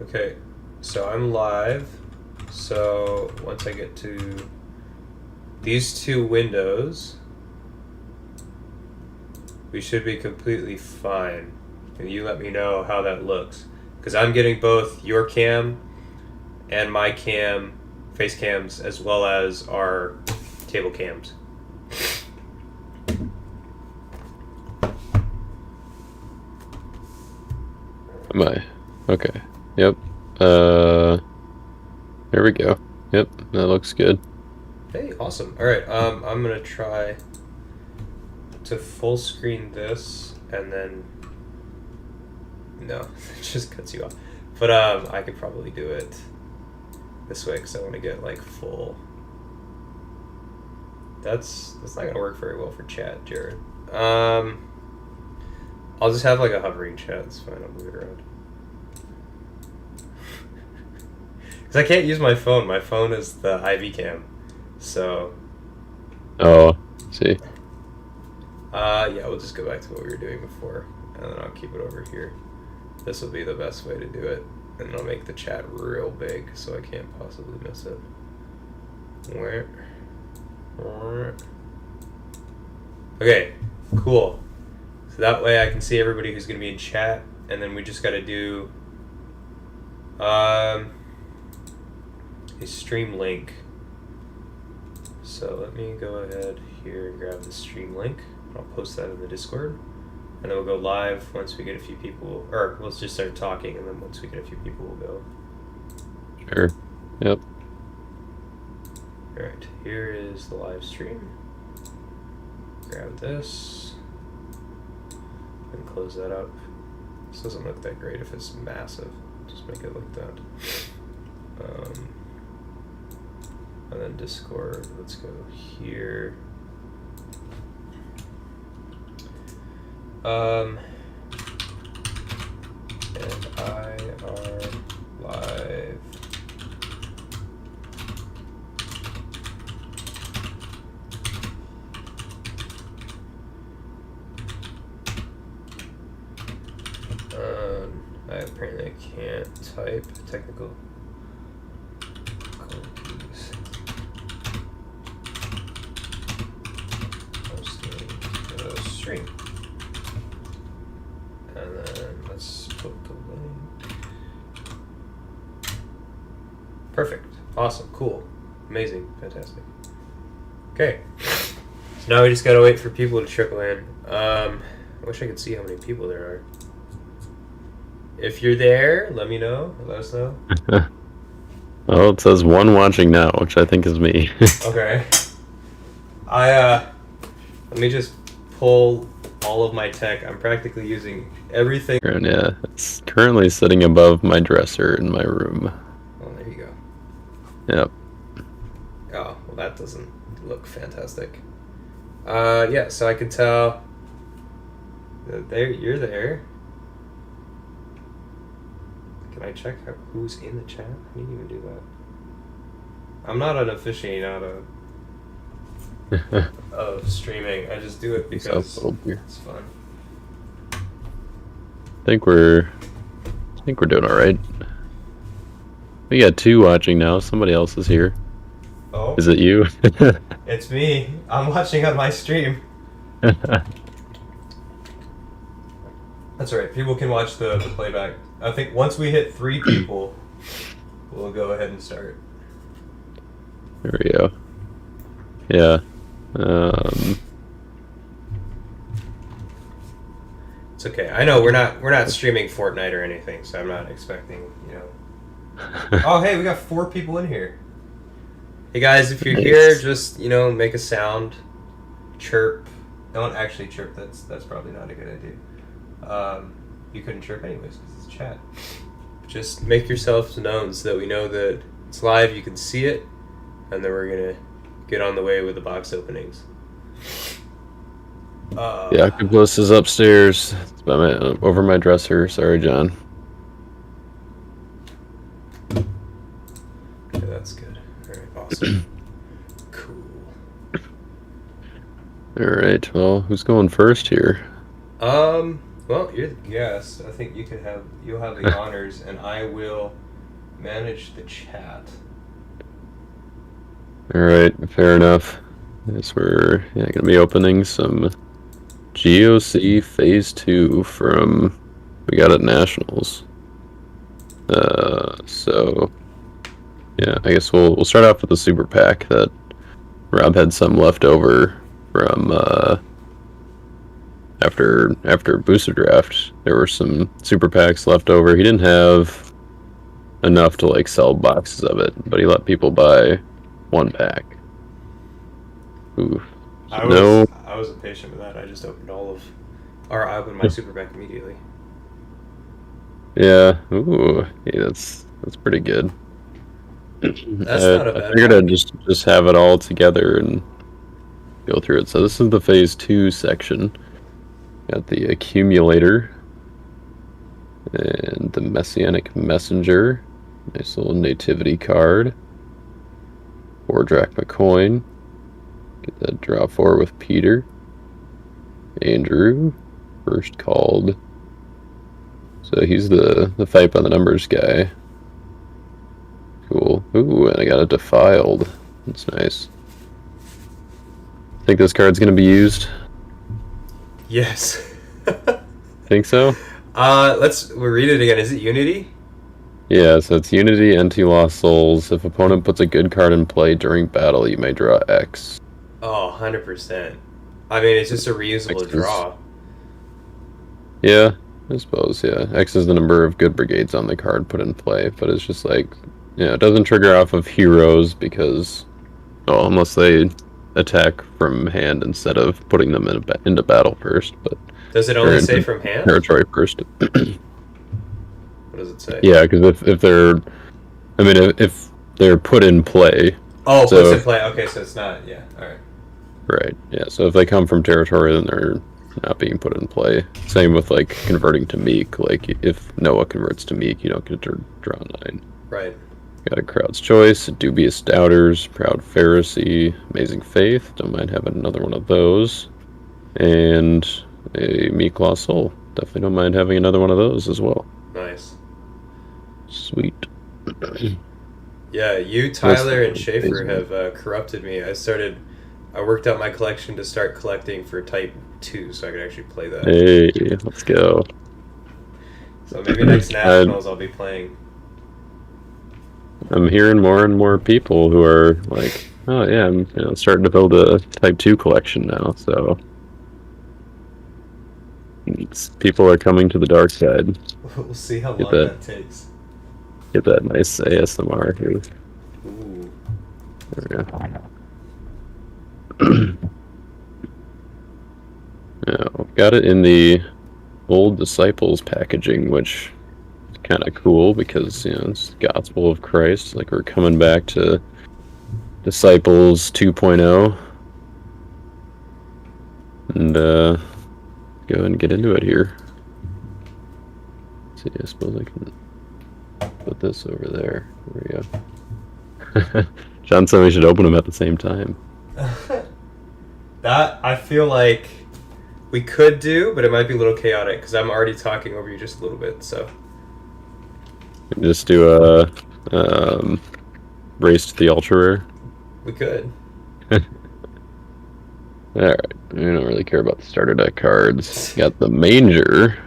Okay, so I'm live. So once I get to these two windows, we should be completely fine. And you let me know how that looks. Because I'm getting both your cam and my cam, face cams, as well as our table cams. Am I? Okay. Yep. There we go. Yep, that looks good. Hey, awesome. Alright, I'm gonna try to full screen this and then no, it just cuts you off. But I could probably do it this way because I want to get like full. That's not gonna work very well for chat, Jared. I'll just have like a hovering chat. It's fine. I'll move it around. Because I can't use my phone. My phone is the IV cam. So. Oh, see. Yeah, we'll just go back to what we were doing before, and then I'll keep it over here. This will be the best way to do it, and I'll make the chat real big so I can't possibly miss it. Okay, cool. So that way I can see everybody who's going to be in chat, and then we just got to do a stream link. So let me go ahead here and grab the stream link. I'll post that in the Discord. And then we'll go live once we get a few people, or we'll just start talking, and then once we get a few people, we'll go. Sure. Yep. Alright, here is the live stream. Grab this. And close that up. This doesn't look that great if it's massive. Just make it like that. And then Discord, let's go here. And I are live. I apparently can't type technical keys. Posting the stream. And then let's put the link. Perfect. Awesome. Cool. Amazing. Fantastic. Okay. So now we just gotta wait for people to trickle in. I wish I could see how many people there are. If you're there, let me know. Let us know. Oh, it says one watching now, which I think is me. Okay. Let me just pull all of my tech. I'm practically using everything. And yeah, it's currently sitting above my dresser in my room. Oh, there you go. Yep. Oh, well, that doesn't look fantastic. Yeah, so I can tell that you're there. Can I check who's in the chat? I didn't even do that. I'm not an aficionado of streaming. I just do it because it's fun. I think we're doing all right. We got 2 watching now. Somebody else is here. Oh, is it you? It's me. I'm watching on my stream. That's all right. People can watch the playback. I think once we hit 3 people, we'll go ahead and start. There we go. Yeah. It's okay. I know we're not streaming Fortnite or anything, so I'm not expecting, Oh, hey, we got 4 people in here. Hey guys, if you're here, just make a sound, chirp. Don't actually chirp. That's probably not a good idea. You couldn't chirp anyways because it's chat. Just make yourselves known so that we know that it's live. You can see it, and then we're gonna get on the way with the box openings. The octopus is upstairs. It's by over my dresser. Sorry, John. Okay, that's good. All right, awesome. Cool. All right. Well, who's going first here? Well, you're the guest. I think you'll have the honors, and I will manage the chat. Alright, fair enough. Guess we're gonna be opening some GoC Phase 2 from we got at Nationals. So yeah, I guess we'll start off with the super pack that Rob had some left over from after booster draft. There were some super packs left over. He didn't have enough to like sell boxes of it, but he let people buy one pack. Ooh. I was impatient with that. I just opened I opened my super pack immediately. Yeah. Ooh. Yeah, that's pretty good. That's not a bad I figured I'd just have it all together and go through it. So this is the Phase 2 section. Got the Accumulator and the Messianic Messenger. Nice little nativity card. 4 drachma coin. Get that draw 4 with Peter. Andrew, first called. So he's the fight by the numbers guy. Cool. Ooh, and I got it defiled. That's nice. Think this card's gonna be used? Yes. Think so? We'll read it again. Is it Unity? Yeah, so it's Unity, NT Lost Souls. If opponent puts a good card in play during battle, you may draw X. Oh, 100%. I mean, it's just a reusable draw. Yeah, I suppose, yeah. X is the number of good brigades on the card put in play, but it's just like, it doesn't trigger off of heroes because, unless they attack from hand instead of putting them into battle first. But does it only say from hand? Territory first. What does it say? Yeah, because if they're put in play. Oh, so puts in play. Okay, so it's not. Yeah, all right. Right. Yeah. So if they come from territory, then they're not being put in play. Same with like converting to Meek. Like if Noah converts to Meek, you don't get to draw 9. Right. Got a Crowd's Choice, Dubious Doubters, Proud Pharisee, Amazing Faith. Don't mind having another one of those. And a Meek Lost Soul. Definitely don't mind having another one of those as well. Nice. Sweet. Yeah, you, Tyler, and Schaefer have corrupted me. I worked out my collection to start collecting for Type 2, so I could actually play that. Hey, let's go. So maybe next Nationals I'll be playing. I'm hearing more and more people who are like, oh yeah, I'm starting to build a Type 2 collection now, so people are coming to the dark side. We'll see how long that takes. Get that nice ASMR here. Ooh. There we go. Yeah, got it in the Old Disciples packaging, which is kind of cool because it's the Gospel of Christ. Like we're coming back to Disciples 2.0, and go ahead and get into it here. Let's see, I suppose I can put this over there. There we go. John said we should open them at the same time. That I feel like we could do, but it might be a little chaotic because I'm already talking over you just a little bit. So just do a race to the ultra rare. We could. Alright, we don't really care about the starter deck cards. Got the Manger.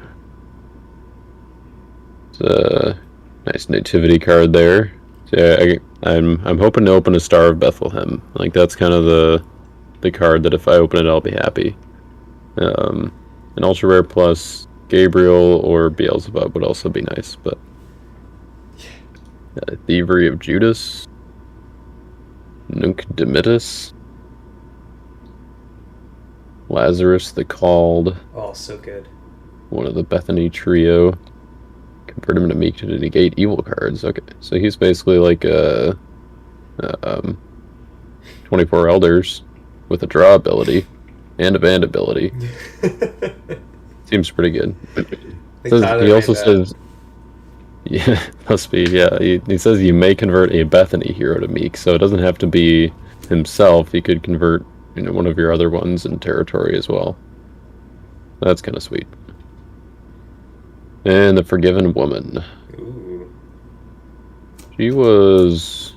It's a nice nativity card there. So yeah, I'm hoping to open a Star of Bethlehem. Like that's kind of the card that if I open it, I'll be happy. An ultra rare plus Gabriel or Beelzebub would also be nice, but Thievery of Judas, Nunc Dimittis, Lazarus the Called. Oh, so good. One of the Bethany trio. Convert him to Meek to negate evil cards. Okay, so he's basically like a 24 Elders with a draw ability and a band ability. Seems pretty good. He also says, yeah, must be, yeah. He says you may convert a Bethany hero to Meek, so it doesn't have to be himself. He could convert one of your other ones in territory as well. That's kind of sweet. And the Forgiven Woman. Ooh. She was...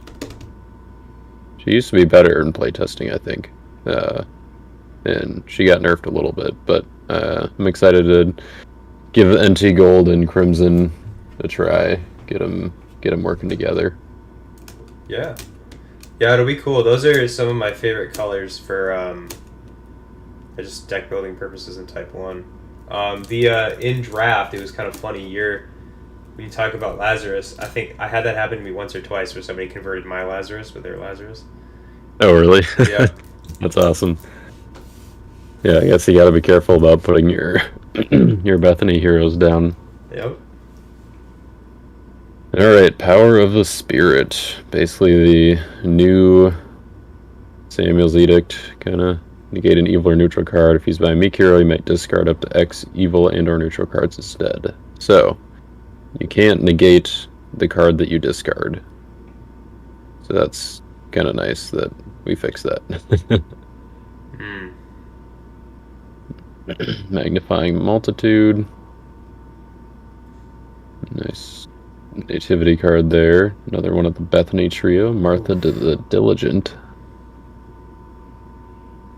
She used to be better in playtesting, I think. And she got nerfed a little bit, but I'm excited to give NT Gold and Crimson a try. Get them working together. Yeah. Yeah, it'll be cool. Those are some of my favorite colors for just deck building purposes in Type 1. In draft, it was kind of funny. When you talk about Lazarus, I think I had that happen to me once or twice where somebody converted my Lazarus with their Lazarus. Oh, really? Yeah. That's awesome. Yeah, I guess you gotta be careful about putting your your Bethany heroes down. Yep. Alright, Power of the Spirit. Basically the new Samuel's Edict, kinda negate an evil or neutral card. If used by a meek hero, you might discard up to X evil and or neutral cards instead. So, you can't negate the card that you discard. So that's kinda nice that we fixed that. Magnifying Multitude. Nice nativity card there. Another one of the Bethany trio. Martha the Diligent.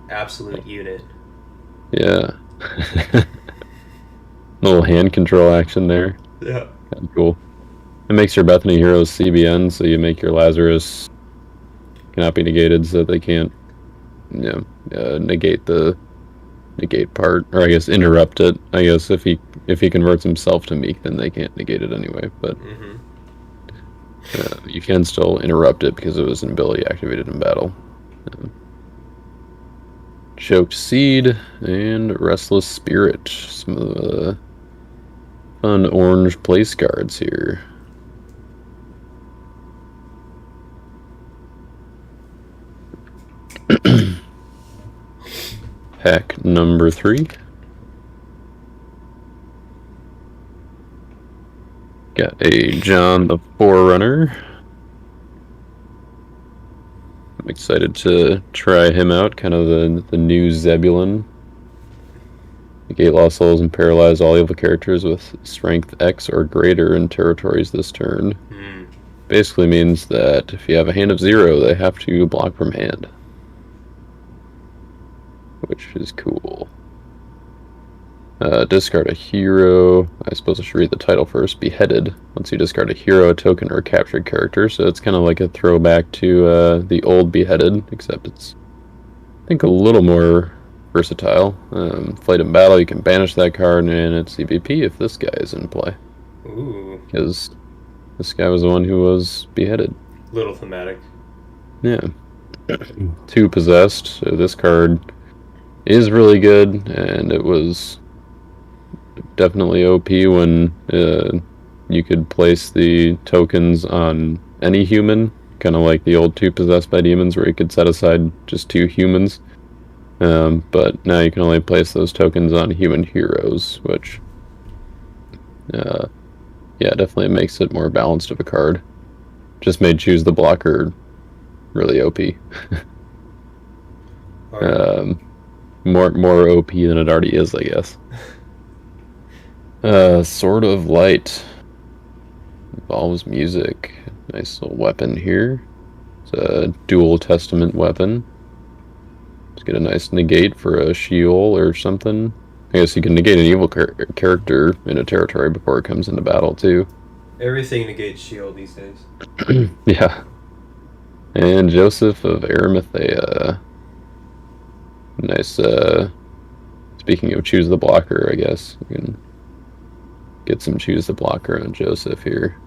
Absolute unit. Yeah. Little hand control action there. Yeah. Kind of cool. It makes your Bethany heroes CBN, so you make your Lazarus cannot be negated, so they can't, negate the negate part, or I guess interrupt it. I guess if he converts himself to meek, then they can't negate it anyway. But you can still interrupt it because it was an ability activated in battle. Choked Seed and Restless Spirit. Some of the fun orange place cards here. Pack number 3. Got a John the Forerunner. I'm excited to try him out, kind of the new Zebulon. Negate lost souls and paralyze all evil characters with strength X or greater in territories this turn. Basically means that if you have a hand of 0, they have to block from hand. Which is cool. Discard a hero. I suppose I should read the title first. Beheaded. Once you discard a hero, a token, or a captured character. So it's kind of like a throwback to the old Beheaded, except it's, I think, a little more versatile. Flight in battle, you can banish that card, and it's CBP if this guy is in play. Ooh. Because this guy was the one who was beheaded. Little thematic. Yeah. 2 possessed. So this card is really good, and it was definitely OP when you could place the tokens on any human, kind of like the old 2 possessed by demons where you could set aside just 2 humans. But now you can only place those tokens on human heroes, which yeah, definitely makes it more balanced of a card. Just made Choose the Blocker really OP. More OP than it already is, I guess. Sword of Light. Involves music. Nice little weapon here. It's a dual testament weapon. Let's get a nice negate for a Sheol or something. I guess you can negate an evil character in a territory before it comes into battle, too. Everything negates shield these days. Yeah. And Joseph of Arimathea. Nice, speaking of Choose the Blocker, I guess. We can get some Choose the Blocker on Joseph here.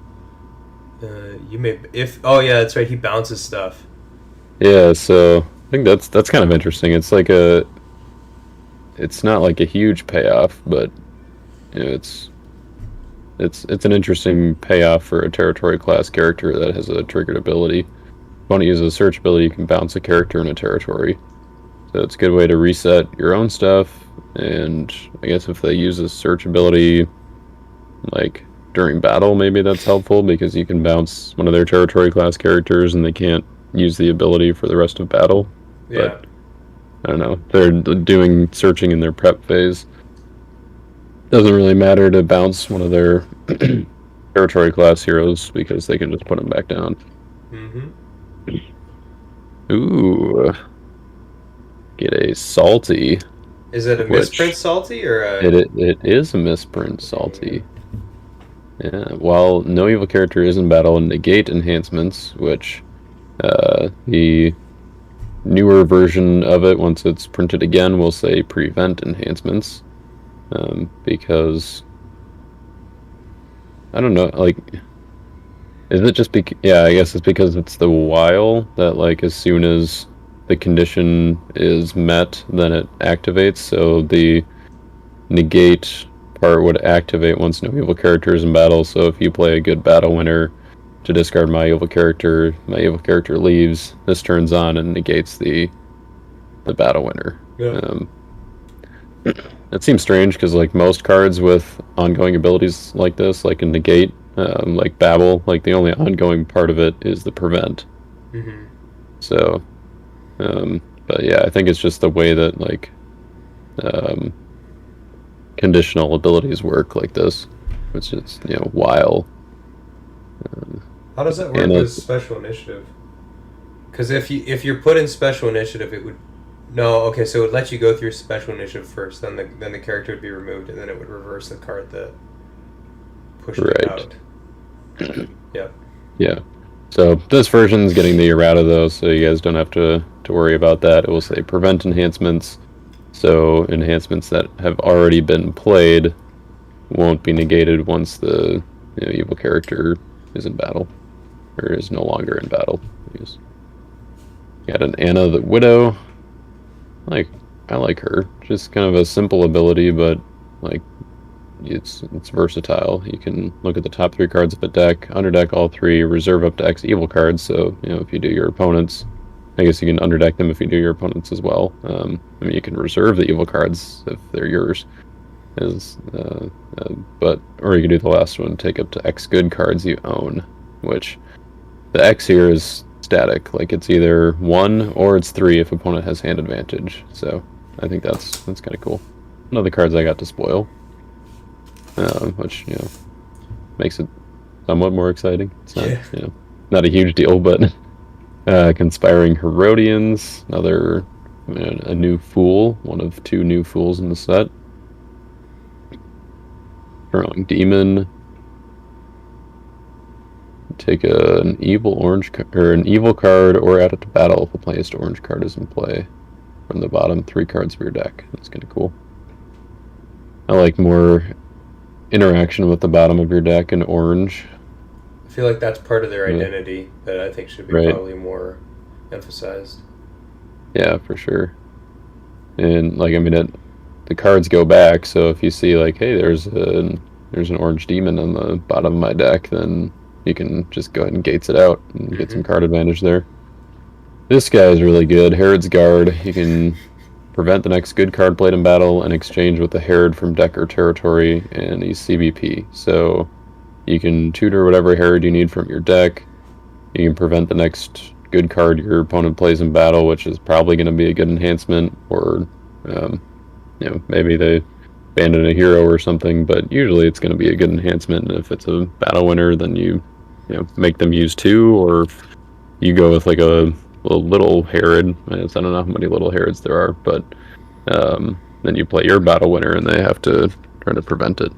Oh yeah, that's right, he bounces stuff. Yeah, so I think that's kind of interesting. It's like it's not like a huge payoff, but you know, it's an interesting payoff for a territory class character that has a triggered ability. If you want to use a search ability, you can bounce a character in a territory. So it's a good way to reset your own stuff, and I guess if they use a search ability like during battle, maybe that's helpful because you can bounce one of their territory class characters and they can't use the ability for the rest of battle. Yeah. But I don't know. They're doing searching in their prep phase. doesn't really matter to bounce one of their territory class heroes because they can just put them back down. Ooh. Get a salty. Is it a misprint salty or a... It is a misprint salty. Yeah, while no evil character is in battle, negate enhancements, which the newer version of it, once it's printed again, will say prevent enhancements. Because I don't know, like, is it just yeah, I guess it's because it's the while that, like, as soon as the condition is met, then it activates, so the negate part would activate once no evil character is in battle. So if you play a good battle winner to discard my evil character leaves, this turns on and negates the battle winner. It seems strange because, like, most cards with ongoing abilities like this, like in negate, like Babel, like the only ongoing part of it is the prevent. So but yeah, I think it's just the way that, like, conditional abilities work like this, which is, you know, while. How does that work with special initiative? Because if you're put in special initiative, it would... No, okay, so it would let you go through special initiative first, then the character would be removed, and then it would reverse the card that pushed it out. Yeah. So this version's getting the errata though, so you guys don't have to worry about that. It will say prevent enhancements, so enhancements that have already been played won't be negated once the evil character is in battle, or is no longer in battle. Got an Anna the Widow. I like her. Just kind of a simple ability, but, like, it's versatile. You can look at the top 3 cards of the deck, underdeck all 3, reserve up to X evil cards. So, if you do your opponents, I guess you can underdeck them if you do your opponents as well. I mean, you can reserve the evil cards if they're yours, or you can do the last one, take up to X good cards you own, which the X here is static. Like, it's either 1 or it's 3 if opponent has hand advantage. So I think that's kind of cool. One of the cards I got to spoil, which makes it somewhat more exciting. It's not not a huge deal, but Conspiring Herodians, another a new fool, one of 2 new fools in the set. Strong Demon. Take an evil card or add it to battle if a placed orange card is in play from the bottom 3 cards of your deck. That's kind of cool. I like more interaction with the bottom of your deck in orange. I feel like that's part of their identity that I think should be probably more emphasized. Yeah, for sure. And, like, I mean, the cards go back, so if you see, like, hey, there's an orange demon on the bottom of my deck, then you can just go ahead and gates it out and get some card advantage there. This guy is really good. Herod's Guard. You can prevent the next good card played in battle and exchange with the Herod from deck or territory, and he's CBP. So you can tutor whatever Herod you need from your deck. You can prevent the next good card your opponent plays in battle, which is probably going to be a good enhancement, or maybe they abandon a hero or something, but usually it's going to be a good enhancement. And if it's a battle winner, then you make them use 2, or you go with, like, a little Herod. I don't know how many little Herods there are, but then you play your battle winner and they have to try to prevent it.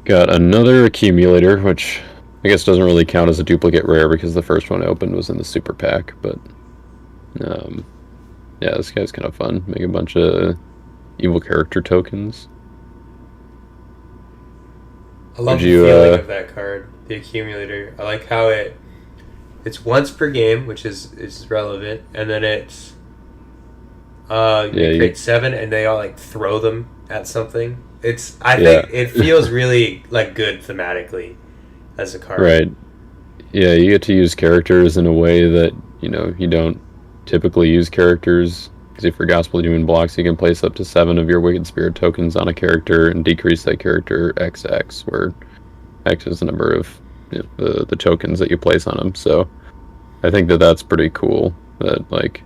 Got another accumulator, which I guess doesn't really count as a duplicate rare because the first one I opened was in the super pack, but yeah, this guy's kind of fun. Make a bunch of evil character tokens. I love the feeling of that card, the accumulator. I like how it's once per game, which is relevant, and then it's you create 7 and they all, like, throw them at something. I think it feels really, like, good thematically as a card. Right. Yeah, you get to use characters in a way that you don't typically use characters. Because if your Gospel Demon blocks, you can place up to 7 of your Wicked Spirit tokens on a character and decrease that character XX, where X is the number of the tokens that you place on them. So I think that's pretty cool. That, like,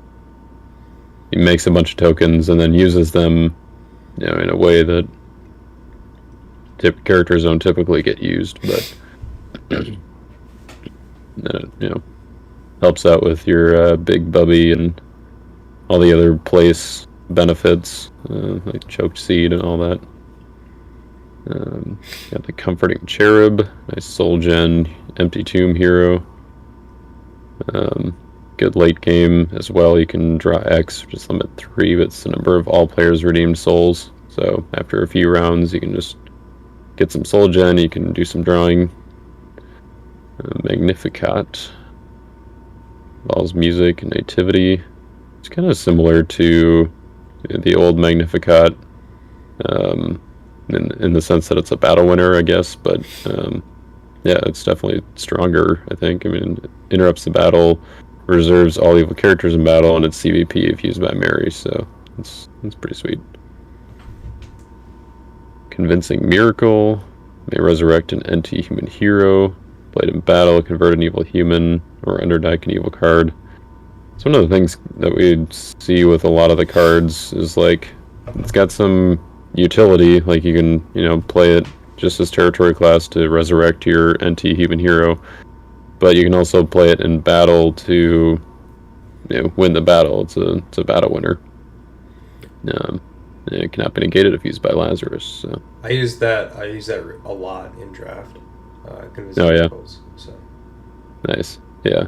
he makes a bunch of tokens and then uses them in a way that characters don't typically get used, but helps out with your big bubby and all the other place benefits, like choked seed and all that. Got the comforting cherub, nice soul gen, empty tomb hero. Good late game as well. You can draw X, which is limit 3, but it's the number of all players redeemed souls. So after a few rounds, you can just get some soul gen. You can do some drawing. Magnificat, Ball's music and nativity. It's kind of similar to the old Magnificat, in the sense that it's a battle winner, I guess. But yeah, it's definitely stronger, I think. I mean, it interrupts the battle, reserves all evil characters in battle, and it's CVP if used by Mary, so it's pretty sweet. Convincing Miracle, may resurrect an anti-human hero, played in battle, convert an evil human, or underdeck an evil card. It's one of the things that we see with a lot of the cards is like, it's got some utility, like you can, play it just as territory class to resurrect your anti-human hero, but you can also play it in battle to win the battle. It's a battle winner. It cannot be negated if used by Lazarus. So. I use that a lot in draft. Oh yeah. So. Nice. Yeah,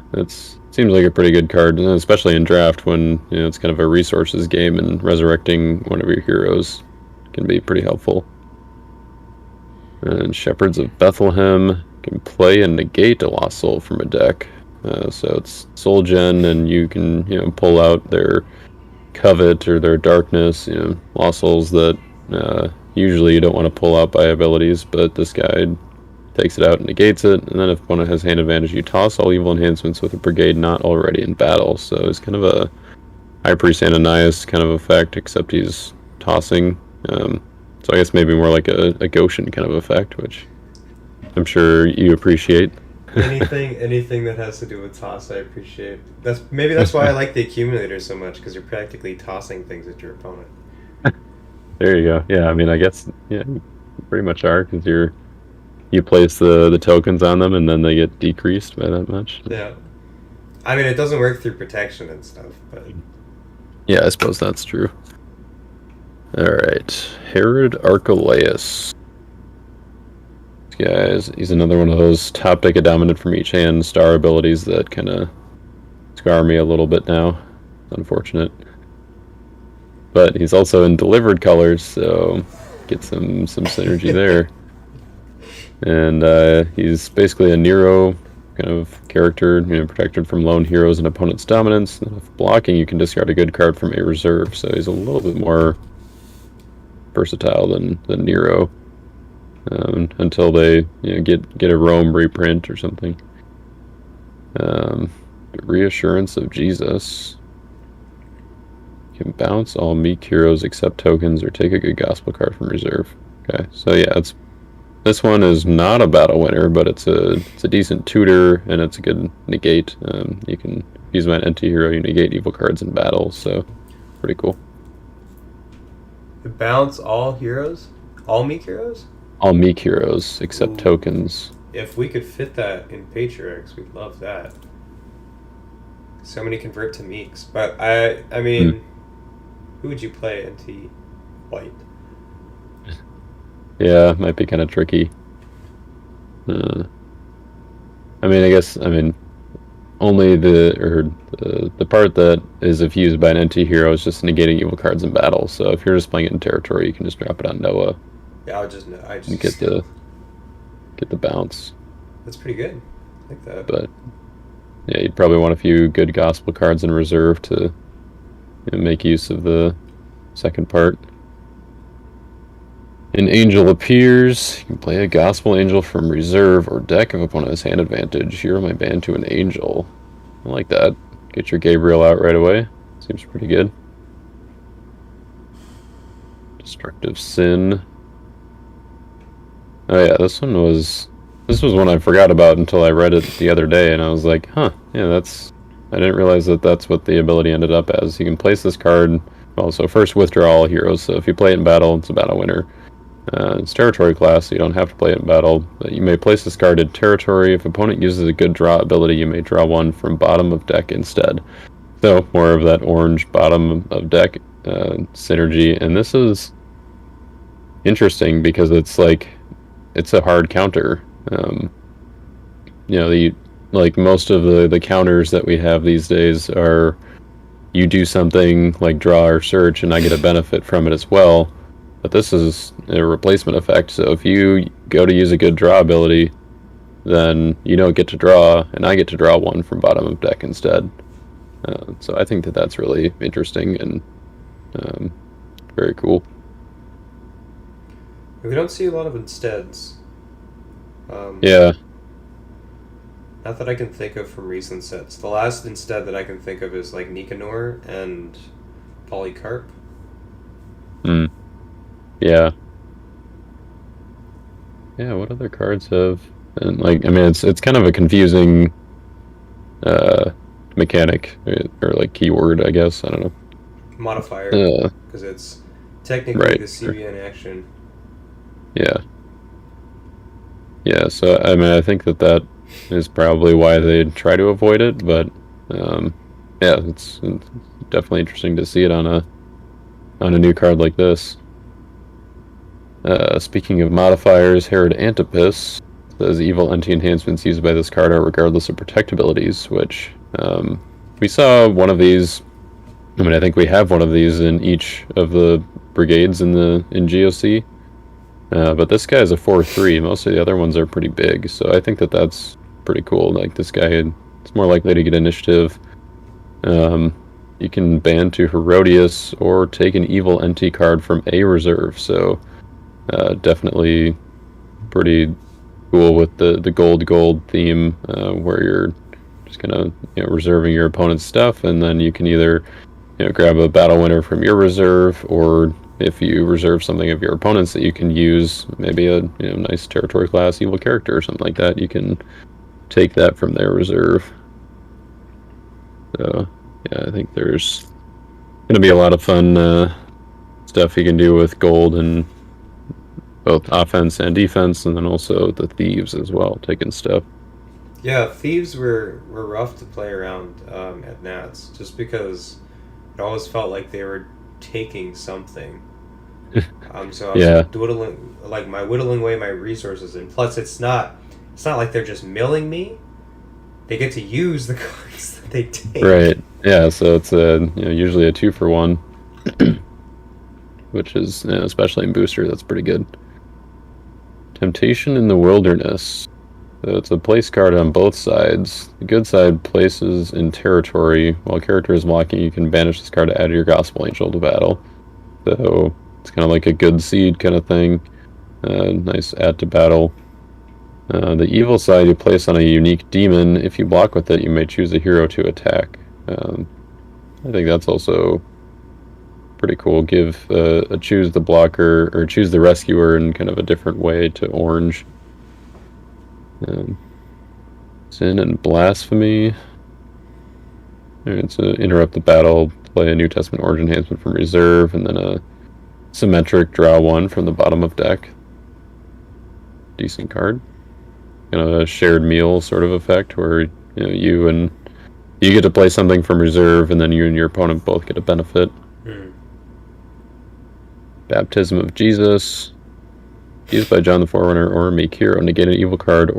seems like a pretty good card, especially in draft when it's kind of a resources game, and resurrecting one of your heroes can be pretty helpful. And Shepherds of Bethlehem can play and negate a lost soul from a deck. So it's soul gen, and you can pull out their covet or their darkness. Lost souls that usually you don't want to pull out by abilities, but this guy takes it out and negates it. And then if opponent has hand advantage, you toss all evil enhancements with a brigade not already in battle. So it's kind of a High Priest Ananias kind of effect, except he's tossing. So I guess maybe more like a Goshen kind of effect, which I'm sure you appreciate. anything that has to do with toss, I appreciate. That's why I like the accumulator so much, because you're practically tossing things at your opponent. There you go. Yeah, I mean, I guess you pretty much are, because you place the tokens on them, and then they get decreased by that much. Yeah, I mean, it doesn't work through protection and stuff, but yeah, I suppose that's true. All right, Herod Archelaus. Guys, he's another one of those top deck dominant from each hand star abilities that kind of scar me a little bit now. Unfortunate. But he's also in delivered colors, so get some synergy there. And he's basically a Nero kind of character, protected from lone heroes and opponent's dominance. And if blocking, you can discard a good card from a reserve, so he's a little bit more versatile than Nero. Until they get a Rome reprint or something. Reassurance of Jesus. You can bounce all meek heroes except tokens, or take a good gospel card from reserve. Okay, so yeah, this one is not a battle winner, but it's a decent tutor, and it's a good negate. You can use my anti-hero, you negate evil cards in battle, so pretty cool. Bounce all heroes? All meek heroes? All meek heroes except tokens. If we could fit that in Patriarchs, we'd love that. So many convert to meeks, but I mean, who would you play anti-white? Yeah, might be kind of tricky. I guess only the part that is if used by an anti-hero is just negating evil cards in battle. So if you're just playing it in territory, you can just drop it on Noah. Yeah, I just get the bounce. That's pretty good. I like that. But yeah, you'd probably want a few good gospel cards in reserve to make use of the second part. An angel appears. You can play a gospel angel from reserve or deck if opponent has hand advantage. Hero my band to an angel. I like that. Get your Gabriel out right away. Seems pretty good. Destructive Sin. Oh yeah, this was one I forgot about until I read it the other day, and I was like, huh, yeah, I didn't realize that that's what the ability ended up as. You can place this card well, so first withdraw all heroes. So if you play it in battle, it's a battle winner. It's territory class, so you don't have to play it in battle. But you may place this card in territory. If opponent uses a good draw ability, you may draw one from bottom of deck instead. So more of that orange bottom of deck synergy. And this is interesting because it's a hard counter. Like most of the counters that we have these days are you do something like draw or search and I get a benefit from it as well. But this is a replacement effect, so if you go to use a good draw ability, then you don't get to draw, and I get to draw one from bottom of deck instead. So I think that's really interesting and very cool. We don't see a lot of insteads. Yeah. Not that I can think of from recent sets. The last instead that I can think of is like Nicanor and Polycarp. Yeah. Yeah, what other cards have... And it's kind of a confusing mechanic, or like keyword, I guess. I don't know. Modifier. Because it's technically right. the CB in action. Yeah. Yeah, so I think that is probably why they try to avoid it, but yeah, it's definitely interesting to see it on a new card like this. Speaking of modifiers, Herod Antipus says evil anti-enhancements used by this card are regardless of protect abilities, which we saw one of these. I think we have one of these in each of the brigades in GoC. But this guy is a 4/3. Most of the other ones are pretty big, so I think that's pretty cool. Like this guy, it's more likely to get initiative. You can ban to Herodias or take an evil NT card from a reserve, so definitely pretty cool with the gold theme, where you're just kind of reserving your opponent's stuff, and then you can either grab a battle winner from your reserve, or if you reserve something of your opponent's that you can use, maybe a nice territory class evil character or something like that, you can take that from their reserve. So yeah, I think there's gonna be a lot of fun stuff you can do with gold and both offense and defense, and then also the thieves as well, taking stuff. Yeah, thieves were rough to play around at Nats, just because it always felt like they were taking something. So I was whittling away my resources, and plus it's not like they're just milling me. They get to use the cards that they take. Right. Yeah. So it's usually a 2-for-1, which is especially in booster, that's pretty good. Temptation in the Wilderness. So it's a place card on both sides. The good side places in territory. While character is blocking, you can banish this card to add your Gospel Angel to battle. So it's kind of like a good seed kind of thing. Nice add to battle. The evil side you place on a unique demon. If you block with it, you may choose a hero to attack. I think that's also pretty cool. Give choose the blocker or choose the rescuer in kind of a different way to orange. Sin and Blasphemy. Alright, so interrupt the battle, play a New Testament Orange enhancement from reserve, and then a symmetric draw one from the bottom of deck. Decent card. Kind of a shared meal sort of effect where you get to play something from reserve, and then you and your opponent both get a benefit. Baptism of Jesus. Used by John the Forerunner or a meek hero. Negate an evil card,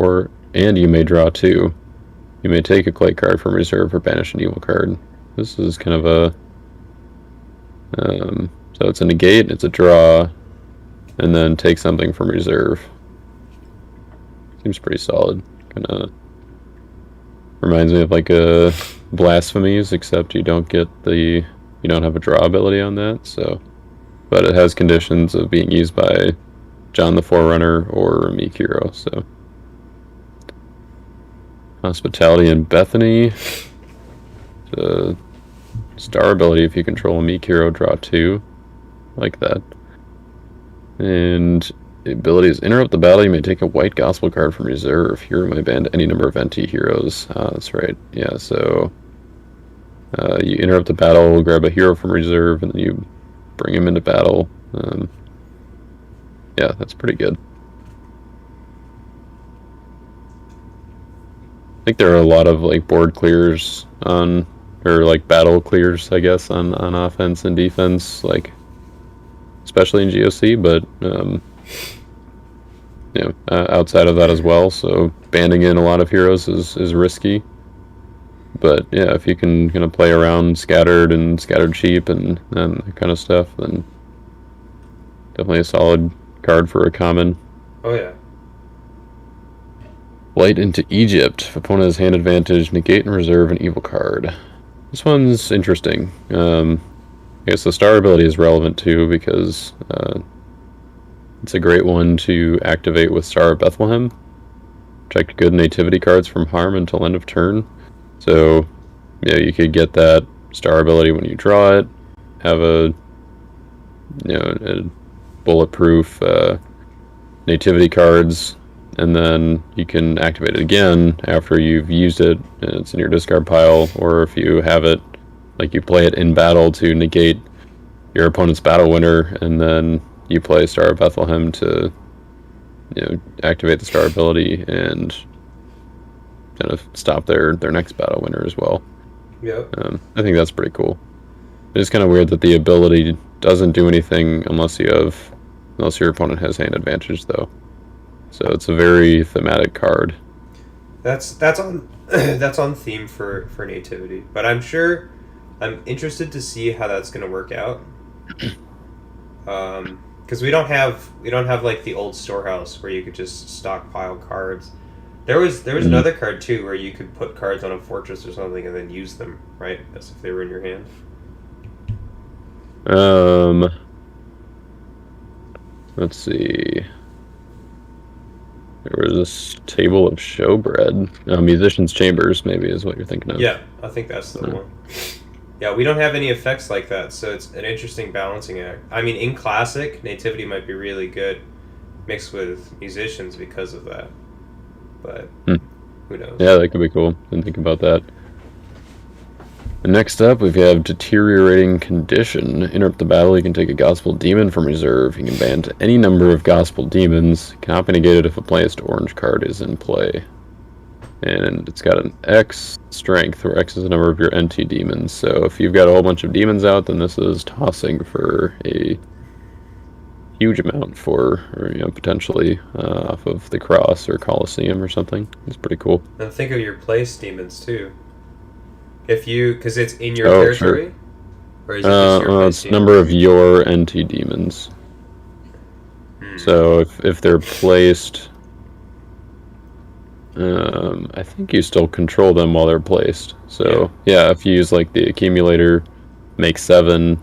and you may draw 2. You may take a clay card from reserve or banish an evil card. This is kind of a... so it's a negate, it's a draw, and then take something from reserve. Seems pretty solid. Kind of reminds me of like a Blasphemies, except you don't have a draw ability on that. So, but it has conditions of being used by John the Forerunner or a meek hero. So, Hospitality in Bethany. The star ability, if you control a meek hero, draw 2. Like that. And the ability is interrupt the battle. You may take a white gospel card from reserve. Hero may ban any number of NT heroes. That's right. Yeah, so You interrupt the battle, grab a hero from reserve, and then you bring him into battle. Yeah, that's pretty good. I think there are a lot of like board clears on, or like battle clears, I guess, on offense and defense, like especially in GoC, but outside of that as well. So banding in a lot of heroes is risky. But yeah, if you can kind of play around scattered sheep and that kind of stuff, then definitely a solid card for a common. Oh yeah. Flight into Egypt. If opponent has hand advantage, negate and reserve an evil card. This one's interesting. I guess the star ability is relevant too because it's a great one to activate with Star of Bethlehem. Protect good nativity cards from harm until end of turn. So, yeah, you could get that star ability when you draw it. Have a bulletproof nativity cards, and then you can activate it again after you've used it and it's in your discard pile, or if you have it, like you play it in battle to negate your opponent's battle winner, and then you play Star of Bethlehem to activate the star ability and kind of stop their next battle winner as well. Yep. I think that's pretty cool. It's kind of weird that the ability doesn't do anything unless your opponent has hand advantage, though. So it's a very thematic card. That's on that's on theme for nativity, but I'm interested to see how that's going to work out. Because we don't have like the old storehouse where you could just stockpile cards. There was another card too where you could put cards on a fortress or something and then use them, right, as if they were in your hand. Let's see. There was this table of showbread. Musician's Chambers, maybe, is what you're thinking of. Yeah, I think that's the one. Yeah, we don't have any effects like that, so it's an interesting balancing act. I mean, in Classic, Nativity might be really good mixed with Musicians because of that. But who knows? Yeah, that could be cool. Didn't think about that. And next up, we have Deteriorating Condition. Interrupt the battle, you can take a Gospel Demon from reserve. You can ban to any number of Gospel Demons. Cannot be negated if a placed orange card is in play. And it's got an X strength, where X is the number of your NT demons. So if you've got a whole bunch of demons out, then this is tossing for a huge amount potentially off of the Cross or Colosseum or something. It's pretty cool. And think of your place demons too. Because it's in your territory? Sure. Or is it just your place it's number of your NT demons. So if they're placed, I think you still control them while they're placed. So yeah, if you use like the accumulator, make 7,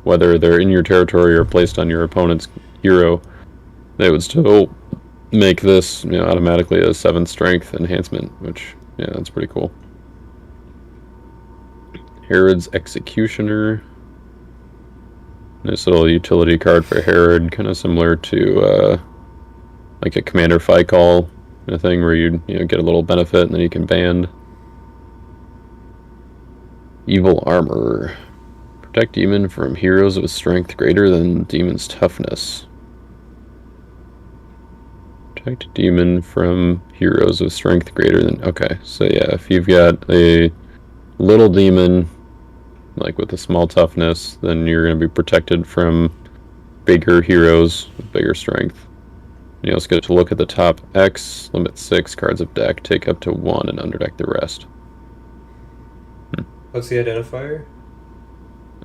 whether they're in your territory or placed on your opponent's hero, they would still make this automatically a 7 strength enhancement, which that's pretty cool. Herod's Executioner. Nice little utility card for Herod, kind of similar to like a Commander Fight Call kind of thing, where you get a little benefit and then you can ban. Evil Armor. Protect demon from heroes with strength greater than demon's toughness. Protect demon from heroes with strength greater than... Okay, so yeah, if you've got a little demon, like with a small toughness, then you're going to be protected from bigger heroes with bigger strength. You also get to look at the top X, limit 6 cards of deck, take up to 1 and underdeck the rest. What's the identifier?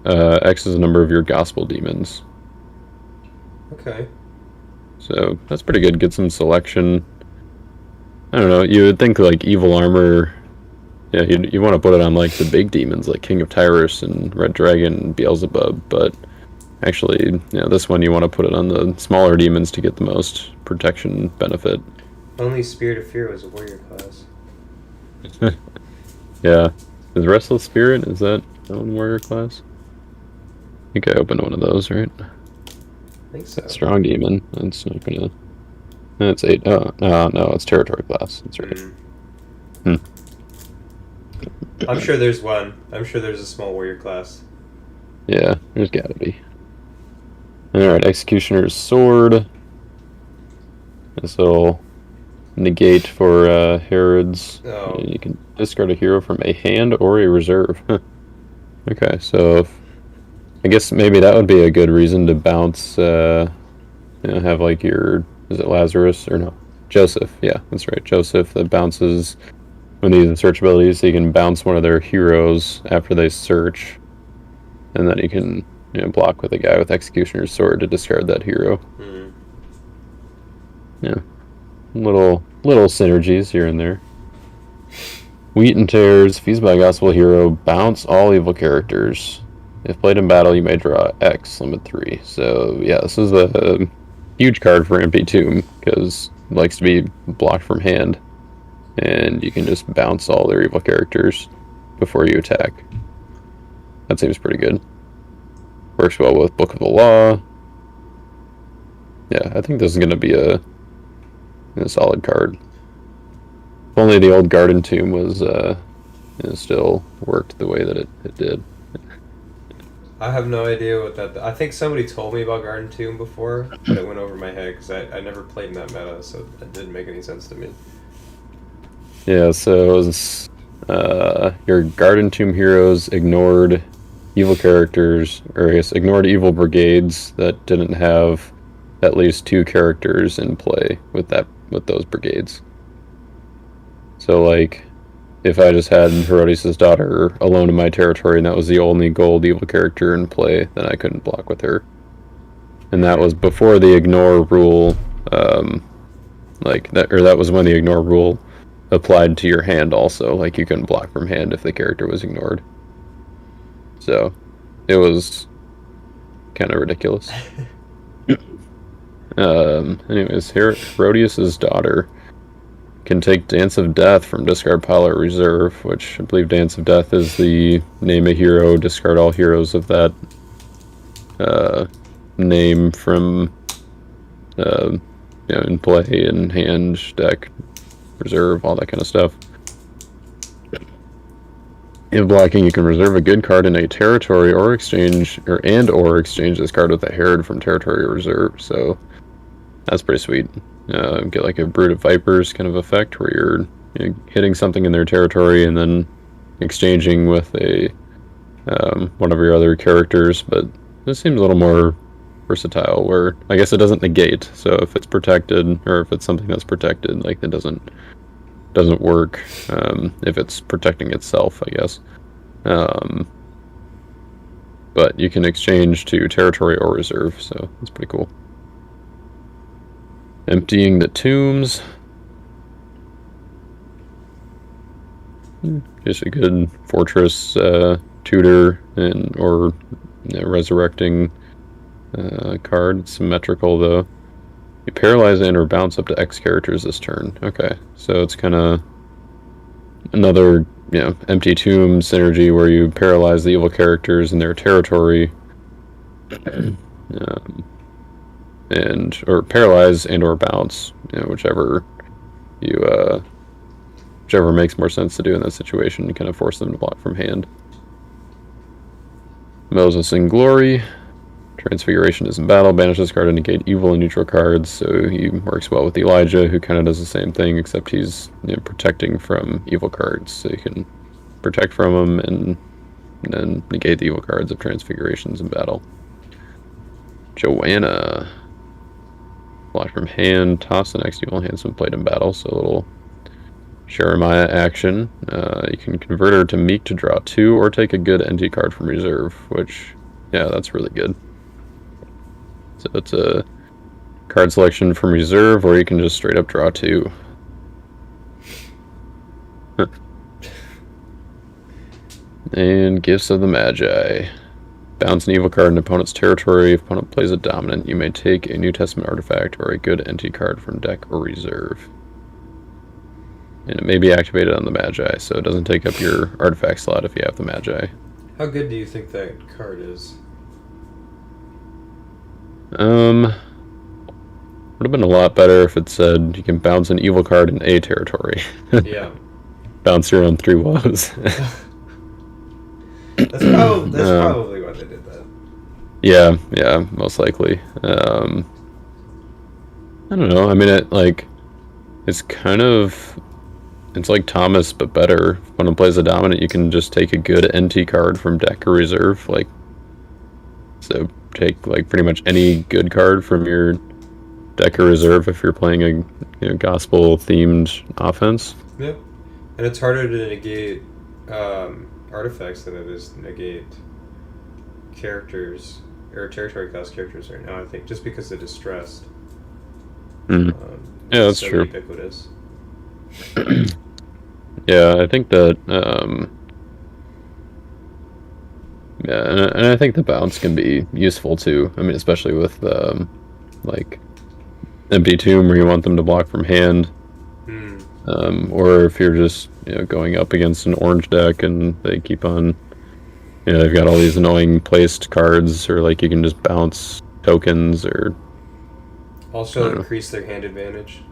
X is the number of your Gospel Demons. Okay. So that's pretty good. Get some selection. I don't know, you would think like Evil Armor... Yeah, you want to put it on like the big demons like King of Tyrus and Red Dragon and Beelzebub, but actually, this one you want to put it on the smaller demons to get the most protection benefit. Only Spirit of Fear was a warrior class. Yeah. Is Restless Spirit, is that one warrior class? I think I opened one of those, right? I think so. Strong demon. That's not gonna... That's 8. Oh, no, it's territory class. That's right. I'm sure there's one. I'm sure there's a small warrior class. Yeah, there's gotta be. Alright, Executioner's Sword. This will negate for Herod's. Oh. You can discard a hero from a hand or a reserve. Okay, so I guess maybe that would be a good reason to bounce, have like your, is it Lazarus or no? Joseph, yeah, that's right. Joseph that bounces when they use the search abilities, so you can bounce one of their heroes after they search, and then you can block with a guy with Executioner's Sword to discard that hero. Mm. Yeah, little synergies here and there. Wheat and Tears, Feast by Gospel Hero, bounce all evil characters. If played in battle, you may draw X, limit 3. So yeah, this is a huge card for Empty Tomb because it likes to be blocked from hand, and you can just bounce all their evil characters before you attack. That seems pretty good. Works well with Book of the Law. Yeah, I think this is going to be a solid card. If only the old Garden Tomb was still worked the way that it did. I have no idea what that. I think somebody told me about Garden Tomb before, but it went over my head because I never played in that meta, so it didn't make any sense to me. Yeah, so it was your Garden Tomb heroes ignored evil characters, or I guess ignored evil brigades that didn't have at least 2 characters in play with those brigades. So like, if I just had Herodias' daughter alone in my territory and that was the only gold evil character in play, then I couldn't block with her. And that was before the ignore rule, that was when the ignore rule applied to your hand also. Like, you couldn't block from hand if the character was ignored. So, it was kind of ridiculous. Anyways, Herodias' daughter can take Dance of Death from discard pile or reserve, which I believe Dance of Death is the name a hero, discard all heroes of that name from in play, in hand, deck, reserve, all that kind of stuff. In blocking, you can reserve a good card in a territory or exchange exchange this card with a Herod from territory or reserve. So that's pretty sweet. Get like a Brood of Vipers kind of effect where you're hitting something in their territory and then exchanging with a one of your other characters. But this seems a little more versatile, where I guess it doesn't negate. So if it's protected, or if it's something that's protected, like, it doesn't work if it's protecting itself, I guess. But you can exchange to territory or reserve, so that's pretty cool. Emptying the Tombs. Just a good fortress tutor or resurrecting card. It's symmetrical though. You paralyze and or bounce up to X characters this turn. Okay, so it's kind of another Empty Tomb synergy where you paralyze the evil characters in their territory, or paralyze and or bounce, whichever makes more sense to do in that situation. You kind of force them to block from hand. Moses in Glory. Transfiguration is in battle. Banish this card to negate evil and neutral cards. So he works well with Elijah, who kind of does the same thing, except he's protecting from evil cards. So you can protect from them and then negate the evil cards of Transfigurations in battle. Joanna. Block from hand. Toss the next evil hands when played in battle. So a little Jeremiah action. You can convert her to Meek to draw 2, or take a good NT card from reserve, which, yeah, that's really good. So it's a card selection from reserve, or you can just straight up draw 2. And Gifts of the Magi. Bounce an evil card in opponent's territory. If opponent plays a dominant, you may take a New Testament artifact or a good NT card from deck or reserve. And it may be activated on the Magi, so it doesn't take up your artifact slot if you have the Magi. How good do you think that card is? Would have been a lot better if it said you can bounce an evil card in a territory. Yeah. bounce your own 3 woes. That's probably why they did that. Yeah, most likely. I don't know. I mean, it's kind of, it's like Thomas, but better. When it plays a dominant, you can just take a good NT card from deck or reserve, like, so take like pretty much any good card from your deck or reserve if you're playing a gospel themed offense. Yep, and it's harder to negate artifacts than it is to negate characters or territory cost characters right now. I think just because of distressed. Yeah, that's so true. Ubiquitous. Yeah, I think that. Yeah, and I think the bounce can be useful too. I mean, especially with like Empty Tomb, where you want them to block from hand, or if you're just going up against an orange deck and they keep on, they've got all these annoying placed cards, or like you can just bounce tokens, or also increase their hand advantage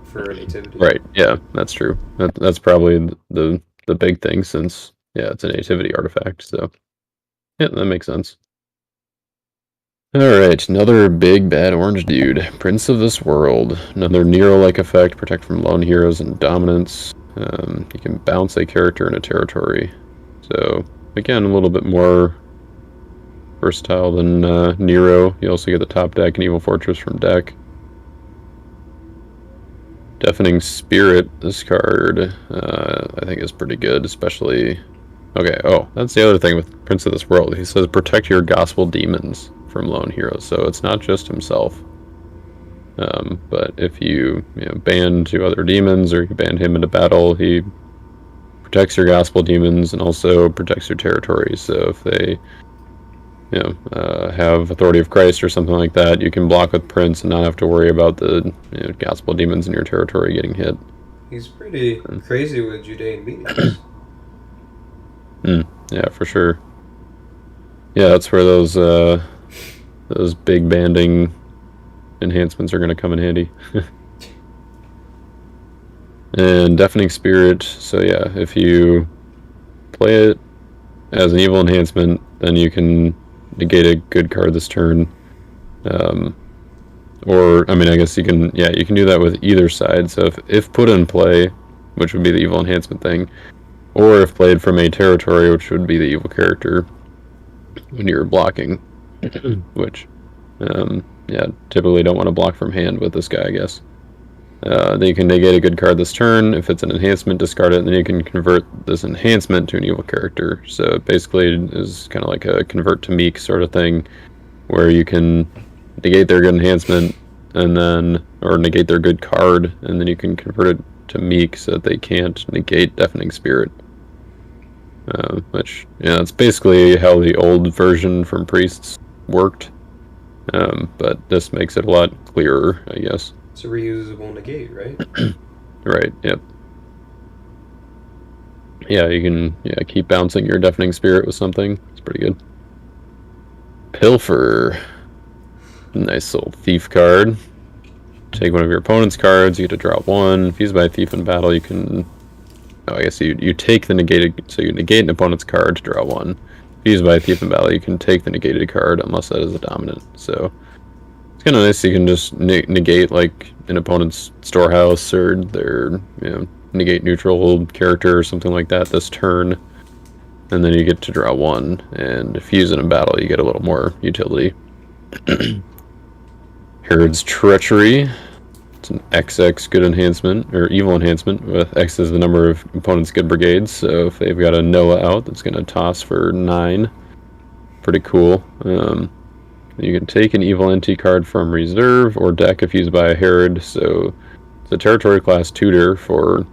for nativity. Right. Yeah, that's true. That's probably the big thing, since it's a nativity artifact. So yeah, that makes sense. Alright, another big bad orange dude. Prince of this world. Another Nero-like effect, protect from lone heroes and dominance. You can bounce a character in a territory. So, again, a little bit more versatile than Nero. You also get the top deck and Evil Fortress from deck. Deafening Spirit, this card, I think is pretty good, especially... Okay, that's the other thing with Prince of this World. He says protect your gospel demons from lone heroes, so it's not just himself. But if you ban 2 other demons, or you ban him into battle, he protects your gospel demons and also protects your territory. So if they have Authority of Christ or something like that, you can block with Prince and not have to worry about the gospel demons in your territory getting hit. He's pretty crazy with Judean meetings. Yeah, for sure. Yeah, that's where those big banding enhancements are going to come in handy. And Deafening Spirit, so yeah, if you play it as an evil enhancement, then you can negate a good card this turn. Or, I mean, I guess you can do that with either side. So if put in play, which would be the evil enhancement thing, or if played from a territory, which would be the evil character, when you're blocking, which, typically don't want to block from hand with this guy, I guess. Then you can negate a good card this turn. If it's an enhancement, discard it, and then you can convert this enhancement to an evil character. So it basically is kind of like a convert to meek sort of thing, where you can negate their good enhancement, and then, or negate their good card, and then you can convert it to meek so that they can't negate Deafening Spirit. Which, it's basically how the old version from Priests worked. But this makes it a lot clearer, I guess. It's a reusable negate, right? Right, yep. Yeah, you can keep bouncing your Deafening Spirit with something. It's pretty good. Pilfer. Nice little thief card. Take one of your opponent's cards, you get to draw 1. If used by a thief in battle, you can... I guess you take the negated... So you negate an opponent's card to draw 1. If used by a thief in battle, you can take the negated card, unless that is a dominant. So it's kind of nice. You can just negate, like, an opponent's storehouse, or their, negate neutral character or something like that this turn. And then you get to draw 1. And if you use it in battle, you get a little more utility. Herod's Treachery. It's an XX good enhancement, or evil enhancement, with X is the number of opponents' good brigades, so if they've got a Noah out, that's going to toss for 9. Pretty cool. You can take an evil NT card from reserve or deck if used by a Herod, so it's a territory class tutor for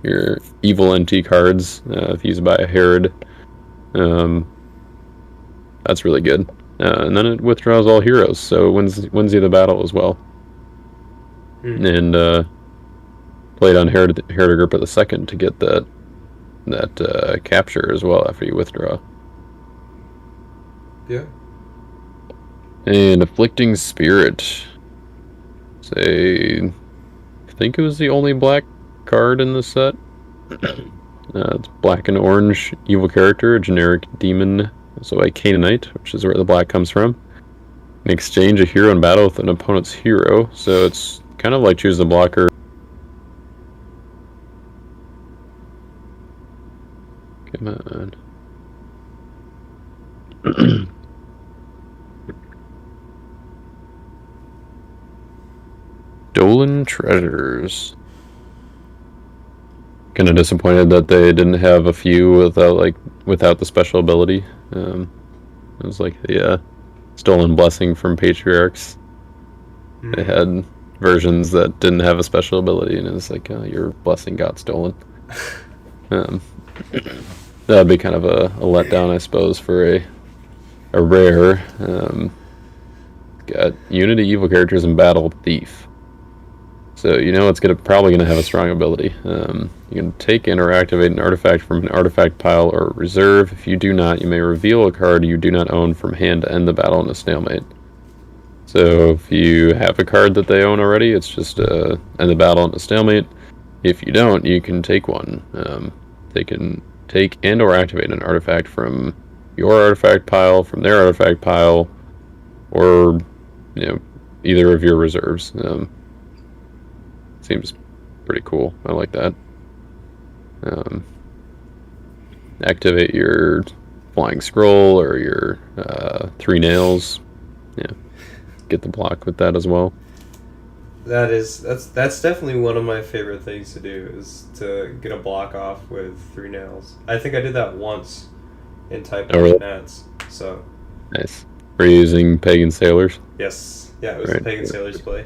your evil NT cards if used by a Herod. That's really good. And then it withdraws all heroes, so it wins you the battle as well. And played on Herod Agrippa II to get that capture as well after you withdraw. Yeah. And Afflicting Spirit. I think it was the only black card in the set. It's black and orange evil character, a generic demon, so a Canaanite, which is where the black comes from. And exchange a hero in battle with an opponent's hero, so it's kind of like choose the blocker. Come on. Stolen treasures. Kind of disappointed that they didn't have a few without the special ability. It was like the stolen blessing from patriarchs. They had versions that didn't have a special ability, and it's like your blessing got stolen. That'd be kind of a letdown, I suppose, for a rare. Got Unity evil characters in battle thief. So you know it's probably gonna have a strong ability. You can take in or activate an artifact from an artifact pile or reserve. If you do not, you may reveal a card you do not own from hand to end the battle in a stalemate. So if you have a card that they own already, it's just end the battle in a stalemate. If you don't, you can take one. They can take and or activate an artifact from your artifact pile, from their artifact pile, or either of your reserves. Seems pretty cool. I like that. Activate your flying scroll or your 3 nails. Yeah, get the block with that as well. That's definitely one of my favorite things to do, is to get a block off with 3 nails. I think I did that once in Type really? Nats. So nice. Are you using Pagan Sailors? Yes. Yeah, it was a Pagan Sailors play.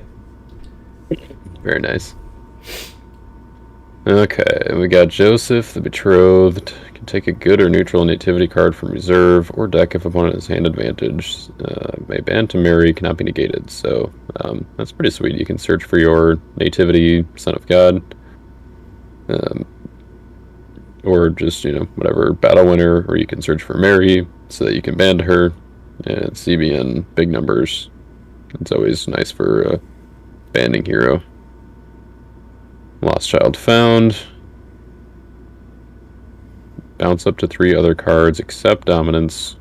Very nice. Okay, we got Joseph, the Betrothed. Can take a good or neutral nativity card from reserve or deck if opponent has hand advantage. May ban to marry, cannot be negated. So that's pretty sweet. You can search for your nativity, son of God. Or just, whatever, battle winner, or you can search for Mary so that you can ban her. And CBN, big numbers. It's always nice for a banding hero. Lost Child found. Bounce up to 3 other cards except Dominance.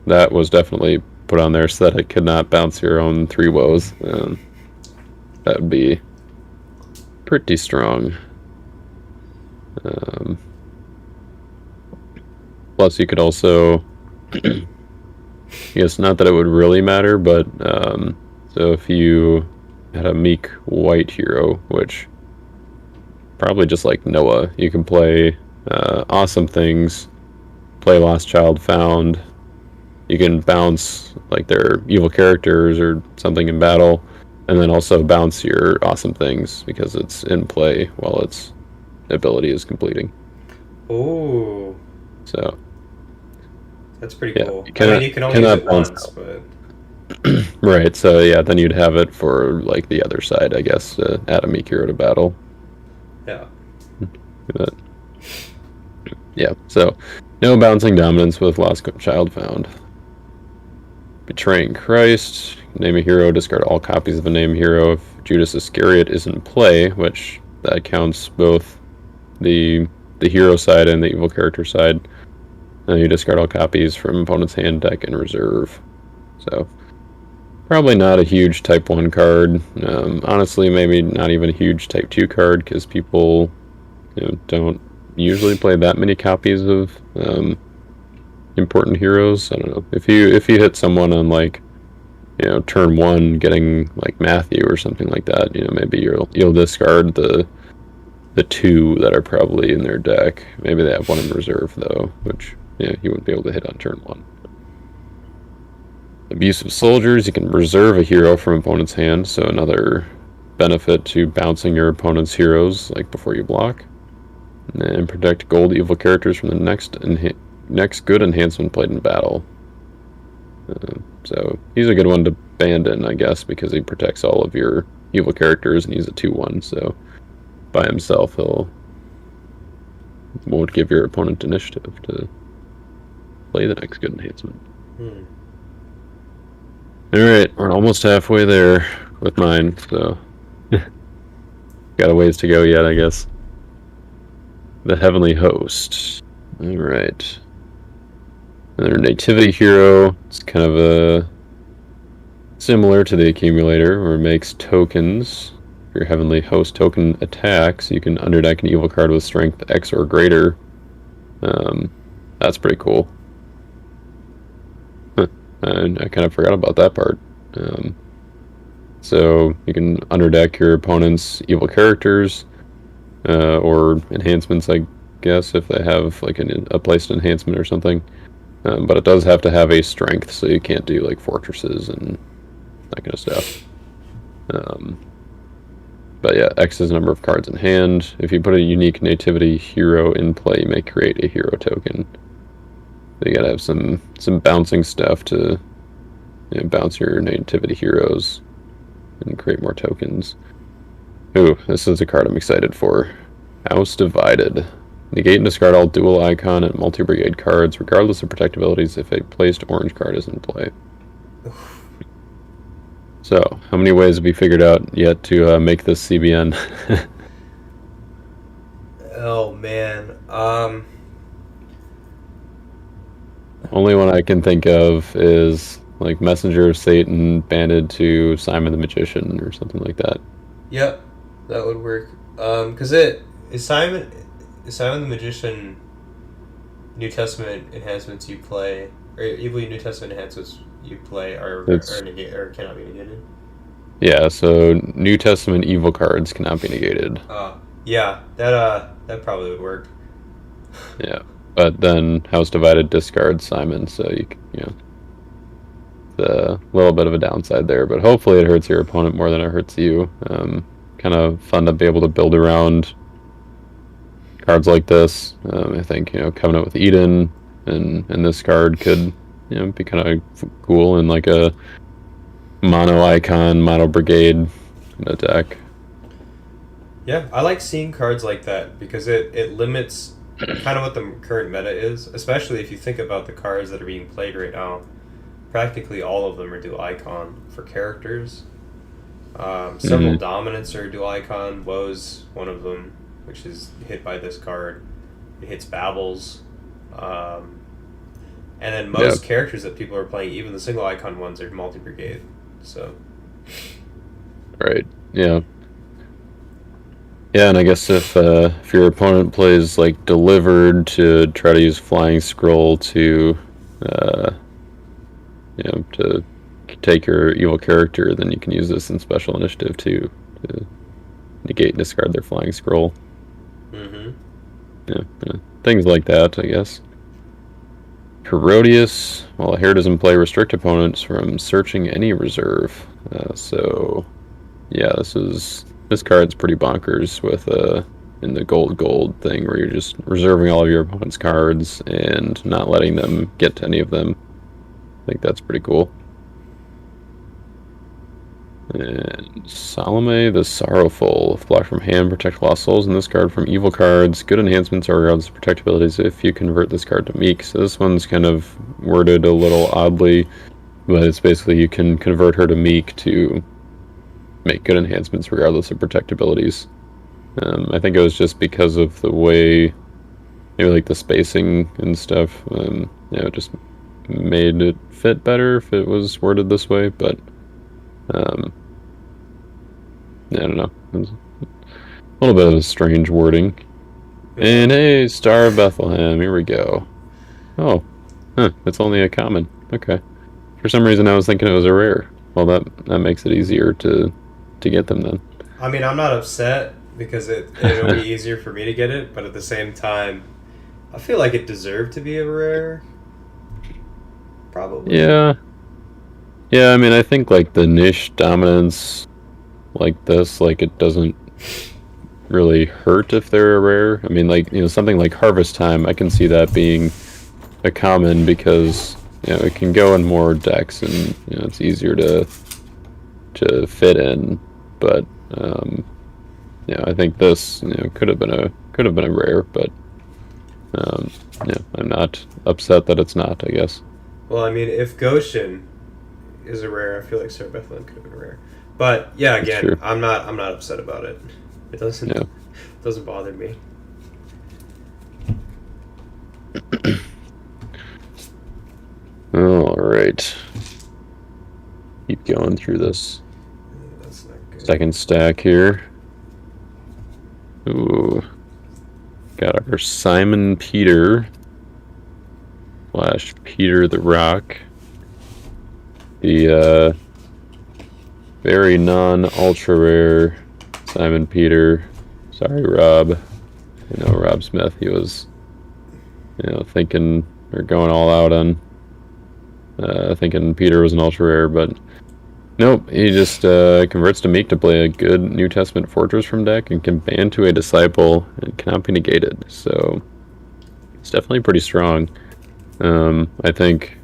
That was definitely put on there so that it could not bounce your own 3 woes. That would be pretty strong. Plus you could also... Yes, not that it would really matter, but so if you had a meek white hero, which probably just like Noah, you can play awesome things, play Lost Child Found. You can bounce like their evil characters or something in battle, and then also bounce your awesome things because it's in play while its ability is completing. Oh. So that's pretty cool. You can only use it once, but... Right, so yeah, then you'd have it for like the other side, I guess, add a meek hero to battle. Yeah. But, yeah, so no bouncing Dominance with Lost Child Found. Betraying Christ, name a hero, discard all copies of a named hero if Judas Iscariot is in play, which that counts both the hero side and the evil character side. You discard all copies from opponent's hand, deck, and reserve. So, probably not a huge Type 1 card. Honestly, maybe not even a huge Type 2 card, because people don't usually play that many copies of important heroes. I don't know. If you hit someone on like turn 1 getting like Matthew or something like that, maybe you'll discard the 2 that are probably in their deck. Maybe they have one in reserve though, which you wouldn't be able to hit on turn 1. Abusive Soldiers, you can reserve a hero from opponent's hand, so another benefit to bouncing your opponent's heroes like before you block. And protect gold evil characters from the next good enhancement played in battle. So he's a good one to band in, I guess, because he protects all of your evil characters and he's a 2/1, so by himself won't give your opponent initiative to play the next good enhancement. Alright, we're almost halfway there with mine, so got a ways to go yet, I guess. the Heavenly Host. All right. Another nativity hero. It's kind of a similar to the accumulator, where it makes tokens. Your Heavenly Host token attacks, you can underdeck an evil card with strength X or greater. That's pretty cool. And I kind of forgot about that part. So you can underdeck your opponent's evil characters or enhancements, I guess, if they have like a placed enhancement or something. But it does have to have a strength, so you can't do like fortresses and that kind of stuff. But yeah, X is the number of cards in hand. If you put a unique nativity hero in play, you may create a hero token. So you gotta have some bouncing stuff to bounce your nativity heroes and create more tokens. Ooh, this is a card I'm excited for. House Divided. Negate and discard all dual icon and multi-brigade cards, regardless of protect abilities, if a placed orange card is in play. So, how many ways have we figured out yet to make this CBN? Oh man. Only one I can think of is like Messenger of Satan banded to Simon the Magician or something like that. Yep, that would work. Because it is Simon the Magician. New Testament enhancements you play, or evil New Testament enhancements you play are cannot be negated. Yeah, so New Testament evil cards cannot be negated. Yeah, that probably would work. Yeah, but then House Divided discards Simon, so you know, a little bit of a downside there, but hopefully it hurts your opponent more than it hurts you. Kind of fun to be able to build around cards like this. I think Covenant with Eden and this card could be kind of cool in like a mono icon, mono brigade deck. Yeah, I like seeing cards like that because it limits kind of what the current meta is, especially if you think about the cards that are being played right now. Practically all of them are dual icon for characters. Several dominants are dual icon. Woe's one of them, which is hit by this card. It hits Babbles. And then most characters that people are playing, even the single icon ones, are multi-brigade. So. Right. Yeah. Yeah, and I guess if your opponent plays like Delivered to try to use Flying Scroll to to take your evil character, then you can use this in Special Initiative to negate and discard their Flying Scroll. Yeah, things like that, I guess. Herodias. Well, here doesn't play restrict opponents from searching any reserve. So, yeah, this card's pretty bonkers with in the gold thing where you're just reserving all of your opponent's cards and not letting them get to any of them. I think that's pretty cool. And Salome the Sorrowful. Block from hand, protect lost souls in this card from evil cards. Good enhancements are regardless of protect abilities if you convert this card to Meek. So this one's kind of worded a little oddly, but it's basically you can convert her to Meek to make good enhancements regardless of protect abilities. I think it was just because of the way, maybe like the spacing and stuff, it just made it fit better if it was worded this way, but I don't know. It was a little bit of a strange wording. And hey, Star of Bethlehem, here we go. Oh, it's only a common. Okay. For some reason I was thinking it was a rare. Well, that makes it easier to get them then. I mean, I'm not upset because it'll be easier for me to get it, but at the same time, I feel like it deserved to be a rare. Probably. Yeah. Yeah, I mean, I think like the niche dominance like this, like it doesn't really hurt if they're a rare. I mean, like, something like Harvest Time, I can see that being a common because, it can go in more decks and, it's easier to fit in. But, I think this, could have been a rare, but, I'm not upset that it's not, I guess. Well, I mean, if Goshen is a rare, I feel like Sir Bethlehem could have been a rare. But yeah, again, I'm not upset about it. It doesn't bother me. right. Keep going through this. That's not good. Second stack here. Ooh. Got our Simon Peter. / Peter the Rock. The very non-ultra rare Simon Peter. Sorry, Rob. Rob Smith, he was thinking or going all out on thinking Peter was an ultra rare, but nope, he just converts to Meek to play a good New Testament Fortress from deck and can ban to a Disciple and cannot be negated. So it's definitely pretty strong. I think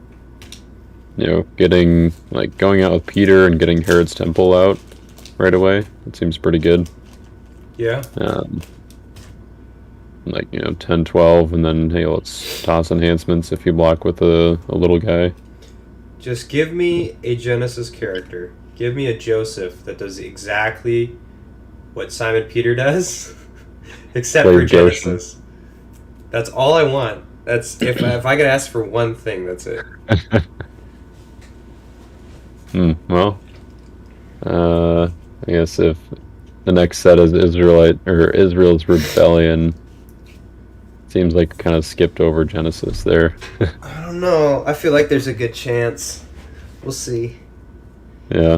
going out with Peter and getting Herod's Temple out right away, it seems pretty good. Yeah. 10, 12, and then hey, let's toss enhancements if you block with a little guy. Just give me a Genesis character. Give me a Joseph that does exactly what Simon Peter does, except for Genesis. That's all I want. That's if I could ask for one thing, that's it. Well, I guess if the next set is Israel's Rebellion, seems like kind of skipped over Genesis there. I don't know. I feel like there's a good chance. We'll see. Yeah.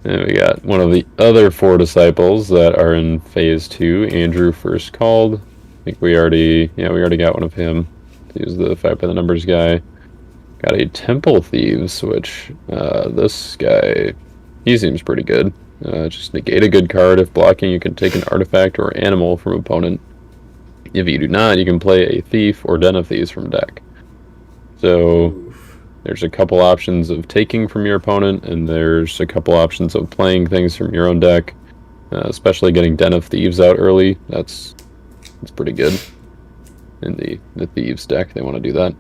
And we got one of the other 4 disciples that are in phase 2. Andrew First Called. I think we already got one of him. He's the Fight by the Numbers guy. Got a Temple Thieves, which this guy, he seems pretty good. Just negate a good card. If blocking, you can take an artifact or animal from opponent. If you do not, you can play a Thief or Den of Thieves from deck. So there's a couple options of taking from your opponent, and there's a couple options of playing things from your own deck. Especially getting Den of Thieves out early. That's pretty good. In the Thieves deck, they want to do that.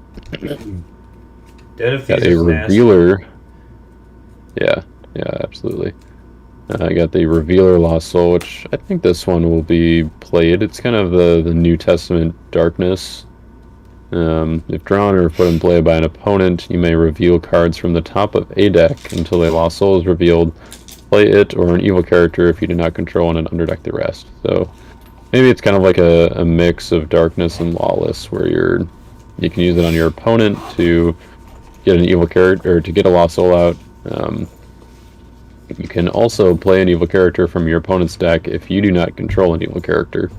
Den of Thieves got a Revealer. Nasty. Yeah, absolutely. I got the Revealer Lost Soul, which I think this one will be played. It's kind of the New Testament Darkness. If drawn or put in play by an opponent, you may reveal cards from the top of a deck until a Lost Soul is revealed. Play it or an evil character if you do not control and underdeck the rest. So maybe it's kind of like a mix of Darkness and Lawless, where you can use it on your opponent to get an evil character or to get a Lost Soul out. You can also play an evil character from your opponent's deck if you do not control an evil character.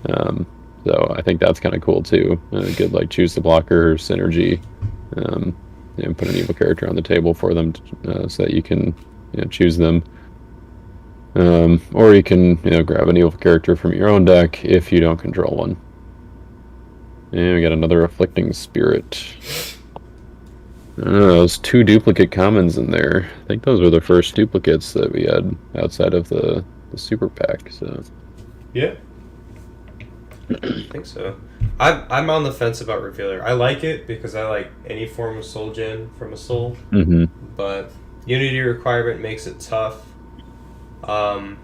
So I think that's kind of cool too. Good choose the blocker synergy, and put an evil character on the table for them so that you can choose them. Or you can grab an evil character from your own deck if you don't control one. And we got another Afflicting Spirit. Those 2 duplicate commons in there. I think those were the first duplicates that we had outside of the super pack. So yeah, I think so. I'm on the fence about Revealer. I like it because I like any form of soul gen from a soul. Mm-hmm. But Unity requirement makes it tough. I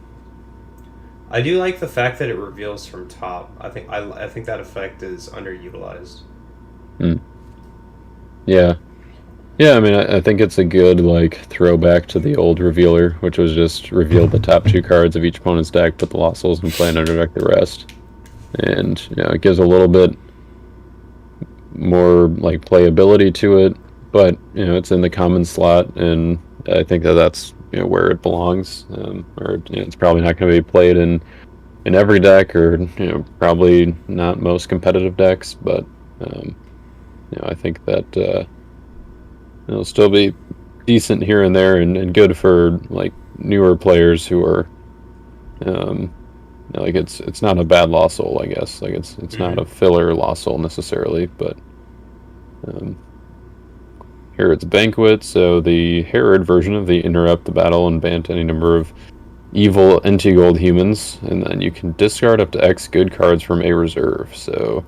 do like the fact that it reveals from top. I think that effect is underutilized. Yeah. Yeah, I mean, I think it's a good throwback to the old Revealer, which was just reveal the top 2 cards of each opponent's deck, put the Lost Souls in play, and underdeck the rest. And it gives a little bit more playability to it, but it's in the common slot, and I think that's where it belongs. Or it's probably not going to be played in every deck, or probably not most competitive decks, but I think that it'll still be decent here and there, and good for newer players who are it's not a bad Lost Soul, I guess. It's not a filler Lost Soul necessarily, but Herod's Banquet. So the Herod version of the interrupt the battle and ban any number of evil NT gold humans, and then you can discard up to X good cards from a reserve. So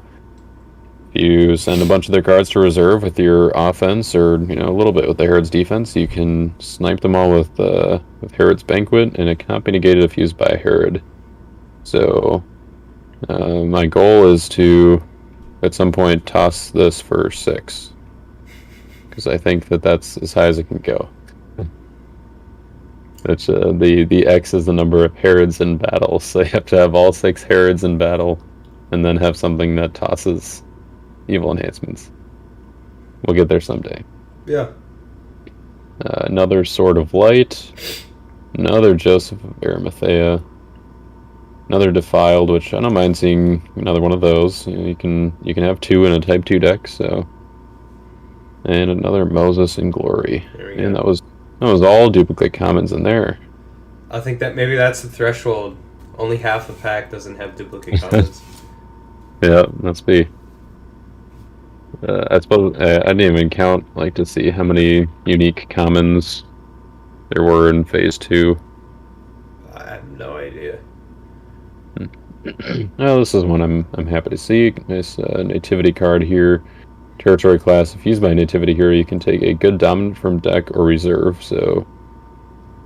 you send a bunch of their cards to reserve with your offense, or a little bit with the Herod's defense. You can snipe them all with Herod's Banquet, and it cannot be negated if used by Herod. So my goal is to, at some point, toss this for 6. because I think that's as high as it can go. Which the X is the number of Herods in battle, so you have to have all 6 Herods in battle, and then have something that tosses evil enhancements. We'll get there someday. Yeah. Another Sword of Light, another Joseph of Arimathea, another Defiled, which I don't mind seeing another one of those. You can have 2 in a Type 2 deck, so. And another Moses in Glory, and that was all duplicate commons in there. I think that maybe that's the threshold. Only half the pack doesn't have duplicate commons. Yeah, must be. I suppose I didn't even count to see how many unique commons there were in Phase 2. I have no idea. Well, this is one I'm happy to see. Nice nativity card here. Territory class. If used by nativity hero, you can take a good dominant from deck or reserve. So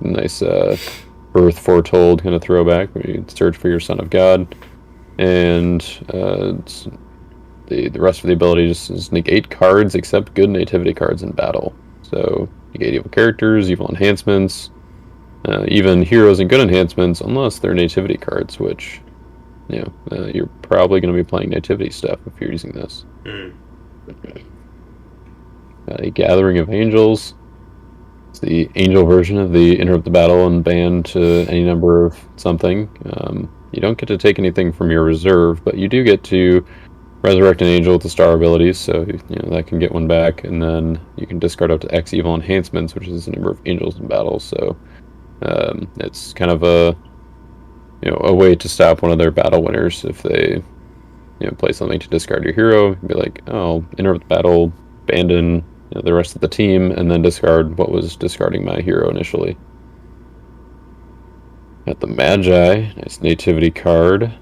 nice birth foretold kind of throwback where you search for your son of God, and the rest of the ability just is negate cards except good nativity cards in battle. So negate evil characters, evil enhancements, even heroes and good enhancements, unless they're nativity cards, which you're probably going to be playing nativity stuff if you're using this. A Gathering of Angels. It's the angel version of the interrupt the battle and ban to any number of something. You don't get to take anything from your reserve, but you do get to resurrect an angel with the star abilities, so that can get one back, and then you can discard up to X evil enhancements, which is the number of angels in battle. So it's kind of a way to stop one of their battle winners if they play something to discard your hero. Be like, oh, interrupt the battle, abandon the rest of the team, and then discard what was discarding my hero initially. Got the Magi, nice nativity card.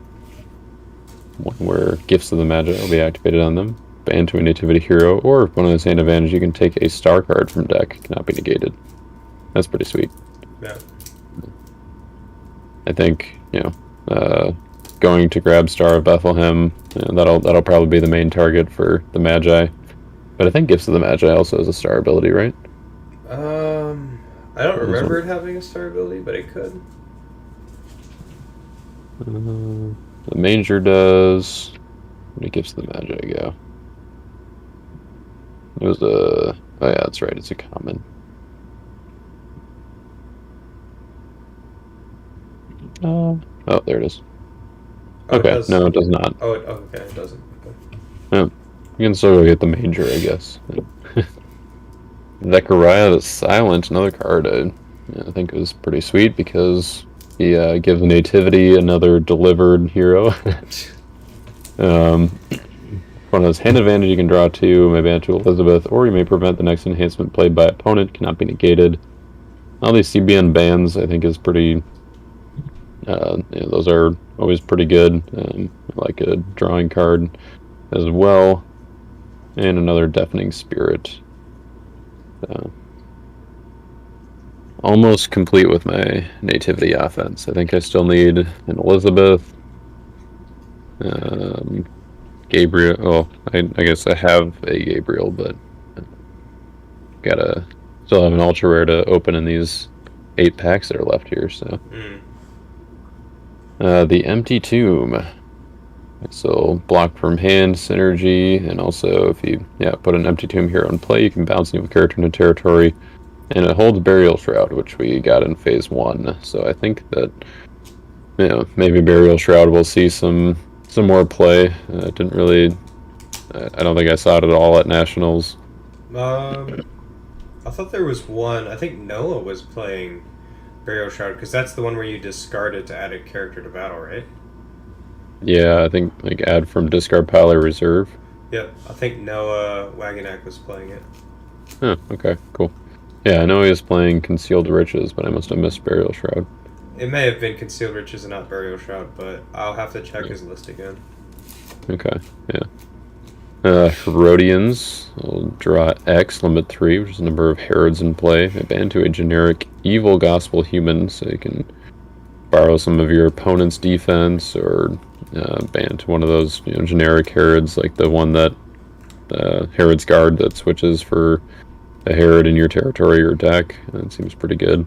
One where Gifts of the Magi will be activated on them. Ban to a nativity hero, or if one of those hand advantage, you can take a star card from deck, cannot be negated. That's pretty sweet. Yeah. I think, going to grab Star of Bethlehem, that'll probably be the main target for the Magi. But I think Gifts of the Magi also has a star ability, right? I don't remember it having a star ability, but it could. The Manger does. Where did Gifts of the Magi go? It was oh yeah, that's right, it's a common. Oh, there it is. Okay, no, it does not. Oh, okay, it doesn't. Okay. Yeah, you can still go get the Manger, I guess. Zechariah the Silent, another card I think was pretty sweet because he gives Nativity another delivered hero. One of those hand advantage, you can draw 2, maybe add to Elizabeth, or you may prevent the next enhancement played by opponent, cannot be negated. All these CBN bans, I think, is pretty. Those are always pretty good. Like a drawing card as well, and another Deafening Spirit. Almost complete with my nativity offense. I think I still need an Elizabeth, Gabriel. Oh, I guess I have a Gabriel, but still have an ultra rare to open in these 8 packs that are left here. So, the Empty Tomb. So block from hand, synergy, and also if you put an Empty Tomb hero in play, you can bounce an evil character into territory, and it holds Burial Shroud, which we got in Phase 1. So I think that maybe Burial Shroud will see some more play. Didn't really. I don't think I saw it at all at Nationals. I thought there was one. I think Noah was playing Burial Shroud because that's the one where you discard it to add a character to battle, right? Yeah, I think add from discard pile or reserve. Yep, I think Noah Wagonak was playing it. Oh, okay, cool. Yeah, I know he was playing Concealed Riches, but I must have missed Burial Shroud. It may have been Concealed Riches and not Burial Shroud, but I'll have to check his list again. Okay, yeah. Herodians, I'll draw X, limit 3, which is the number of Herods in play. I ban to a generic evil gospel human, so you can borrow some of your opponent's defense, or ban to one of those generic Herods, like the one that Herod's Guard that switches for a Herod in your territory or deck. That seems pretty good.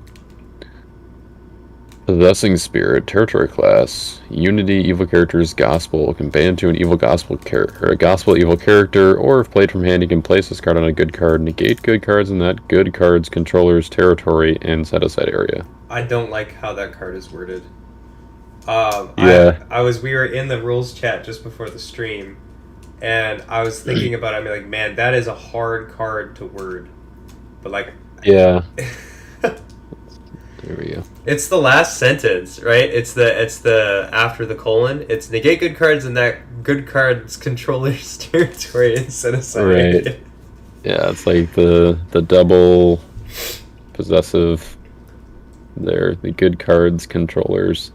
Possessing Spirit, territory class, Unity, evil characters, Gospel, can ban to an evil Gospel character, or a Gospel evil character, or if played from hand, you can place this card on a good card, negate good cards in that good card's controller's territory and set aside area. I don't like how that card is worded. Yeah. We were in the rules chat just before the stream, and I was thinking about it. I mean, like, man, that is a hard card to word. But like, yeah. There we go. It's the last sentence, right? It's the after the colon. It's negate good cards in that good card's controller's territory and set aside. Right. Yeah, it's like the double possessive there, the good cards controllers.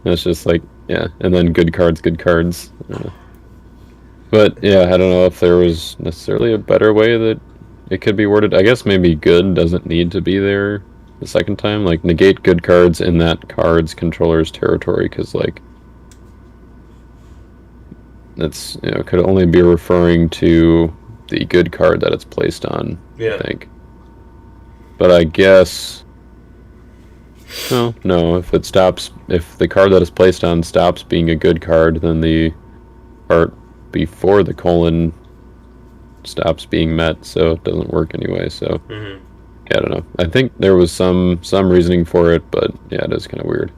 And it's just like, yeah, and then good cards. But yeah, I don't know if there was necessarily a better way that it could be worded. I guess maybe good doesn't need to be there the second time, like negate good cards in that card's controller's territory, because like it's, you know, could only be referring to the good card that it's placed on. Yeah. I think. But I guess no, if the card that is placed on stops being a good card, then the part before the colon stops being met, so it doesn't work anyway. So yeah, I don't know. I think there was some reasoning for it, but yeah, it is kind of weird.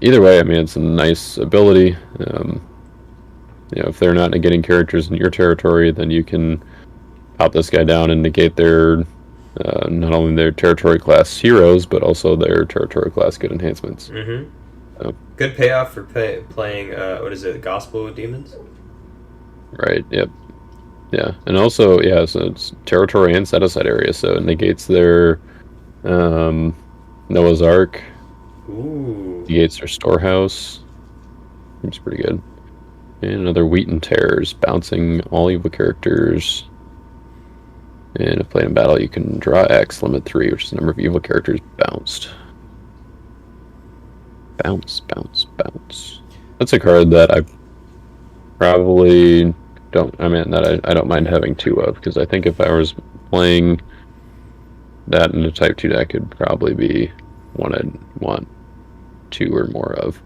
Either way, I mean, it's a nice ability. You know, if they're not negating characters in your territory, then you can pop this guy down and negate their not only their territory class heroes, but also their territory class good enhancements. Good payoff for playing what is it, Gospel with Demons? Right. Yep. Yeah, and also, yeah, so it's territory and set aside area, so it negates their Noah's Ark. Ooh. Negates their storehouse. Seems pretty good. And another Wheat and Tears, bouncing all evil characters. And if played in battle, you can draw X, limit 3, which is the number of evil characters bounced. Bounce. That's a card that I probably I don't mind having 2 of, because I think if I was playing that in a Type 2 deck, it'd probably be one I'd want 2 or more of.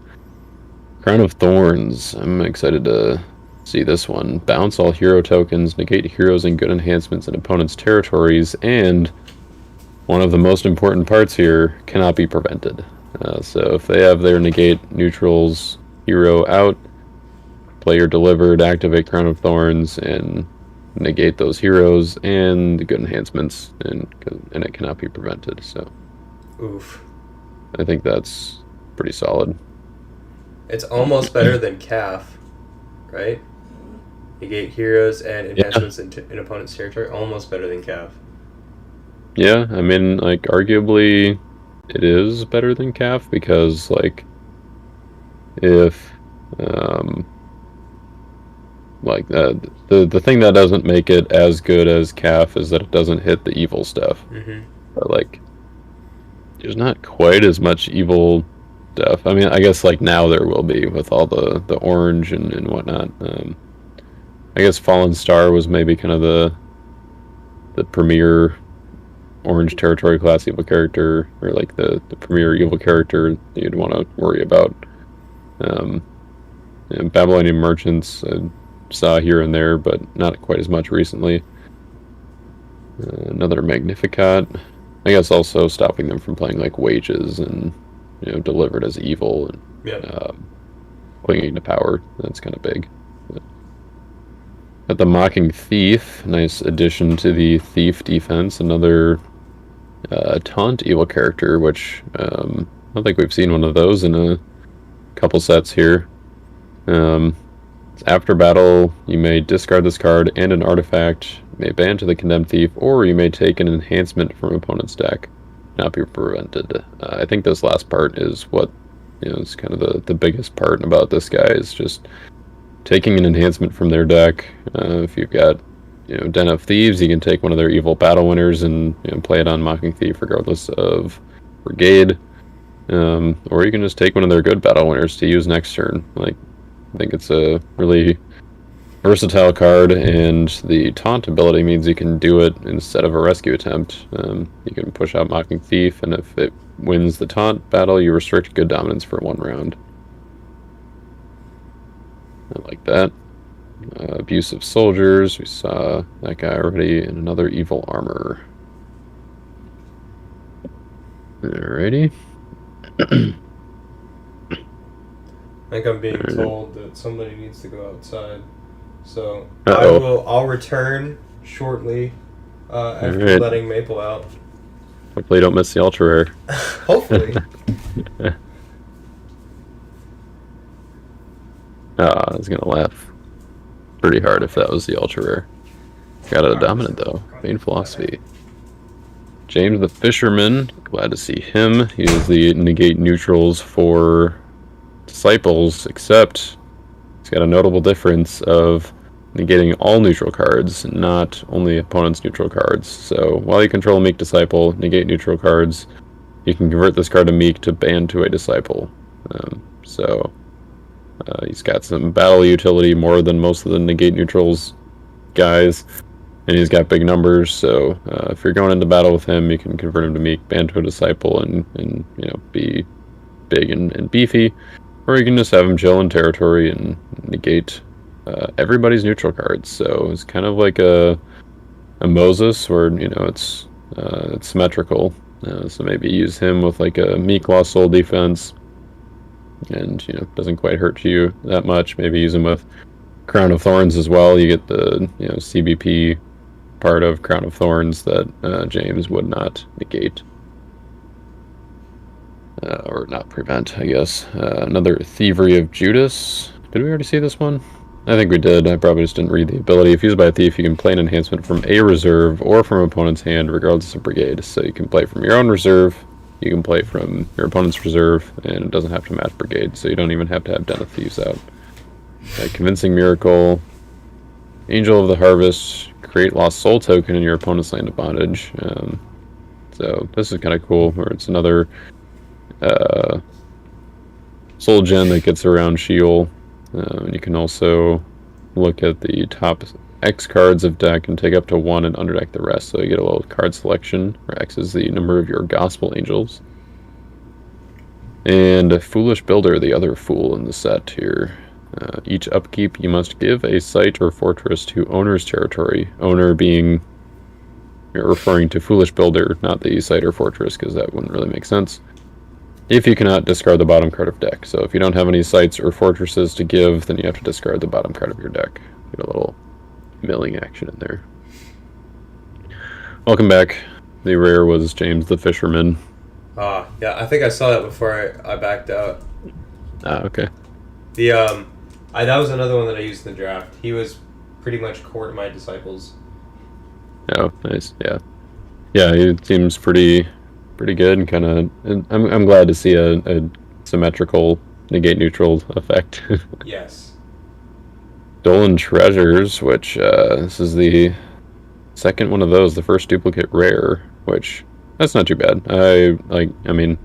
Crown of Thorns. I'm excited to see this one. Bounce all hero tokens, negate heroes and good enhancements in opponents' territories, and one of the most important parts here, cannot be prevented. So if they have their negate neutrals hero out, player delivered, activate Crown of Thorns and negate those heroes and the good enhancements, and it cannot be prevented. So, oof. I think that's pretty solid. It's almost better than CAF, right? Negate heroes and enhancements in opponent's territory. Almost better than CAF. Yeah, I mean, like, arguably it is better than CAF, because, like, if the thing that doesn't make it as good as CAF is that it doesn't hit the evil stuff. But like, there's not quite as much evil stuff. I mean, I guess like now there will be with all the orange and whatnot. I guess Fallen Star was maybe kind of the premier orange territory class evil character, or like the premier evil character that you'd want to worry about. And Babylonian Merchants saw here and there, but not quite as much recently. Another Magnificat. I guess also stopping them from playing like Wages and, you know, Delivered as evil and clinging to power. That's kind of big. But the Mocking Thief, nice addition to the Thief defense. Another taunt evil character, which I don't think we've seen one of those in a couple sets here. After battle, you may discard this card and an artifact, you may ban to the Condemned Thief, or you may take an enhancement from opponent's deck, not be prevented. I think this last part is what, you know, is kind of the biggest part about this guy, is just taking an enhancement from their deck. If you've got, you know, Den of Thieves, you can take one of their evil battle winners and, you know, play it on Mocking Thief regardless of Brigade. Or you can just take one of their good battle winners to use next turn. Like, I think it's a really versatile card, and the taunt ability means you can do it instead of a rescue attempt. You can push out Mocking Thief, and if it wins the taunt battle, you restrict good dominance for 1 round. I like that. Abusive Soldiers, we saw that guy already, and another Evil Armor. Alrighty. I think I'm being told that somebody needs to go outside. So I'll return shortly after letting Maple out. Hopefully you don't miss the ultra rare. Hopefully. I was gonna laugh pretty hard if that was the ultra rare. Got a dominant though. Main philosophy. James the Fisherman, glad to see him. He is the negate neutrals for disciples, except he's got a notable difference of negating all neutral cards, not only opponent's neutral cards. So while you control a meek disciple, negate neutral cards, you can convert this card to meek to ban to a disciple. He's got some battle utility more than most of the negate neutrals guys. And he's got big numbers, so if you're going into battle with him, you can convert him to meek, ban to a disciple, and be big and beefy. Or you can just have him chill in territory and negate everybody's neutral cards. So it's kind of like a Moses, where it's symmetrical. So maybe use him with like a meek lost soul defense, and doesn't quite hurt you that much. Maybe use him with Crown of Thorns as well. You get the CBP part of Crown of Thorns that James would not negate. Or not prevent, I guess. Another Thievery of Judas. Did we already see this one? I think we did. I probably just didn't read the ability. If used by a thief, you can play an enhancement from a reserve or from opponent's hand, regardless of brigade. So you can play from your own reserve, you can play from your opponent's reserve, and it doesn't have to match brigade, so you don't even have to have Den of Thieves out. Convincing Miracle, Angel of the Harvest, create Lost Soul token in your opponent's land of bondage. So this is kind of cool, where it's another soul gem that gets around Sheol. And you can also look at the top X cards of deck and take up to 1 and underdeck the rest. So you get a little card selection, where X is the number of your Gospel Angels. And Foolish Builder, the other fool in the set here. Each upkeep, you must give a site or fortress to owner's territory. Owner being, you're referring to Foolish Builder, not the site or fortress, because that wouldn't really make sense. If you cannot discard the bottom card of deck. So if you don't have any sites or fortresses to give, then you have to discard the bottom card of your deck. Get a little milling action in there. Welcome back. The rare was James the Fisherman. Yeah, I think I saw that before I backed out. Okay. That was another one that I used in the draft. He was pretty much core to my disciples. Oh, nice. Yeah, he seems pretty good, and kind of. I'm glad to see a symmetrical negate neutral effect. Yes. Stolen Treasures, which this is the second one of those. The first duplicate rare, which that's not too bad. I mean,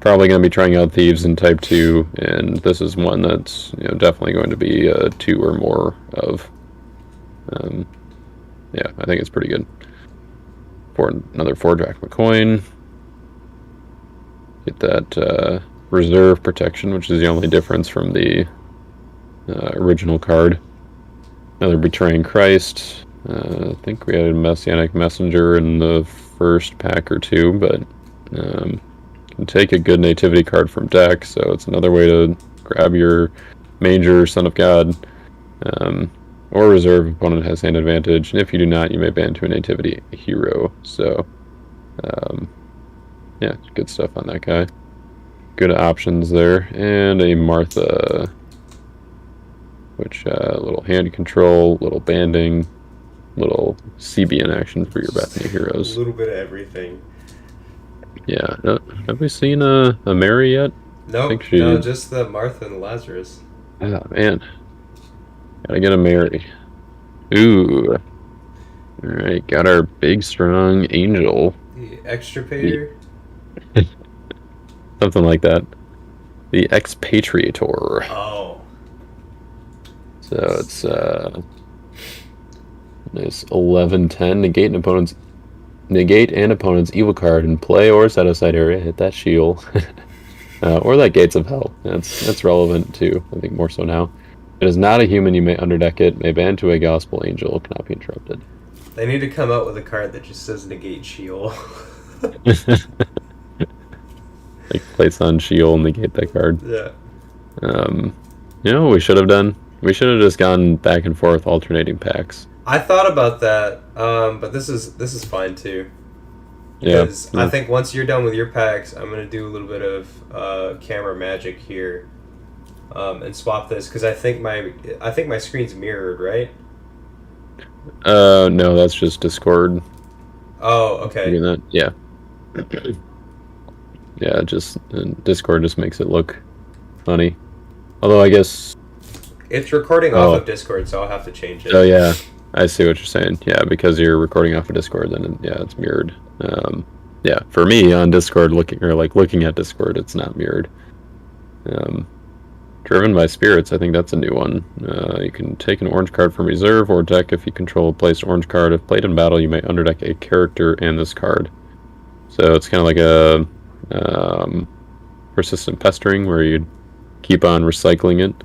probably going to be trying out Thieves in Type 2, and this is one that's definitely going to be 2 or more of. Yeah, I think it's pretty good. For another 4 drachma coin. Get that reserve protection, which is the only difference from the original card. Another Betraying Christ. I think we had a Messianic Messenger in the first pack or 2, but can take a good nativity card from deck, so it's another way to grab your Manger, Son of God, or reserve. Opponent has hand advantage, and if you do not, you may ban to a nativity hero. So yeah, good stuff on that guy. Good options there. And a Martha, which little hand control, little banding, little CB in action for your Bethany heroes. A little bit of everything. Yeah. Have we seen a Mary yet? No, no, just the Martha and Lazarus. Oh, man. Gotta get a Mary. Ooh. Alright, got our big, strong angel. The extirpator? Something like that. The expatriator. Oh. So it's nice 11-10. Negate an opponent's evil card in play or set aside area. Hit that shield. Or that Gates of Hell. That's relevant too. I think more so now. It is not a human. You may underdeck it. May ban to a Gospel Angel. Cannot be interrupted. They need to come out with a card that just says negate shield. Like place on shield and negate that card. Yeah. You know what we should have done? We should have just gone back and forth alternating packs. I thought about that, but this is fine too. Because I think once you're done with your packs, I'm gonna do a little bit of camera magic here, and swap this because I think my screen's mirrored, right? No, that's just Discord. Oh, okay. That? Yeah. Yeah, Discord just makes it look funny. Although I guess it's recording off of Discord, so I'll have to change it. Oh yeah, I see what you're saying. Yeah, because you're recording off of Discord, then it's mirrored. Yeah, for me on Discord, looking at Discord, it's not mirrored. Driven by Spirits, I think that's a new one. You can take an orange card from reserve or deck if you control a placed orange card. If played in battle, you may underdeck a character and this card. So it's kind of like a persistent pestering where you keep on recycling it.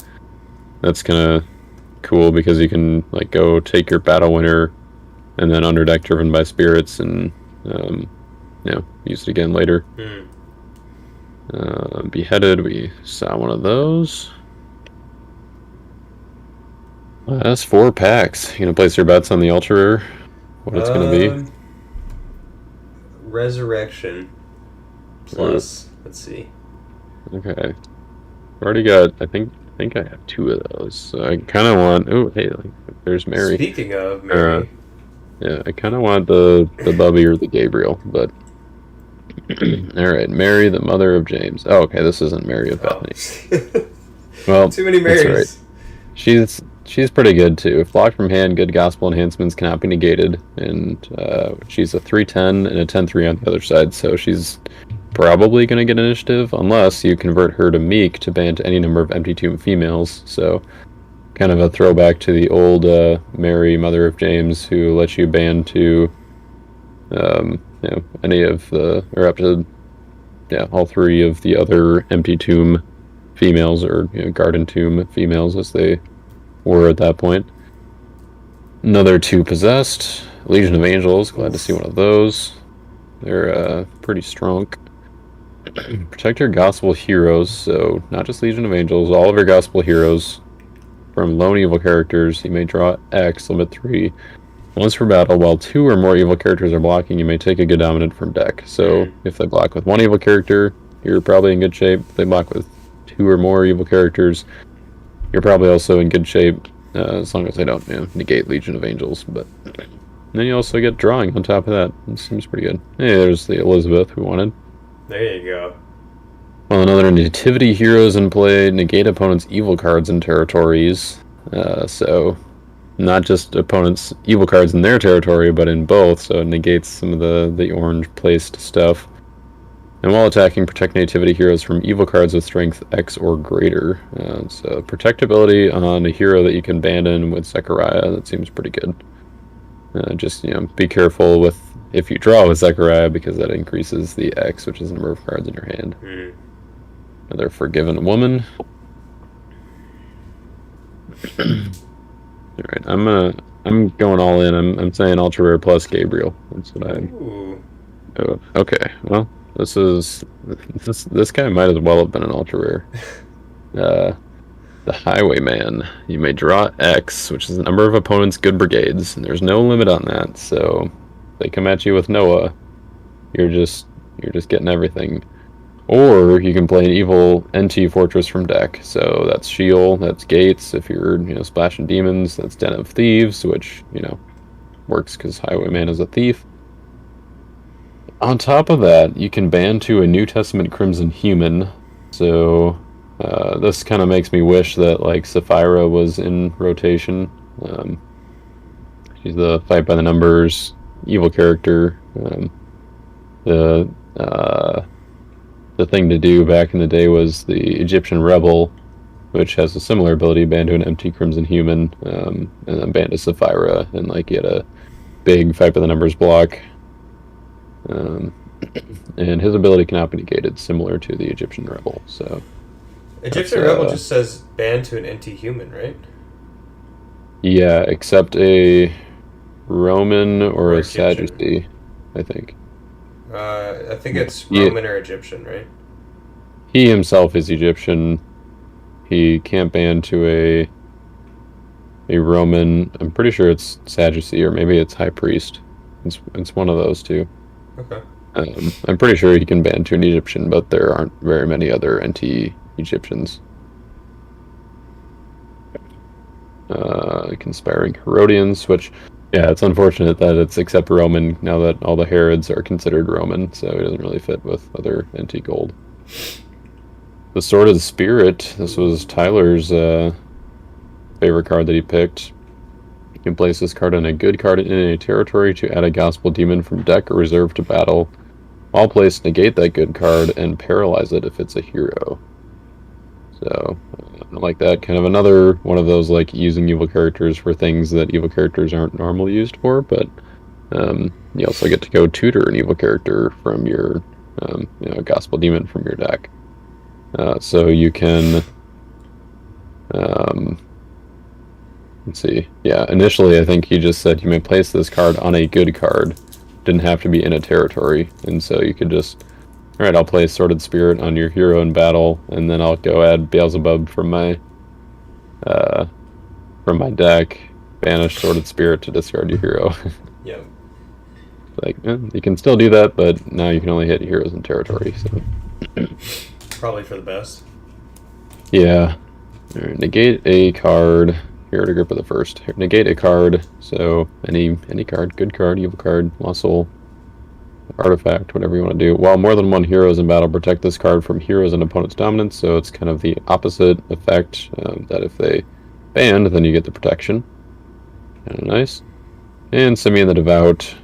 That's kind of cool because you can go take your battle winner and then underdeck Driven by Spirits and use it again later. Beheaded, we saw one of those. That's 4 packs. You gonna place your bets on the ultra rare? What it's gonna be? Resurrection plus. Let's see. Okay, I've already got. I think I have 2 of those. So I kind of want. Oh, hey, there's Mary. Speaking of Mary. Yeah, I kind of want the Bubby or the Gabriel, but. All right, Mary, the mother of James. Oh, okay, this isn't Mary of Bethany. Well, too many Marys. Right. She's pretty good too. If blocked from hand, good gospel enhancements cannot be negated, and she's a 3/10 and a 10/3 on the other side, so she's probably going to get initiative unless you convert her to meek to ban to any number of empty tomb females. So kind of a throwback to the old Mary, mother of James, who lets you ban to any of the, or up to, all 3 of the other empty tomb females, or garden tomb females as they were at that point. Another 2 possessed. Legion of Angels, glad to see one of those. They're pretty strong. Protect your gospel heroes, so not just Legion of Angels, all of your gospel heroes from lone evil characters. You may draw X, limit 3. Once per battle, while 2 or more evil characters are blocking, you may take a good dominant from deck. So if they block with 1 evil character, you're probably in good shape. If they block with 2 or more evil characters, you're probably also in good shape, as long as they don't negate Legion of Angels. But then you also get drawing on top of that. It seems pretty good. Hey, there's the Elizabeth we wanted. There you go. Well, another nativity heroes in play. Negate opponents' evil cards and territories. So not just opponents' evil cards in their territory, but in both, so it negates some of the orange placed stuff. And while attacking, protect nativity heroes from evil cards with strength X or greater. So protectability on a hero that you can abandon with Zechariah, that seems pretty good. Just be careful with if you draw with Zechariah, because that increases the X, which is the number of cards in your hand. Another Forgiven Woman. All right, I'm going all in. I'm saying ultra rare plus Gabriel. That's what I. Oh, okay, well, this guy might as well have been an ultra rare. The Highwayman. You may draw X, which is the number of opponents' good brigades, and there's no limit on that. So if they come at you with Noah, you're just getting everything. Or you can play an evil NT Fortress from deck. So that's Shield, that's Gates. If you're splashing demons, that's Den of Thieves, which works because Highwayman is a thief. On top of that, you can ban to a New Testament Crimson Human. So this kind of makes me wish that Sapphira was in rotation. She's the fight by the numbers evil character. The thing to do back in the day was the Egyptian rebel which has a similar ability, banned to an empty Crimson Human, and then banned to Sapphira, and like he had a big fight by the numbers block. And his ability cannot be negated, similar to the Egyptian Rebel. So Egyptian Rebel just says banned to an empty human, right? Yeah, except a Roman or a Sadducee, I think. I think it's Roman or Egyptian, right? He himself is Egyptian. He can't ban to a Roman. I'm pretty sure it's Sadducee, or maybe it's High Priest. It's one of those two. Okay. I'm pretty sure he can ban to an Egyptian, but there aren't very many other anti-Egyptians. Conspiring Herodians, which, yeah, it's unfortunate that it's except Roman now that all the Herods are considered Roman, so it doesn't really fit with other anti-gold. The Sword of the Spirit. This was Tyler's favorite card that he picked. You can place this card on a good card in a territory to add a Gospel Demon from deck or reserve to battle. While placed, negate that good card and paralyze it if it's a hero. So, I like that. Kind of another one of those, like, using evil characters for things that evil characters aren't normally used for, but you also get to go tutor an evil character from your, Gospel Demon from your deck. So you can, let's see. Yeah, initially I think he just said you may place this card on a good card. Didn't have to be in a territory, and so you could just, all right, I'll play Sordid Spirit on your hero in battle, and then I'll go add Beelzebub from my deck, banish Sordid Spirit to discard your hero. Yeah. Like, you can still do that, but now you can only hit heroes in territory. So probably for the best. Yeah. All right, negate a card. Hero to grip of the first. Negate a card. So any card, good card, evil card, muscle, artifact, whatever you want to do. While more than one hero is in battle, protect this card from heroes and opponent's dominance. So it's kind of the opposite effect, that if they banned, then you get the protection. Kind of nice. And Simeon the Devout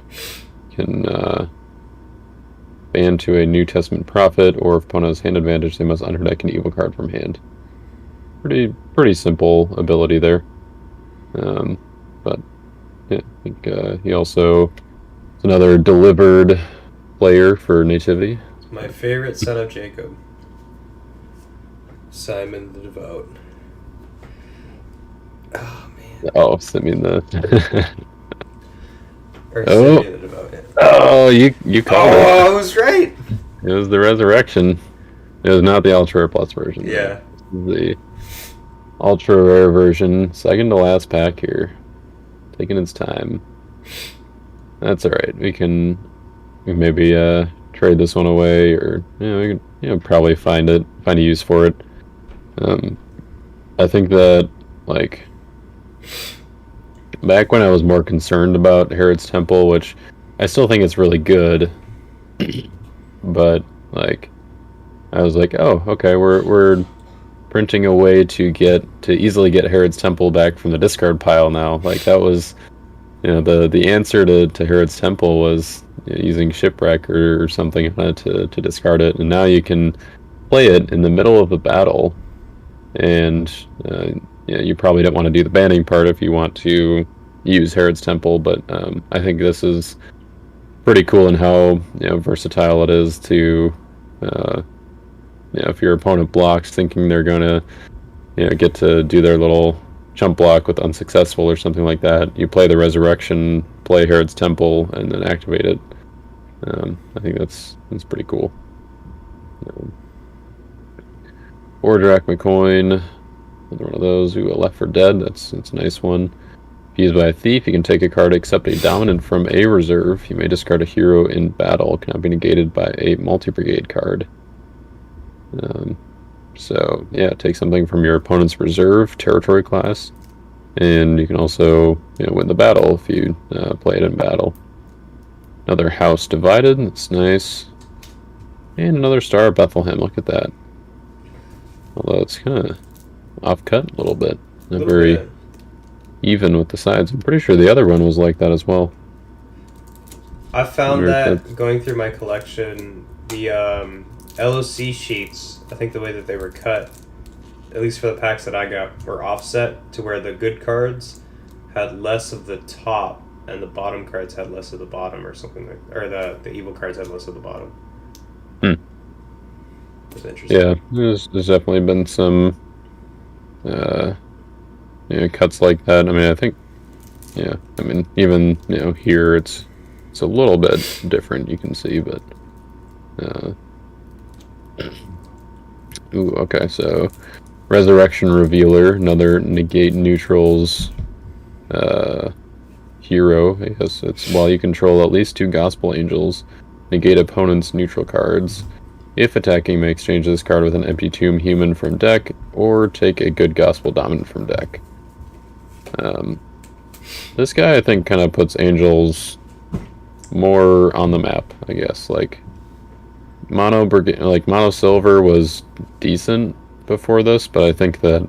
can ban to a New Testament prophet, or if opponent has hand advantage, they must underdeck an evil card from hand. Pretty simple ability there. But yeah, I think he also is another delivered player for Nativity. My favorite son of Jacob, Simon the Devout. Oh man. Oh, Simeon the. Or Simeon the Devout. Yeah. Oh, you called it. Oh, I was right. It was the Resurrection. It was not the Ultra Rare Plus version. Yeah. The Ultra Rare version, second to last pack here. Taking its time. That's alright. We can maybe trade this one away, or we can probably find a use for it. I think that, like, back when I was more concerned about Herod's Temple, which I still think it's really good, but like I was like, oh, okay, we're printing a way to easily get Herod's Temple back from the discard pile now. Like, that was, the answer to Herod's Temple was using Shipwreck or something on it to discard it, and now you can play it in the middle of the battle, and you probably don't want to do the banning part if you want to use Herod's Temple, but I think this is pretty cool in how versatile it is to if your opponent blocks thinking they're gonna get to do their little jump block with unsuccessful or something like that, you play the Resurrection, play Herod's Temple, and then activate it. I think that's pretty cool. Ordrak McCoin, another one of those who Left for Dead. That's a nice one. If used by a thief, you can take a card except a dominant from a reserve. You may discard a hero in battle. Cannot be negated by a multi-brigade card. So yeah, take something from your opponent's reserve territory class, and you can also win the battle if you play it in battle. Another House Divided. That's nice. And another Star of Bethlehem. Look at that. Although it's kind of off-cut a little bit. Not very even with the sides. I'm pretty sure the other one was like that as well. I found that going through my collection, the LOC sheets, I think the way that they were cut, at least for the packs that I got, were offset to where the good cards had less of the top and the bottom cards had less of the bottom, or something like, or the evil cards had less of the bottom. It's interesting. Yeah, there's definitely been some cuts like that. I mean, I think, yeah, I mean, even here it's a little bit different. You can see, but ooh, okay, so Resurrection Revealer, another negate neutrals hero. I guess it's while you control at least 2 Gospel Angels, negate opponent's neutral cards. If attacking, may exchange this card with an empty tomb human from deck, or take a good Gospel Dominant from deck. This guy, I think, kind of puts Angels more on the map, I guess. Like, Mono Silver was decent before this, but I think that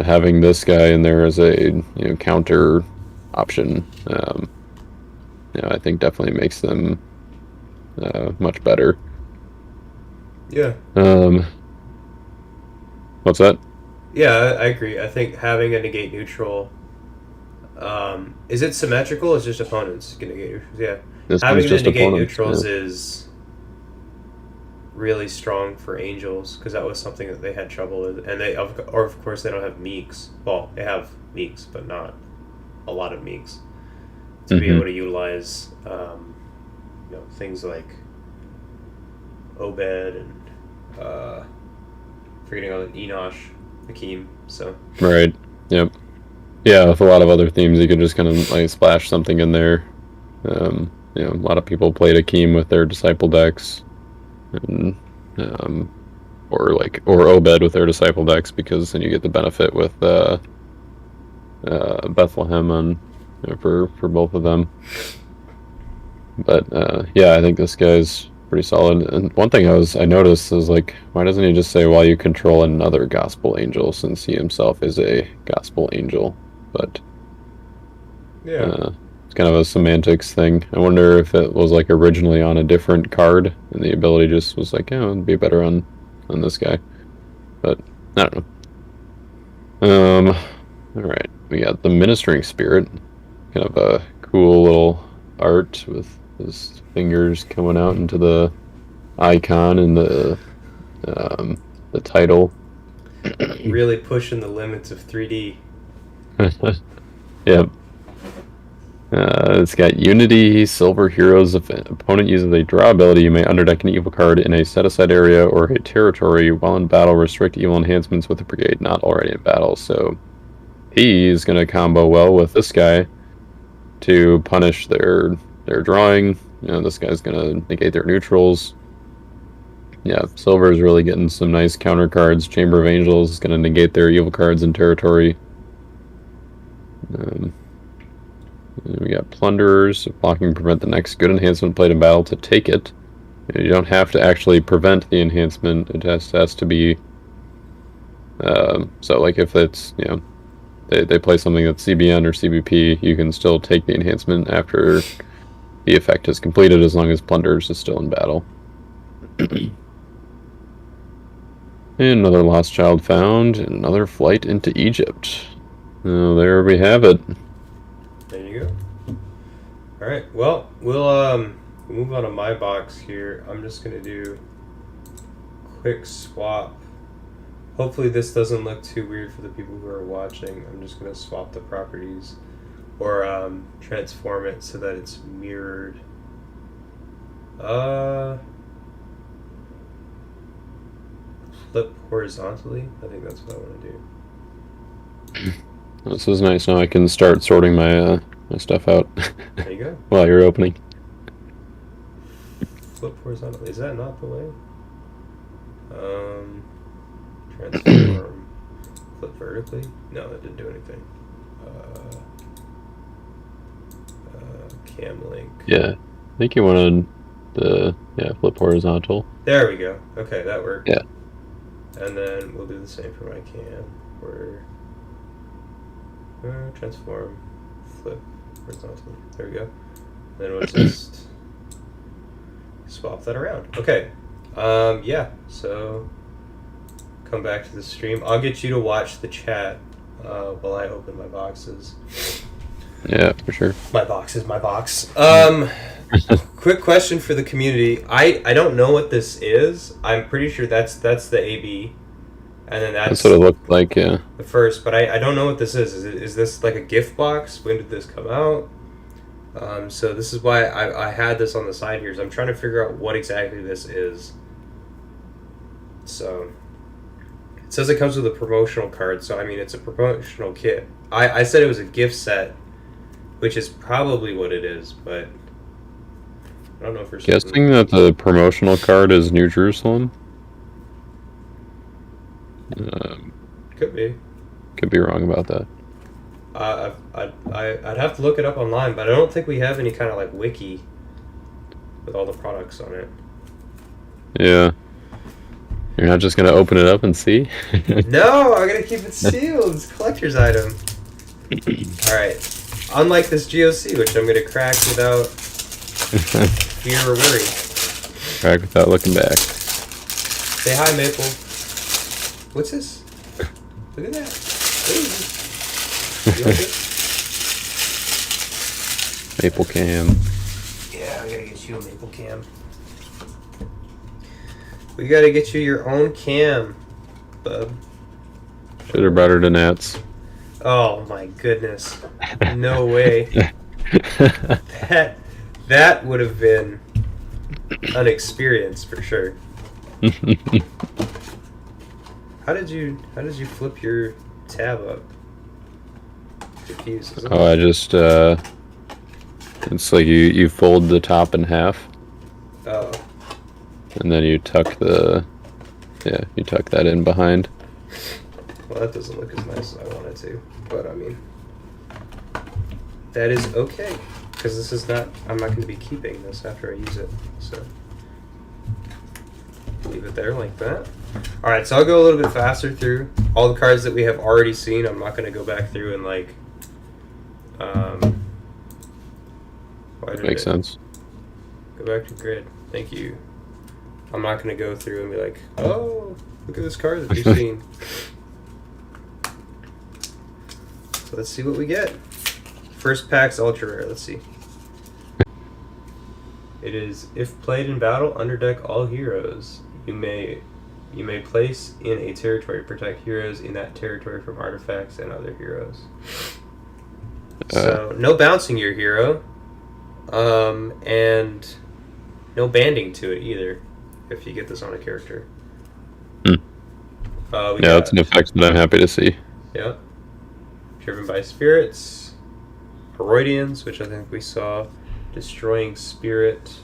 having this guy in there as a counter option, I think definitely makes them much better. Yeah. What's that? Yeah, I agree. I think having a negate neutral. Is it symmetrical? It's just opponents can negate neutrals. Yeah. This Having just the negate opponents, neutrals is really strong for Angels, because that was something that they had trouble with, and of course they don't have Meeks. Well, they have Meeks, but not a lot of Meeks to be able to utilize things like Obed and forgetting all the Enosh, Hakeem. So right, yep, yeah. With a lot of other themes, you can just kind of like splash something in there. A lot of people played Hakeem with their Disciple decks, and or Obed with their Disciple decks, because then you get the benefit with Bethlehem on for both of them. But yeah, I think this guy's pretty solid. And one thing I noticed is, like, why doesn't he just say while you control another Gospel Angel, since he himself is a Gospel Angel? But yeah. It's kind of a semantics thing. I wonder if it was like originally on a different card, and the ability just was like, yeah, it'd be better on this guy. But I don't know. All right, we got the Ministering Spirit, kind of a cool little art with his fingers coming out into the icon and the title. Really pushing the limits of 3D. Yep. It's got Unity, Silver Heroes. If an opponent uses a draw ability, you may underdeck an evil card in a set-aside area or a territory. While in battle, restrict evil enhancements with the brigade not already in battle. So he's going to combo well with this guy to punish their drawing. This guy's going to negate their neutrals. Yeah, Silver is really getting some nice counter cards. Chamber of Angels is going to negate their evil cards in territory. We got Plunderers. Blocking prevent the next good enhancement played in battle to take it. You don't have to actually prevent the enhancement. It has to be... so, like, if it's, they play something that's CBN or CBP, you can still take the enhancement after the effect is completed, as long as Plunderers is still in battle. And another Lost Child found, and another Flight into Egypt. There we have it. There you go. All right. Well, we'll move on to my box here. I'm just gonna do quick swap. Hopefully this doesn't look too weird for the people who are watching. I'm just gonna swap the properties, or transform it so that it's mirrored. Flip horizontally. I think that's what I want to do. This is nice. Now I can start sorting my stuff out. There you go. While you're opening. Flip horizontally. Is that not the way? Transform. Flip vertically? No, that didn't do anything. Cam link. Yeah. I think you wanted the flip horizontal. There we go. Okay, that worked. Yeah. And then we'll do the same for my cam. Where transform, flip horizontally. There we go. Then we'll just swap that around. Okay. Yeah. So come back to the stream. I'll get you to watch the chat while I open my boxes. Yeah, for sure. My box is my box. Quick question for the community. I don't know what this is. I'm pretty sure that's the AB. And then that's what it looked like, yeah. The first, but I don't know what this is. Is this like a gift box? When did this come out? So this is why I had this on the side here. So I'm trying to figure out what exactly this is. So it says it comes with a promotional card. So I mean, it's a promotional kit. I said it was a gift set, which is probably what it is, but I don't know for certain. Guessing that the promotional card is New Jerusalem. Could be. Could be wrong about that. I'd have to look it up online, but I don't think we have any kind of like wiki with all the products on it. Yeah. You're not just gonna open it up and see? No, I'm gonna keep it sealed. It's a collector's item. Alright. Unlike this GoC, which I'm gonna crack without fear or worry. Crack without looking back. Say hi, Maple. What's this? Look at that. Ooh. You like it? Maple cam. Yeah, we gotta get you a Maple cam. We gotta get you your own cam, bub. Should have brought her to Nats. Oh my goodness. No way. That would have been an experience for sure. How did you flip your tab up? Confused, isn't it? I just it's like you fold the top in half. Oh. And then you tuck that in behind. Well, that doesn't look as nice as I want it to, but I mean, that is okay, because this is not, I'm not going to be keeping this after I use it, so leave it there like that. Alright, so I'll go a little bit faster through all the cards that we have already seen. I'm not going to go back through and like, makes sense. Go back to grid. Thank you. I'm not going to go through and be like, oh, look at this card that you've seen. So let's see what we get. First pack's ultra rare. Let's see. It is, if played in battle, underdeck all heroes. You may place in a territory, protect heroes in that territory from artifacts and other heroes. So no bouncing your hero, and no banding to it either. If you get this on a character. That's an effect that I'm happy to see. Yeah. Driven by spirits, Herodians, which I think we saw, destroying spirit.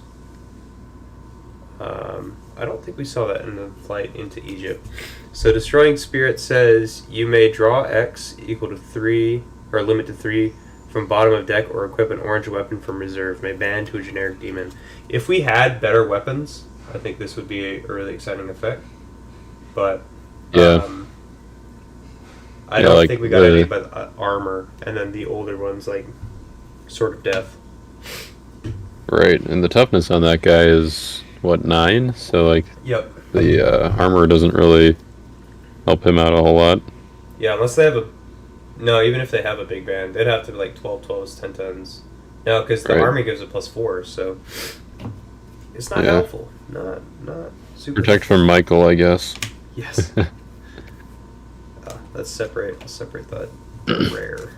I don't think we saw that in the flight into Egypt. So destroying spirit says you may draw X equal to 3 or limit to 3 from bottom of deck or equip an orange weapon from reserve. May ban to a generic demon. If we had better weapons, I think this would be a really exciting effect. But yeah. I don't think we got any but armor, and then the older ones like Sword of Death. Right, and the toughness on that guy is what, 9? So like, yep. The armor doesn't really help him out a whole lot. Yeah, unless they have no, even if they have a big band, they'd have to be like 12 12s, 10 10s. No, because the army gives a +4, so it's not helpful. Not super. Protect from Michael, I guess. Yes. Let's separate that rare.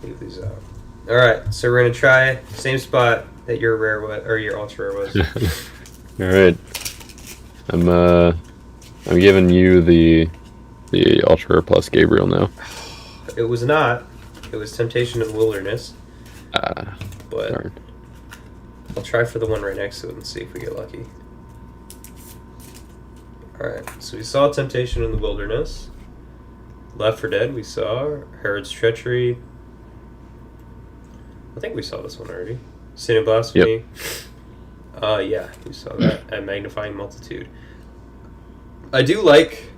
Leave these out. All right, so we're gonna try same spot that your rare was, or your ultra rare was. All right. I'm giving you the ultra rare plus Gabriel now. It was not. It was Temptation in the Wilderness. But darn. I'll try for the one right next to it and see if we get lucky. Alright, so we saw Temptation in the Wilderness. Left 4 Dead we saw. Herod's Treachery. I think we saw this one already. Sin and Blasphemy. Yep. Yeah, we saw that. And Magnifying Multitude. I do like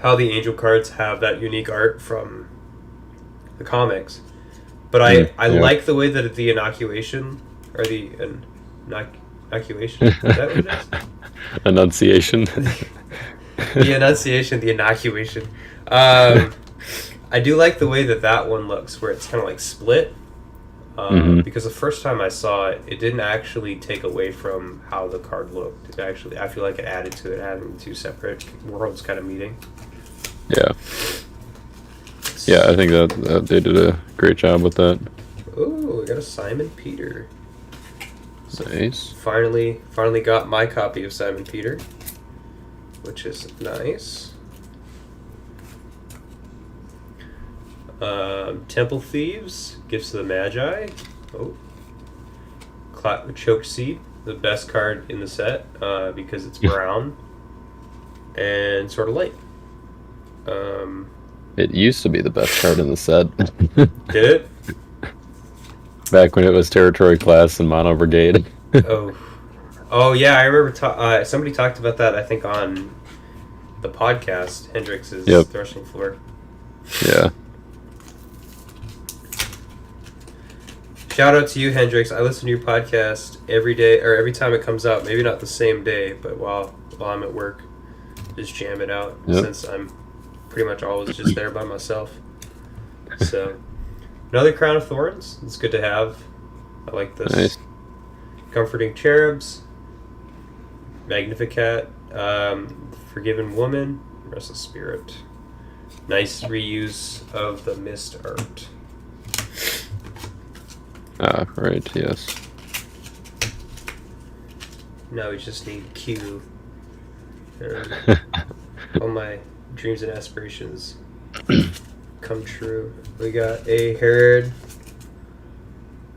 how the angel cards have that unique art from the comics. But I like the way that the inoculation, or the inoculation, is that what it is? Enunciation. The enunciation, the inoculation. I do like the way that one looks, where it's kind of like split. Because the first time I saw it, it didn't actually take away from how the card looked. It actually, I feel like it added to it, having two separate worlds kind of meeting. Yeah. Yeah, I think that they did a great job with that. Ooh, we got a Simon Peter. Nice. Finally got my copy of Simon Peter, which is nice. Temple Thieves, Gifts of the Magi. Oh. Choke Seed, the best card in the set because it's brown and sort of light. It used to be the best card in the set. Did it? Back when it was Territory Class and Mono Brigade. Oh yeah, I remember somebody talked about that, I think, on the podcast, Hendrix's Threshing Floor. Yeah. Shout out to you, Hendrix. I listen to your podcast every day, or every time it comes out. Maybe not the same day, but while I'm at work, just jam it out. Since I'm pretty much always just there by myself. So, another Crown of Thorns. It's good to have. I like this. Nice. Comforting Cherubs, Magnificat, Forgiven Woman, Restless Spirit. Nice reuse of the Mist art. Ah, right, yes. Now we just need Q. All my dreams and aspirations come true. We got a Herod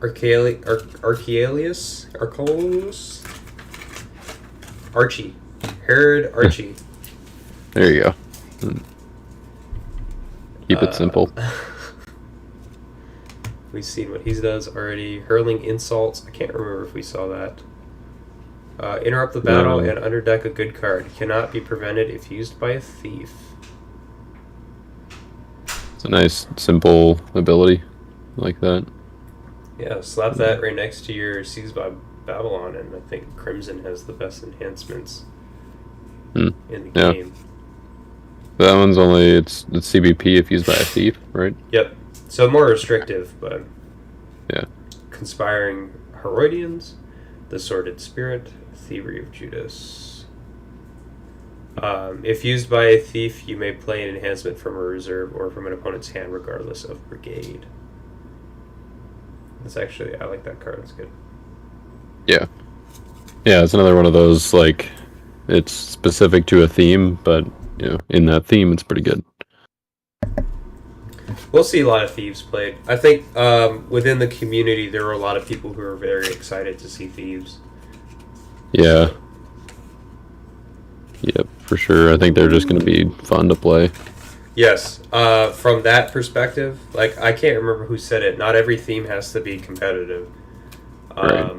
Archelaus? Archie. Herod Archie. There you go. Keep it simple. We've seen what he does already. Hurling Insults. I can't remember if we saw that. Interrupt the battle and underdeck a good card. Cannot be prevented if used by a thief. It's a nice, simple ability. Like that. Yeah, slap that right next to your Seized by Babylon, and I think Crimson has the best enhancements in the game. That one's only, it's CBP if used by a thief, right? Yep. So more restrictive, but... Yeah. Conspiring Herodians, The Sordid Spirit, Thievery of Judas. If used by a thief, you may play an enhancement from a reserve or from an opponent's hand, regardless of brigade. That's actually, I like that card. It's good. Yeah. Yeah, it's another one of those, like, it's specific to a theme, but, you know, in that theme, it's pretty good. We'll see a lot of Thieves played. I think within the community, there were a lot of people who are very excited to see Thieves. Yeah. Yep, for sure. I think they're just going to be fun to play. Yes. From that perspective, like, I can't remember who said it. Not every theme has to be competitive. Right.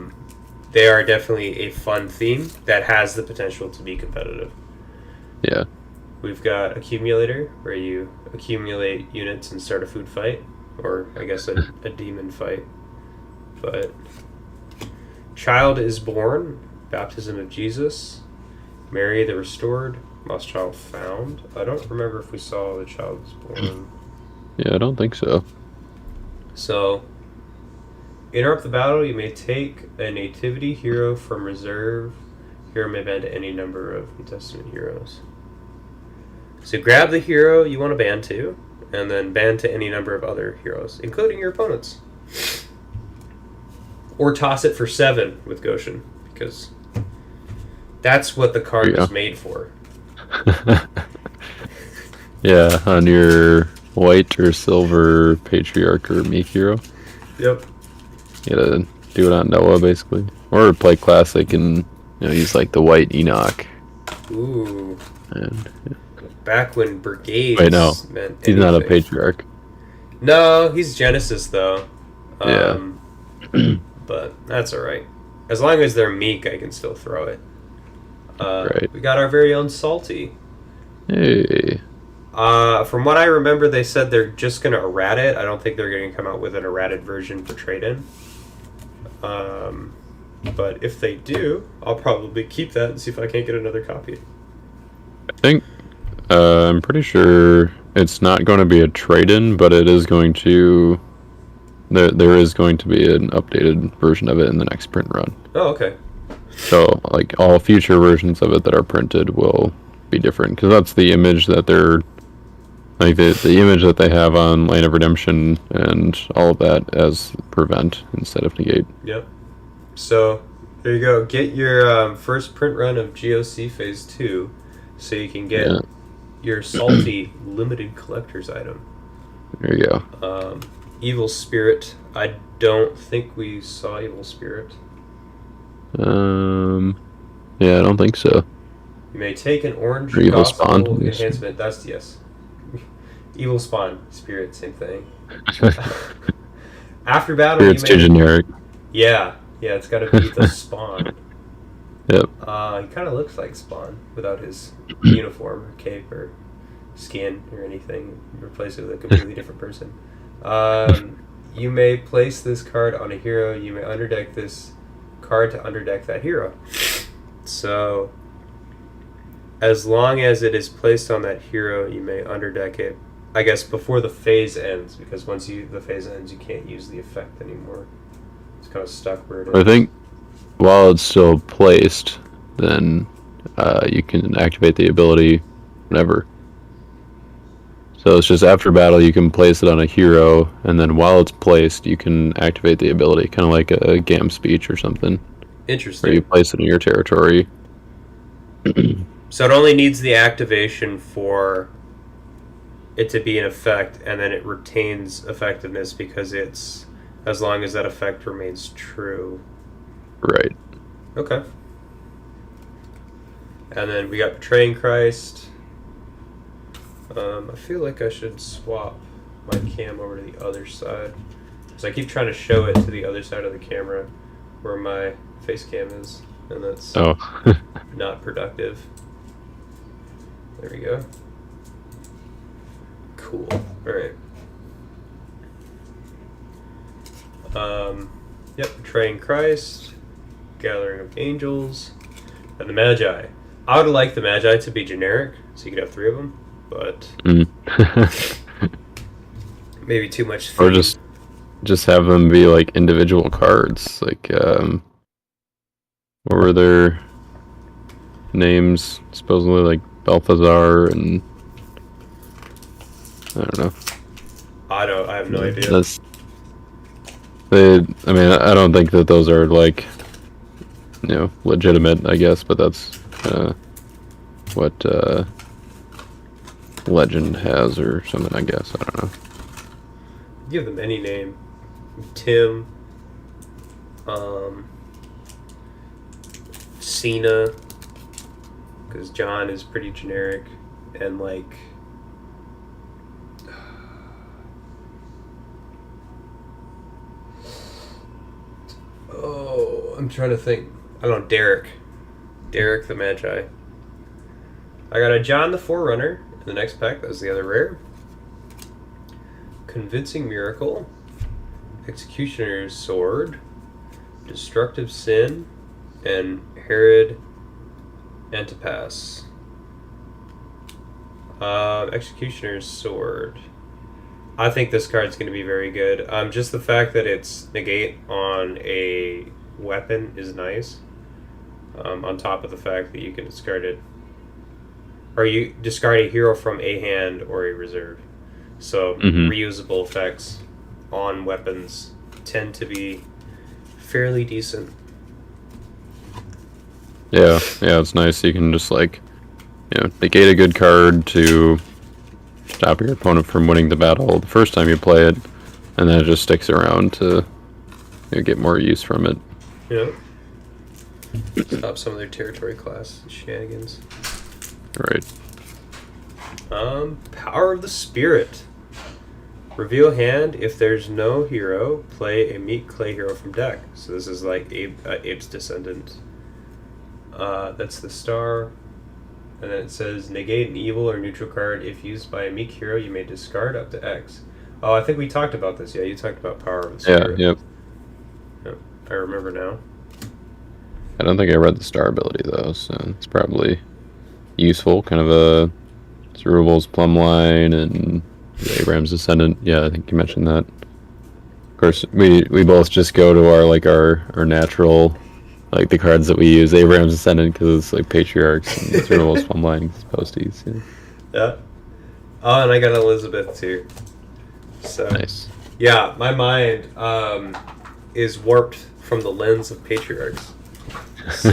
They are definitely a fun theme that has the potential to be competitive. Yeah. We've got Accumulator, where you accumulate units and start a food fight. Or, I guess, a demon fight. But Child is Born, Baptism of Jesus, Mary the Restored, Lost Child Found. I don't remember if we saw the Child is Born. Yeah, I don't think so. So, interrupt the battle. You may take a nativity hero from reserve. Hero may ban to any number of New Testament heroes. So grab the hero you want to ban to, and then ban to any number of other heroes, including your opponents. Or toss it for 7 with Goshen, because that's what the card was made for. Yeah, on your white or silver Patriarch or Meek hero. Yep. You gotta do it on Noah, basically. Or play Classic and, you know, use like the white Enoch. Ooh. And, yeah. Back when Brigades meant he's not a Patriarch. No, he's Genesis, though. Yeah. But that's alright. As long as they're meek, I can still throw it. Right. We got our very own Salty. Hey. From what I remember, they said they're just going to errata it. I don't think they're going to come out with an errated version for trade-in. But if they do, I'll probably keep that and see if I can't get another copy. I think I'm pretty sure it's not going to be a trade-in, but it is going to. There is going to be an updated version of it in the next print run. Oh, okay. So, like, all future versions of it that are printed will be different, because that's the image that they're, like, the image that they have on Lane of Redemption and all of that as prevent instead of negate. Yep. So, there you go. Get your first print run of GoC Phase 2 so you can get your salty limited collector's item. There you go. Evil Spirit. I don't think we saw Evil Spirit. Yeah, I don't think so. You may take an orange Evil gospel Spawn enhancement. That's yes. Evil Spawn, Spirit, same thing. After battle, Spirit's too generic. Yeah, it's got to be the Spawn. Yep. He kind of looks like Spawn without his uniform or cape or skin or anything. Replace it with a completely different person. You may place this card on a hero. You may underdeck this card to underdeck that hero. So, as long as it is placed on that hero, you may underdeck it. I guess before the phase ends, because once the phase ends, you can't use the effect anymore. It's kind of stuck where it is. I think while it's still placed, then you can activate the ability whenever. So it's just after battle, you can place it on a hero, and then while it's placed, you can activate the ability, kind of like a GAM speech or something. Interesting. Where you place it in your territory. So it only needs the activation for it to be in effect, and then it retains effectiveness because it's as long as that effect remains true. Right. Okay. And then we got Betraying Christ. I feel like I should swap my cam over to the other side, because I keep trying to show it to the other side of the camera where my face cam is, and that's not productive. There we go. Cool. Alright. Yep, Betraying Christ, Gathering of Angels, and the Magi. I would like the Magi to be generic, so you could have 3 of them, but maybe too much theme. Or just have them be like individual cards. Like, what were their names? Supposedly like Balthazar and I don't know. I have no idea. I don't think that those are like, legitimate, I guess, but that's what Legend has or something, I guess. I don't know. Give them any name. Tim, Cena, because John is pretty generic, and like I'm trying to think. I don't know, Derek the Magi. I got a John the Forerunner in the next pack. That was the other rare. Convincing Miracle, Executioner's Sword, Destructive Sin, and Herod Antipas. Executioner's Sword. I think this card's going to be very good. Just the fact that it's negate on a weapon is nice. On top of the fact that you can discard it, or you discard a hero from a hand or a reserve. So reusable effects on weapons tend to be fairly decent. Yeah, it's nice. You can just negate a good card to stop your opponent from winning the battle the first time you play it, and then it just sticks around to get more use from it. Yeah. Stop some of their territory class shenanigans. Right. Power of the Spirit. Reveal hand. If there's no hero, play a meat clay hero from deck. So this is like Abe's Descendant. That's the star. And then it says, negate an evil or neutral card. If used by a meek hero, you may discard up to X. Oh, I think we talked about this. Yeah, you talked about Power of the Spirit. Yep. I remember now. I don't think I read the star ability, though, so it's probably useful. Kind of a Zerubbabel's Plumline and Abraham's Descendant. Yeah, I think you mentioned that. Of course, we both just go to our natural, like the cards that we use. Abraham's Descendant because it's like Patriarchs, and Zerubbabel's Plumline because Posties. Yeah. Oh, and I got Elizabeth too. So Nice. Yeah, my mind is warped from the lens of Patriarchs. So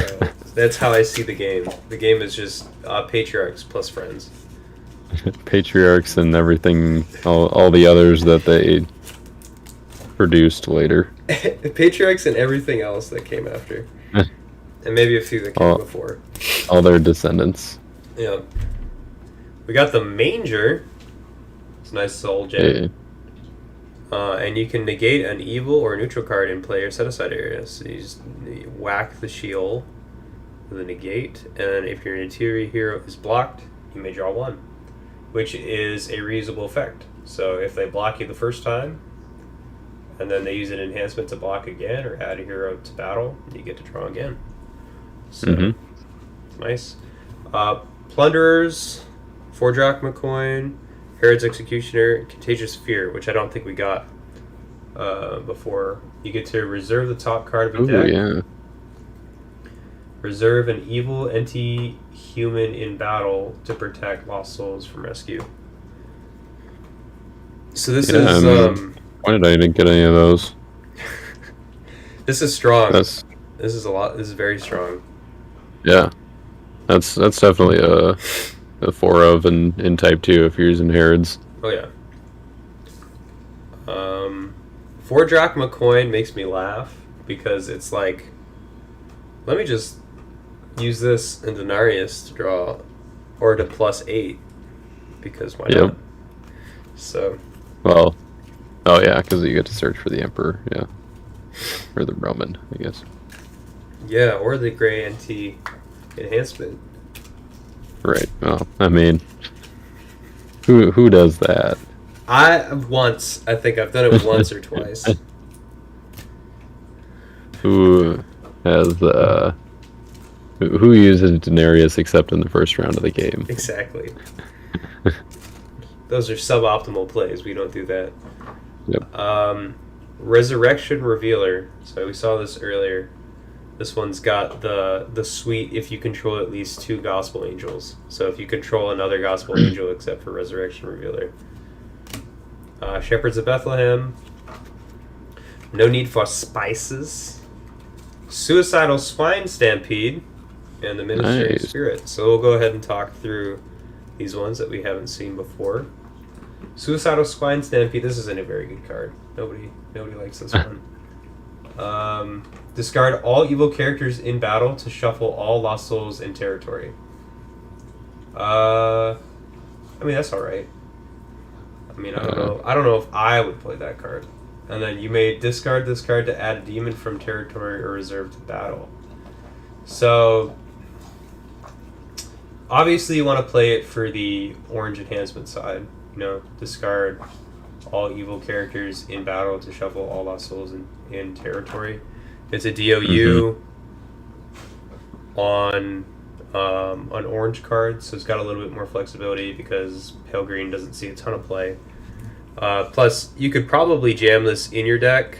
that's how I see the game. The game is just Patriarchs plus friends. Patriarchs and everything, all the others that they produced later. Patriarchs and everything else that came after. And maybe a few that came before. All their descendants. Yeah. We got the Manger. It's a nice soul gem. And you can negate an evil or neutral card in player set-aside area. So you just whack the Sheol with a negate, and if your interior hero is blocked, you may draw one, which is a reusable effect. So if they block you the first time, and then they use an enhancement to block again or add a hero to battle, you get to draw again. So, it's nice. Plunderers, 4 Drachma Coin, Herod's Executioner, Contagious Fear, which I don't think we got before. You get to reserve the top card of your deck. Yeah. Reserve an evil anti-human in battle to protect lost souls from rescue. So this is... why did I didn't get any of those? This is strong. This is a lot. This is very strong. Yeah. That's definitely a 4 of in Type 2 if you're using Herods. Oh, yeah. 4 Drachma Coin makes me laugh because it's like, let me just use this in Denarius to draw, or to +8, because why not? So. Well, oh yeah, because you get to search for the Emperor, yeah. Or the Roman, I guess. Yeah, or the Grey NT enhancement. Right. Well, I mean, who does that? I think I've done it once or twice. Who has who uses Denarius except in the first round of the game? Exactly. Those are suboptimal plays. We don't do that. Yep. Resurrection Revealer. So we saw this earlier. This one's got the suite if you control at least 2 Gospel Angels. So if you control another Gospel Angel except for Resurrection Revealer. Shepherds of Bethlehem. No Need for Spices. Suicidal Swine Stampede. And the Ministry of Spirit. So we'll go ahead and talk through these ones that we haven't seen before. Suicidal Swine Stampede. This isn't a very good card. Nobody likes this one. Discard all evil characters in battle to shuffle all lost souls in territory. I mean, that's alright. I mean, I don't know if I would play that card. And then you may discard this card to add a demon from territory or reserve to battle. So obviously you want to play it for the orange enhancement side. You know, discard all evil characters in battle to shuffle all lost souls in territory. It's a DOU on an orange card, so it's got a little bit more flexibility because pale green doesn't see a ton of play. Plus, you could probably jam this in your deck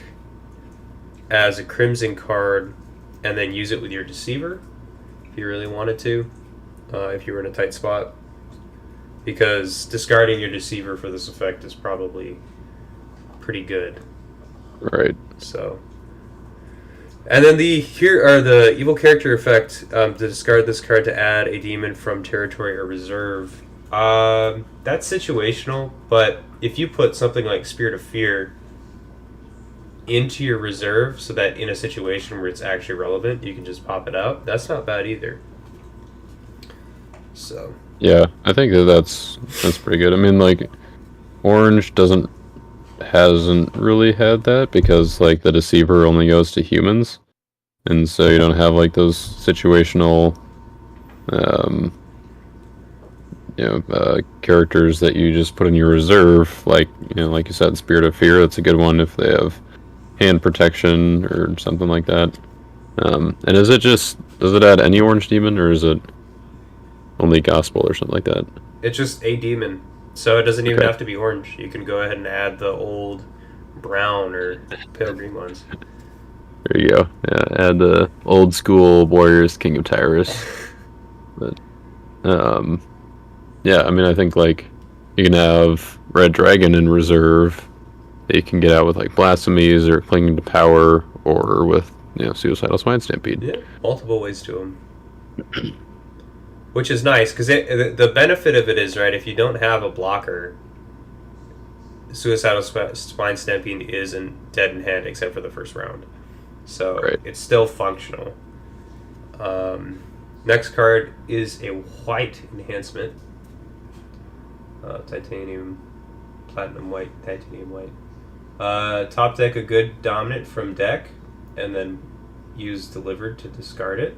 as a crimson card and then use it with your Deceiver if you really wanted to, if you were in a tight spot. Because discarding your Deceiver for this effect is probably pretty good. Right. So, and then the evil character effect to discard this card to add a demon from territory or reserve. That's situational, but if you put something like Spirit of Fear into your reserve so that in a situation where it's actually relevant, you can just pop it out, that's not bad either. So. Yeah, I think that's pretty good. I mean, like, orange hasn't really had that because, like, the Deceiver only goes to humans, and so you don't have, like, those situational, characters that you just put in your reserve, like, like you said, Spirit of Fear, that's a good one if they have hand protection or something like that. And does it add any orange demon, or is it only Gospel or something like that? It's just a demon. So it doesn't even Okay. have to be orange. You can go ahead and add the old brown or pale green ones. There you go. Yeah, add the old school Warriors King of Tyrus. But yeah, I mean, I think like you can have Red Dragon in reserve that you can get out with like Blasphemies or Clinging to Power or with Suicidal Swine Stampede. Yeah, multiple ways to them. Which is nice, because the benefit of it is, right, if you don't have a blocker, Suicidal Spine Stampede isn't dead in hand except for the first round. So Right. it's still functional. Next card is a white enhancement. Titanium, platinum white, titanium white. Top deck a good dominant from deck, and then use delivered to discard it.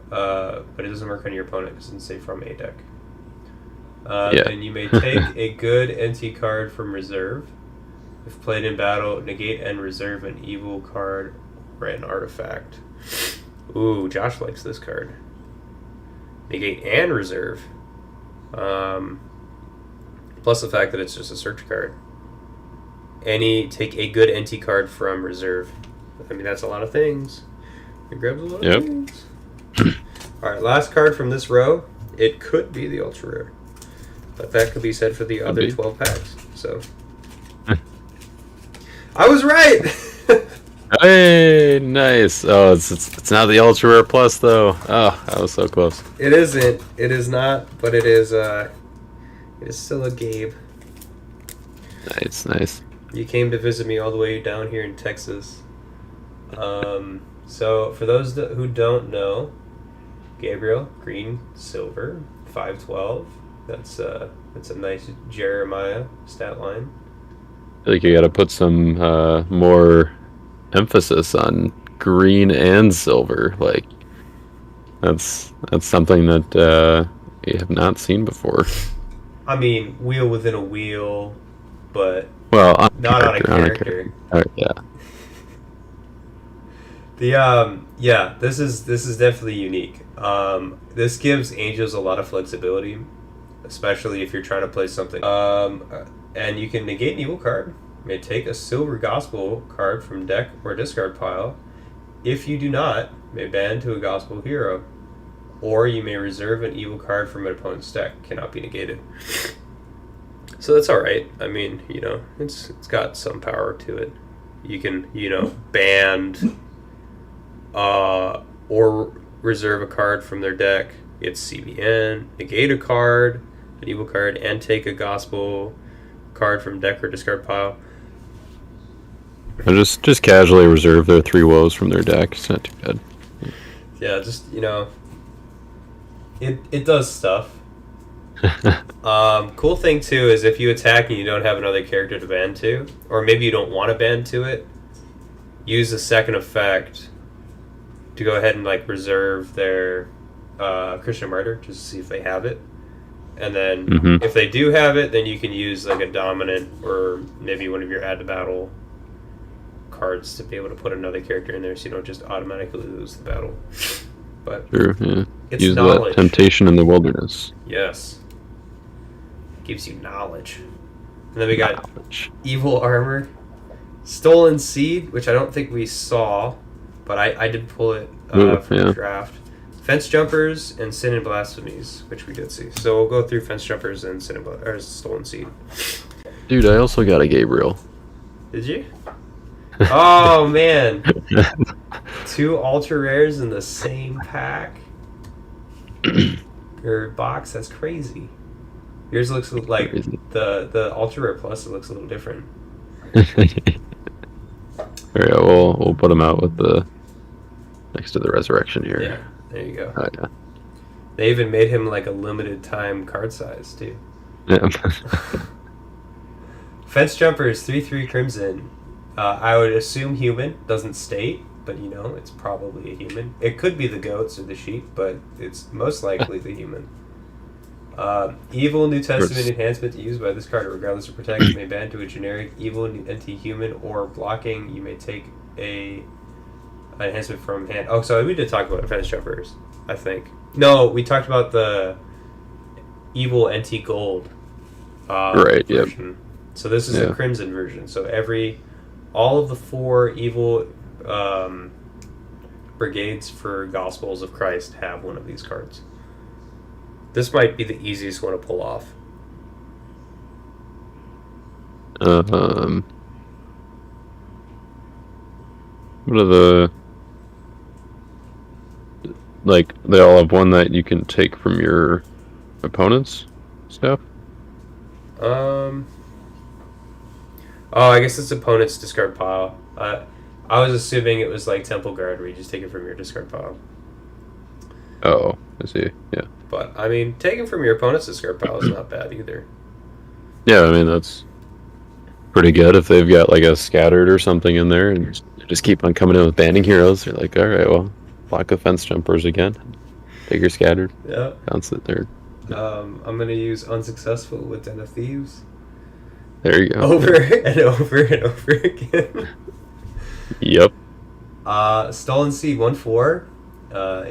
But it doesn't work on your opponent because it doesn't say from a deck. Yeah. And you may take a good NT card from reserve. If played in battle, negate and reserve an evil card or an artifact. Ooh, Josh likes this card. Negate and reserve. Plus the fact that it's just a search card. Take a good NT card from reserve. I mean, that's a lot of things. It grabs a lot of things. Alright, last card from this row. It could be the ultra rare. But that could be said for the other 12 packs. So I was right! Hey, nice. Oh, it's not the Ultra Rare Plus though. Oh, that was so close. It isn't. It is not, but it is still a Gabe. Nice. You came to visit me all the way down here in Texas. So for those who don't know, Gabriel, green, silver, 512. That's a nice Jeremiah stat line. I feel like you got to put some more emphasis on green and silver. Like that's something that you have not seen before. I mean, wheel within a wheel, but Well, not on a character. Yeah. This is definitely unique. This gives Angels a lot of flexibility, especially if you're trying to play something. And you can negate an evil card. You may take a Silver Gospel card from deck or discard pile. If you do not, you may ban to a Gospel hero, or you may reserve an evil card from an opponent's deck. Cannot be negated. So that's all right. I mean, it's got some power to it. You can, ban or reserve a card from their deck. It's CBN, negate a card, an evil card, and take a Gospel card from deck or discard pile. Or just casually reserve their 3 woes from their deck. It's not too bad. Yeah, just it does stuff. Cool thing too is if you attack and you don't have another character to ban to, or maybe you don't want to ban to it, use the second effect to go ahead and reserve their Christian Martyr just to see if they have it. And then if they do have it, then you can use a dominant or maybe one of your add to battle cards to be able to put another character in there so you don't just automatically lose the battle. But Sure, yeah. it's Use knowledge. that temptation in the wilderness. Yes. Gives you knowledge. And then we got Evil Armor. Stolen Seed, which I don't think we saw, but I did pull it from the draft. Fence Jumpers and Sin and Blasphemies, which we did see. So we'll go through Fence Jumpers and Stolen Seed. Dude, I also got a Gabriel. Did you? Oh, man. 2 ultra rares in the same pack? Or box? That's crazy. Yours looks like the ultra rare plus. It looks a little different. Alright, we'll put them out with the next to the resurrection here. Yeah, there you go. Oh, yeah. They even made him a limited time card size too. Yeah. Fence Jumpers 3/3 Crimson. I would assume human, doesn't state, but it's probably a human. It could be the goats or the sheep, but it's most likely the human. Evil New Testament enhancement to use by this card, regardless of protection, may ban to a generic evil anti-human or blocking. You may take an enhancement from hand. Oh, so we did talk about Fence Jumpers, I think. No, we talked about the evil NT Gold Right. Yep. version. So this is a Crimson version. So all of the 4 evil brigades for Gospels of Christ have one of these cards. This might be the easiest one to pull off. What are the... Like, they all have one that you can take from your opponent's stuff? Oh, I guess it's opponent's discard pile. I was assuming it was like Temple Guard, where you just take it from your discard pile. Oh, I see. Yeah. But, I mean, taking from your opponent's discard pile is not bad either. Yeah, I mean, that's pretty good if they've got, like, a Scattered or something in there, and just keep on coming in with Banding Heroes. You're like, alright, well, block the Fence Jumpers again. Take your Scattered. Yeah. Bounce it there. I'm going to use Unsuccessful with Den of Thieves. There you go. Over and over and over again. Yep. Stolen Seed 1/4.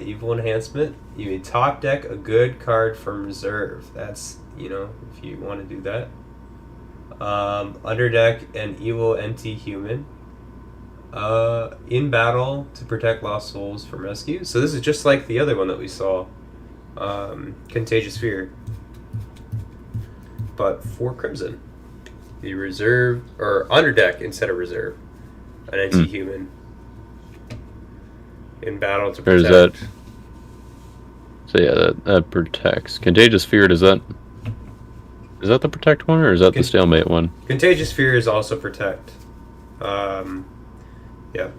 Evil Enhancement. You may top deck a good card from reserve. That's, if you want to do that. Underdeck an evil NT Human. In battle to protect lost souls from rescue. So this is just like the other one that we saw. Contagious Fear. But for Crimson. The reserve, or underdeck instead of reserve. An NT Human. In battle to protect. There's that. So yeah, that protects. Contagious Fear, is that the protect one, or is that the stalemate one? Contagious Fear is also protect. Yeah.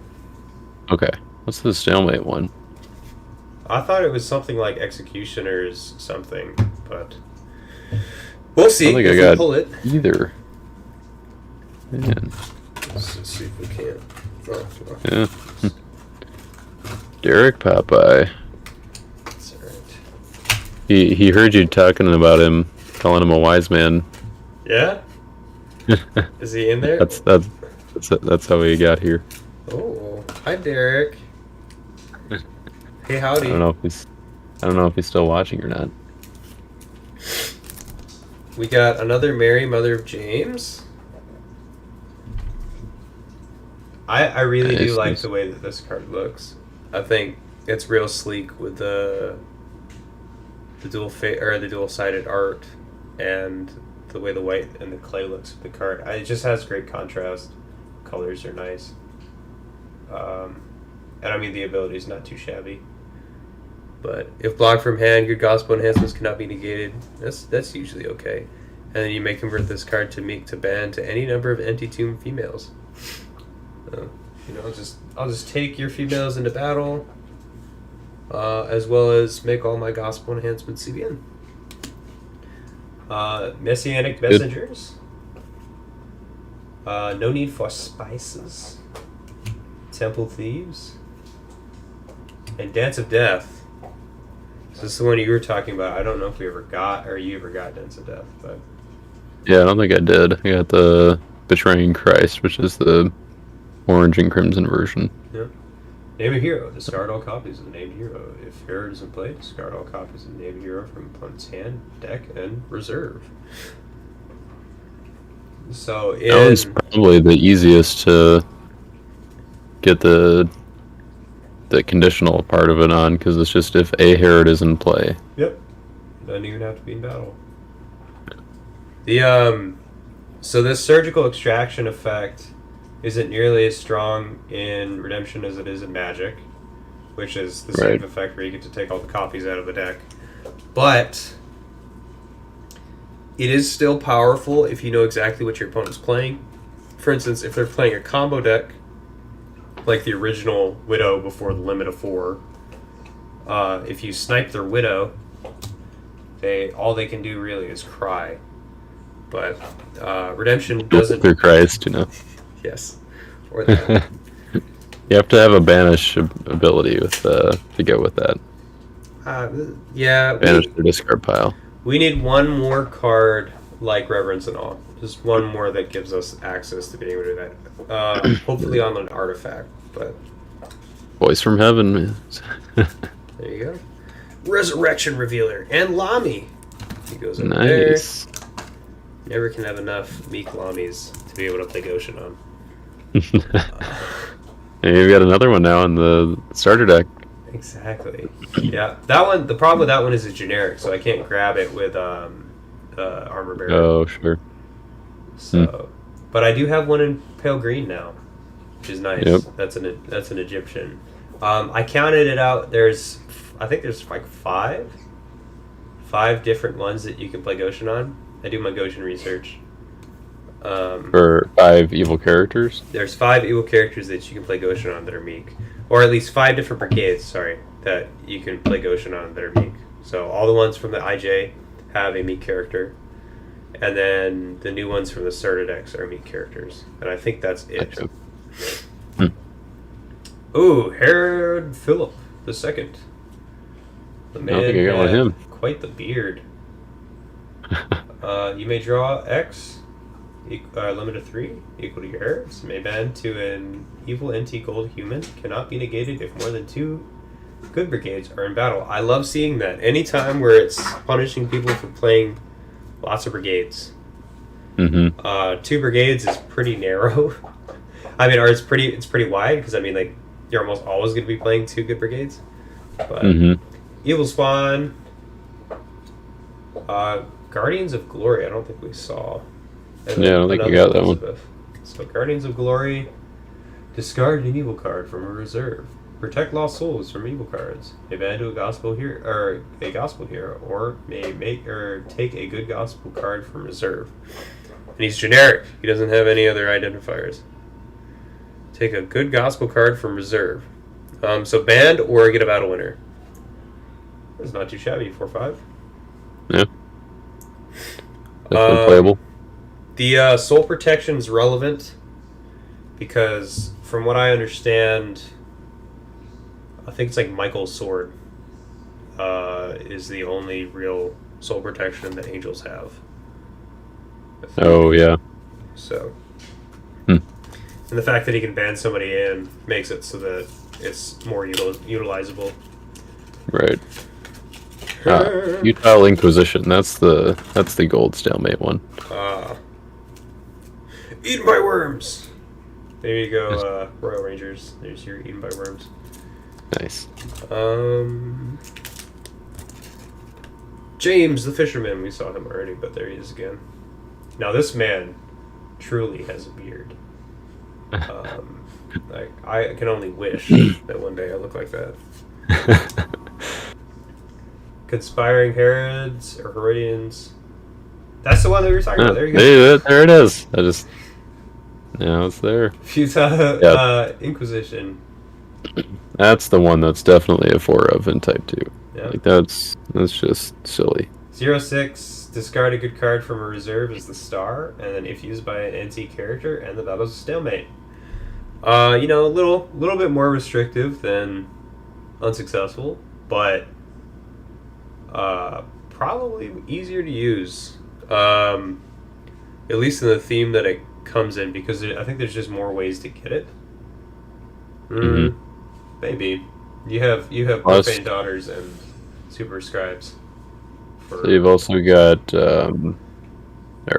Okay. What's the stalemate one? I thought it was something like Executioner's something, but we'll see. I don't think if I got pull it. Either. Man. Let's see if we can. Yeah. Derek Popeye. That's alright. He heard you talking about him, calling him a wise man. Yeah? Is he in there? That's how he got here. Oh, hi Derek. Hey, howdy. I don't know if he's still watching or not. We got another Mary, Mother of James. I really do like the way that this card looks. I think it's real sleek with the dual-sided art and the way the white and the clay looks with the card. It just has great contrast. Colors are nice. And I mean the ability is not too shabby. But if blocked from hand, good gospel enhancements cannot be negated. That's usually okay. And then you may convert this card to make to ban to any number of empty tomb females. I'll just take your females into battle, as well as make all my gospel enhancements CBN. Messianic Messengers. No Need for Spices. Temple Thieves. And Dance of Death. So this is the one you were talking about. I don't know if you ever got Dance of Death, but yeah, I don't think I did. I got the Betraying Christ, which is the orange and crimson version. Yeah. Name a hero. Discard all copies of the named hero. If hero isn't played, discard all copies of the named hero from opponent's hand, deck, and reserve. So that was probably the easiest to get the conditional part of it on, because it's just if a Herod is in play. Yep. Doesn't even have to be in battle. So this surgical extraction effect isn't nearly as strong in Redemption as it is in Magic, which is the same effect where you get to take all the copies out of the deck. But it is still powerful if you know exactly what your opponent's playing. For instance, if they're playing a combo deck, like the original Widow before the limit of 4, if you snipe their Widow, all they can do really is cry. But Redemption doesn't... Through Christ, Yes. Or that. You have to have a banish ability with to go with that. Yeah. Banish the discard pile. We need one more card like Reverence and Awe. Just one more that gives us access to being able to do that. Hopefully on an artifact, but... Voice from Heaven, man. There you go. Resurrection Revealer and Lami. He goes over there. Nice. Never can have enough meek Lamies to be able to play Goshen on. And you've got another one now in the starter deck. Exactly. Yeah, that one. The problem with that one is it's generic, so I can't grab it with Armor Bearer. Oh, sure. So, but I do have one in pale green now, which is nice. Yep. That's an Egyptian. I counted it out. I think there's like five different ones that you can play Goshen on. I do my Goshen research. For 5 evil characters? There's 5 evil characters that you can play Goshen on that are meek. Or at least 5 different brigades, that you can play Goshen on that are meek. So all the ones from the IJ have a meek character. And then the new ones from the starter decks are meek characters. And I think that's it. Gotcha. Ooh, Herod Philip the Second. The man I don't think I got one of him. Quite the beard. You may draw X, limit of 3, equal to your heirs. May ban to an evil NT gold human. Cannot be negated if more than 2 good brigades are in battle. I love seeing that. Anytime where it's punishing people for playing lots of brigades. 2 brigades is pretty narrow. I mean, or it's pretty wide, because I mean, like, you're almost always going to be playing 2 good brigades. But Evil Spawn, Guardians of Glory, I don't think we saw. And yeah, I don't think we got that one. So Guardians of Glory, discard an evil card from a reserve. Protect lost souls from evil cards. May ban to a gospel hero, or may make or take a good gospel card from reserve. And he's generic. He doesn't have any other identifiers. Take a good gospel card from reserve. So banned or get a battle winner. That's not too shabby. 4/5. Yeah. Definitely playable. The soul protection is relevant because, from what I understand, I think it's like Michael's sword is the only real soul protection that angels have. Oh, yeah. So, and the fact that he can ban somebody in makes it so that it's more utilizable. Right. Utile Inquisition. That's the gold stalemate one. Eaten by worms. There you go, Royal Rangers. There's your eaten by worms. Nice. James the Fisherman. We saw him already, but there he is again. Now this man truly has a beard. Like, I can only wish that one day I look like that. Conspiring Herods or Herodians. That's the one that we were talking about. There you go. Hey, there it is. It's there. Futile Inquisition. That's the one that's definitely a 4 of in Type 2. Yeah. Like, that's just silly. 0/6, discard a good card from a reserve as the star, and then if used by an NT character, and the battle's a stalemate. A little bit more restrictive than unsuccessful, but probably easier to use. At least in the theme that it comes in, because I think there's just more ways to get it. Maybe you have profane daughters and super scribes. So you've also got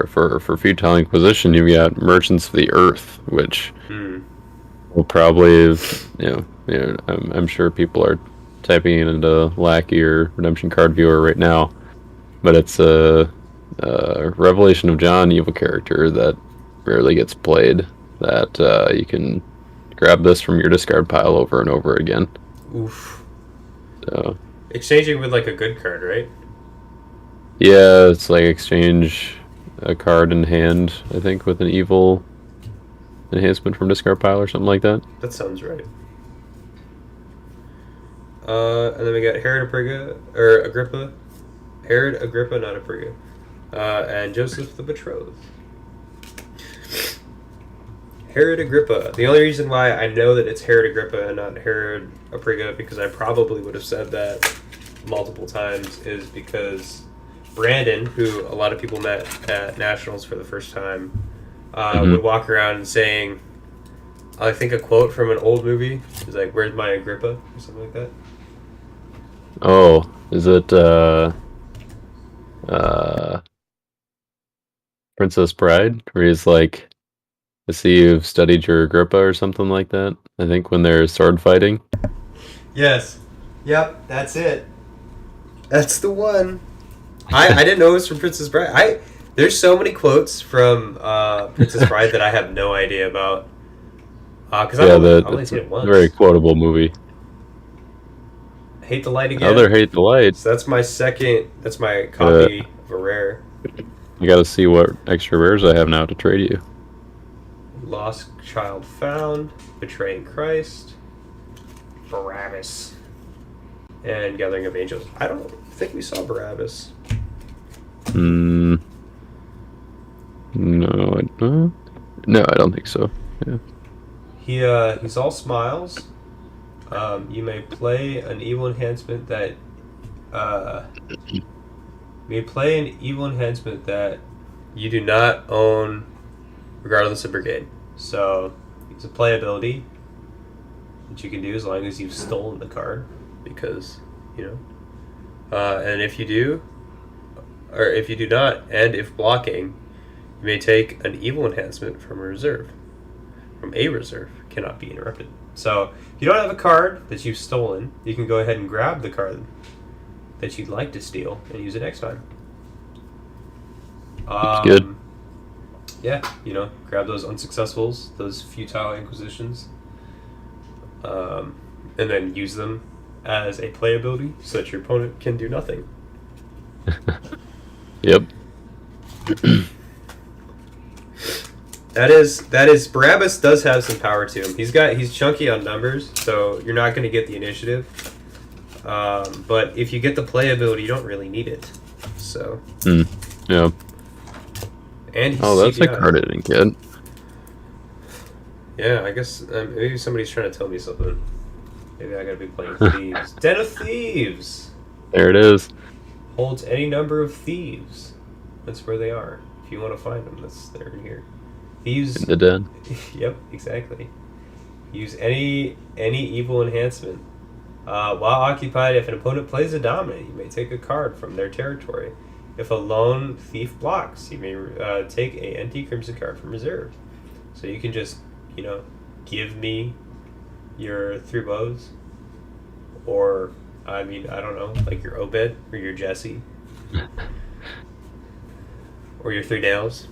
for Futile Inquisition, you've got Merchants of the Earth, which will probably, I'm sure people are typing it into Lackey or Redemption Card Viewer right now, but it's a Revelation of John evil character that rarely gets played, that you can grab this from your discard pile over and over again. Oof. So, exchanging with like a good card, right? Yeah, it's like exchange a card in hand, I think, with an evil enhancement from discard pile or something like that. That sounds right. And then we got Agrippa. Herod Agrippa, not Aprigga. And Joseph the Betrothed. Herod Agrippa. The only reason why I know that it's Herod Agrippa and not Herod Aprigga, because I probably would have said that multiple times, is because Brandon, who a lot of people met at Nationals for the first time, would walk around saying, I think a quote from an old movie is like, "Where's my Agrippa?" or something like that. Oh, is it uh, Princess Bride, where he's like, I see you've studied your Agrippa or something like that. I think when they're sword fighting. Yes. Yep, that's it. That's the one. I didn't know it was from Princess Bride. There's so many quotes from Princess Bride that I have no idea about. Because I've only seen it once. Very quotable movie. Hate the Light again. Another Hate the Light. So that's my second. That's my copy of a rare. You got to see what extra rares I have now to trade you. Lost Child Found, Betraying Christ, Barabbas, and Gathering of Angels. I don't think we saw Barabbas. No, I don't think so. Yeah. He's all smiles. You may play an evil enhancement that you do not own, regardless of brigade. So it's a play ability that you can do as long as you've stolen the card, because and if you do, or if you do not, and if blocking, you may take an evil enhancement from a reserve. Cannot be interrupted. So if you don't have a card that you've stolen, you can go ahead and grab the card that you'd like to steal and use it next time. Good. Yeah, grab those unsuccessfuls, those futile inquisitions, and then use them as a play ability so that your opponent can do nothing. Yep. That is Barabbas does have some power to him. He's chunky on numbers, so you're not going to get the initiative. But if you get the play ability, you don't really need it. So. Yeah. And he's that's CGI. a card I didn't get. Yeah, I guess maybe somebody's trying to tell me something. Maybe I gotta be playing Thieves. Den of Thieves! There it is. Holds any number of thieves. That's where they are. If you want to find them, they're in here. Thieves. In the den. Yep, exactly. Use any evil enhancement. While occupied, if an opponent plays a dominant, you may take a card from their territory. If a lone thief blocks, you may take a anti-crimson card from reserve. So you can just, give me your 3 bows. Or, I don't know, like your Obed or your Jesse. Or your 3 nails.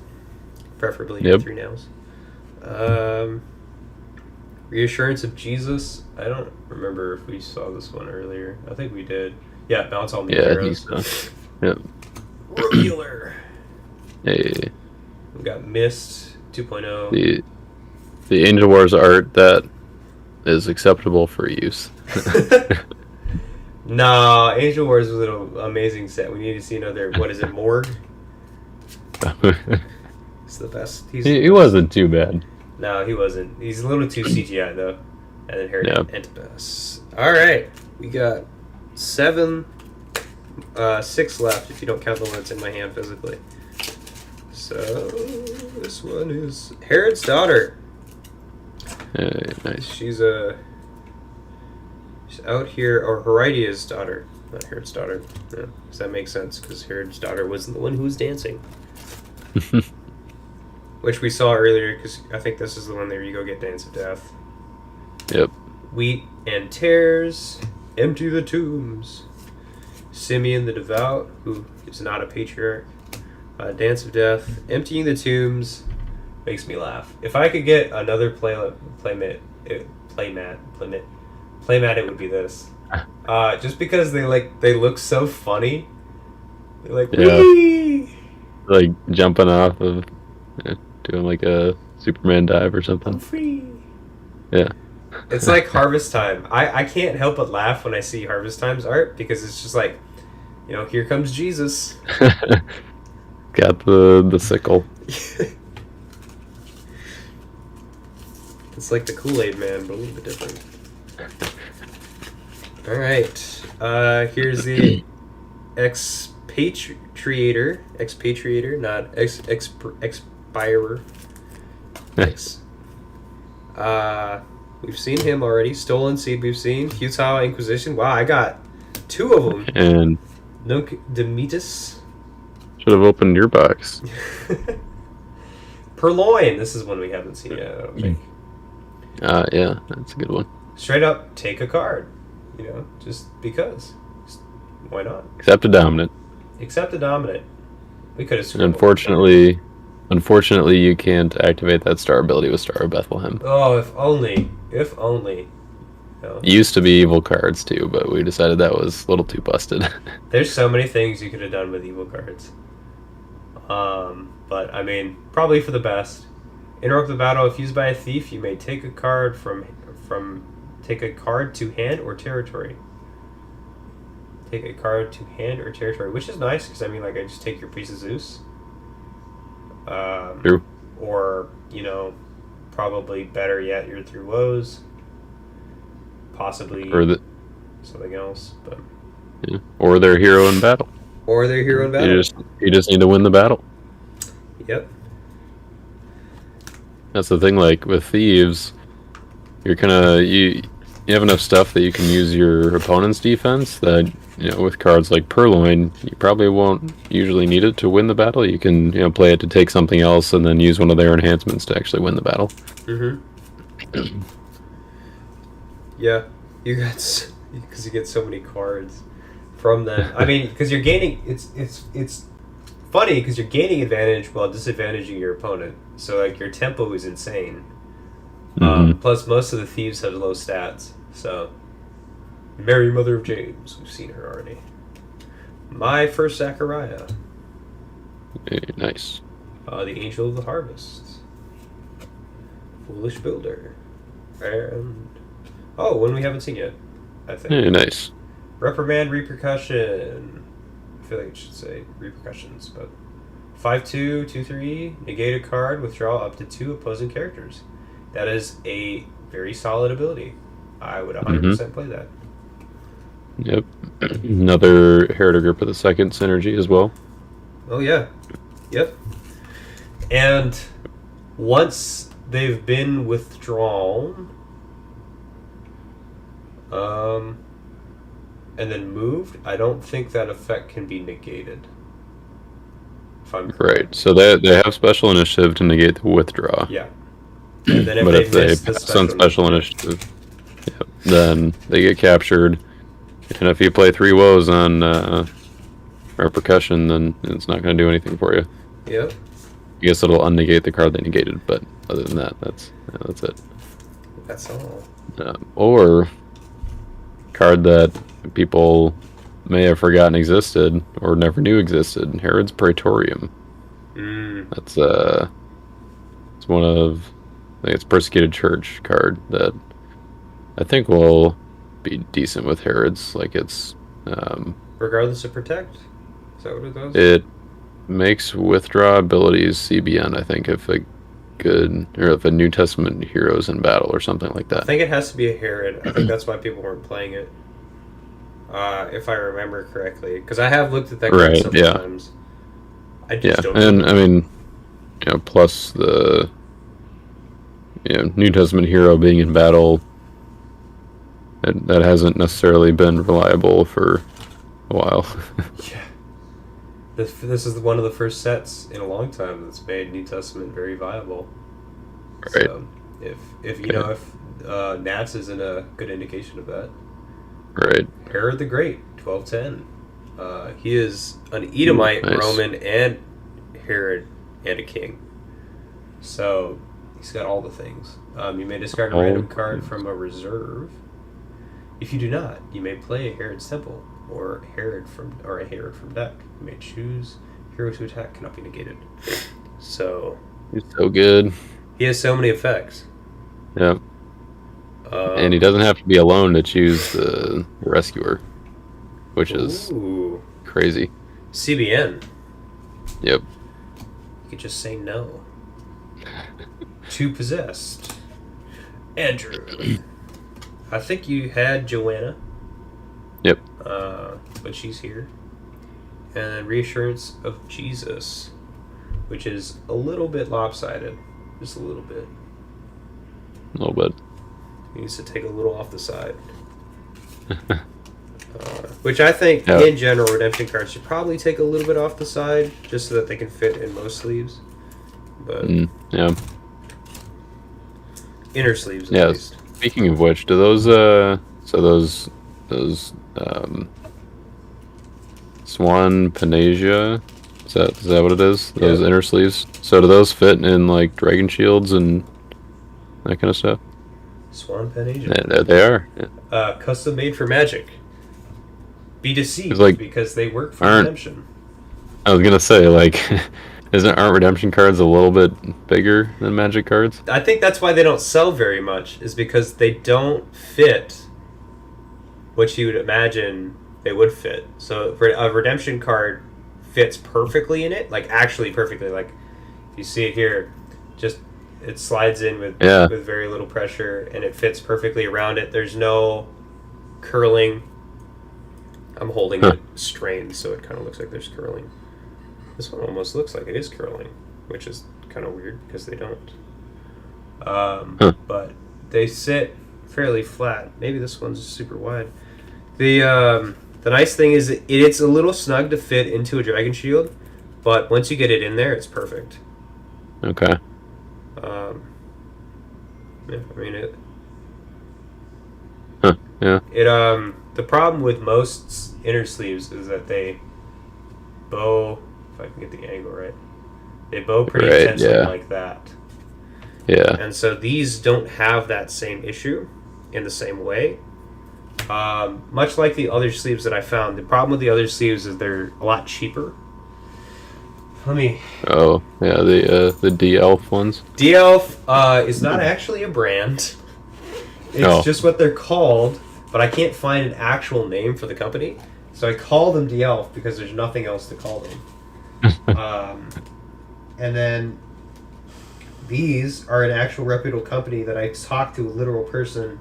Preferably your 3 nails. Reassurance of Jesus. I don't remember if we saw this one earlier. I think we did. Yeah, bounce all the heroes. Yep. Revealer. Hey. We got Mist 2.0. The Angel Wars art that is acceptable for use. Nah, Angel Wars was an amazing set. We need to see another. What is it, Morgue? He's the best. He wasn't too bad. No, he wasn't. He's a little too CGI though. And then Herod Antipas. All right, we got 6 left if you don't count the one that's in my hand physically. So this one is Herod's daughter. Hey, nice. She's out here, or Herodia's daughter, not Herod's daughter. Yeah, does that make sense? Because Herod's daughter wasn't the one who was dancing. Which we saw earlier, because I think this is the one where you go get Dance of Death. Yep. Wheat and tares, empty the tombs. Simeon the Devout, who is not a patriarch. Dance of Death, emptying the tombs, makes me laugh. If I could get another playmat, it would be this. Just because they look so funny. They're like, wee! Like jumping off of, doing like a Superman dive or something. I'm free. Yeah. It's like Harvest Time. I can't help but laugh when I see Harvest Time's art, because it's just like, here comes Jesus. Got the sickle. It's like the Kool-Aid Man, but a little bit different. Alright. Here's the expatriator, not expirer. Nice. We've seen him already. Stolen Seed we've seen. Futile Inquisition. Wow, I got 2 of them. And Nunc Demetus. Should have opened your box. Purloin. This is one we haven't seen yet, I don't think. Yeah, that's a good one. Straight up, take a card. Just because. Why not? Except a dominant. Except a dominant. We could have. Unfortunately, you can't activate that star ability with Star of Bethlehem. Oh, if only. If only. It used to be evil cards too, but we decided that was a little too busted. There's so many things you could have done with evil cards. But I mean, probably for the best. Interrupt the battle. If used by a thief, you may take a card take a card to hand or territory. Take a card to hand or territory, which is nice because I mean, like, I just take your Priest of Zeus. True. Or probably better yet, your Through Woes. Possibly something else, but yeah. Or their hero in battle. You just need to win the battle. Yep. That's the thing. Like with thieves, you have enough stuff that you can use your opponent's defense. That with cards like Purloin, you probably won't usually need it to win the battle. You can play it to take something else and then use one of their enhancements to actually win the battle. Mm-hmm. Yeah, because you get so many cards from them. I mean, because you're gaining. It's funny because you're gaining advantage while disadvantaging your opponent. So like your tempo is insane. Mm-hmm. Plus, most of the thieves have low stats. So, Mary Mother of James, we've seen her already. My First Zachariah. Nice. The Angel of the Harvest. Foolish Builder. And one we haven't seen yet, I think. Nice. Reprimand Repercussion. I feel like it should say repercussions, but 5/2, 2/3, negate a card, withdraw up to 2 opposing characters. That is a very solid ability. I would 100% play that. Yep. Another Heretic Grip of the Second synergy as well. Oh yeah. Yep. And once they've been withdrawn, and then moved, I don't think that effect can be negated. If I'm correct. Right. So they have special initiative to negate the withdraw. Yeah. And then But if they pass on special initiative, then they get captured. And if you play 3 woes on repercussion, then it's not going to do anything for you. Yep. I guess it'll unnegate the card they negated, but other than that, that's it. That's all. Or card that people may have forgotten existed or never knew existed. Herod's Praetorium. That's it's one of, I think it's Persecuted Church card that I think will be decent with Herod's. Like it's regardless of protect. Is that what it does? It makes withdraw abilities CBN. I think if a New Testament hero's in battle or something like that. I think it has to be a Herod. I think that's why people weren't playing it. If I remember correctly, because I have looked at that card several times. I just don't. And I mean, plus the New Testament hero being in battle, that hasn't necessarily been reliable for a while. Yeah. This is one of the first sets in a long time that's made New Testament very viable. Right. So if Nats isn't a good indication of that. Right. Herod the Great, 1210. He is an Edomite, nice. Roman, and Herod, and a king. So he's got all the things. You may discard a random card from a reserve. If you do not, you may play a Herod's Temple or a Herod from deck. You may choose heroes who attack cannot be negated. So he's so good. He has so many effects. Yep. And he doesn't have to be alone to choose the rescuer, which is crazy. CBN. Yep. You could just say no. Too possessed. Andrew. I think you had Joanna. Yep. But she's here. And then Reassurance of Jesus, which is a little bit lopsided. Just a little bit. A little bit. He needs to take a little off the side. Which I think, Yeah. in general, redemption cards should probably take a little bit off the side, just so that they can fit in most sleeves. But Yeah. inner sleeves, at Yeah. least. Speaking of which, do those those Swan Panasia, is that what it is? Those inner sleeves. So do those fit in like dragon shields and that kind of stuff? Swan Pen Asia. Yeah, they are. Yeah. Custom made for Magic. Be deceived, like, because they work for aren't- redemption. I was gonna say, like, aren't redemption cards a little bit bigger than Magic cards? I think that's why they don't sell very much, is because they don't fit what you would imagine they would fit. So a redemption card fits perfectly in it, like actually perfectly. Like if you see it here, just it slides in with very little pressure, and it fits perfectly around it. There's no curling. I'm holding it strained, so it kind of looks like there's curling. This one almost looks like it is curling, which is kind of weird because they don't. But they sit fairly flat. Maybe this one's super wide. The nice thing is it's a little snug to fit into a dragon shield, but once you get it in there, it's perfect. Okay. Yeah, I mean it. Yeah. The problem with most inner sleeves is that they bow. If I can get the angle right, they bow pretty intensely like that. Yeah. And so these don't have that same issue in the same way. Much like the other sleeves that I found, the problem with the other sleeves is they're a lot cheaper. Let me. Oh yeah, the D-Elf ones. D-Elf is not actually a brand. It's just what they're called, but I can't find an actual name for the company, so I call them D-Elf because there's nothing else to call them. And then these are an actual reputable company that I talked to a literal person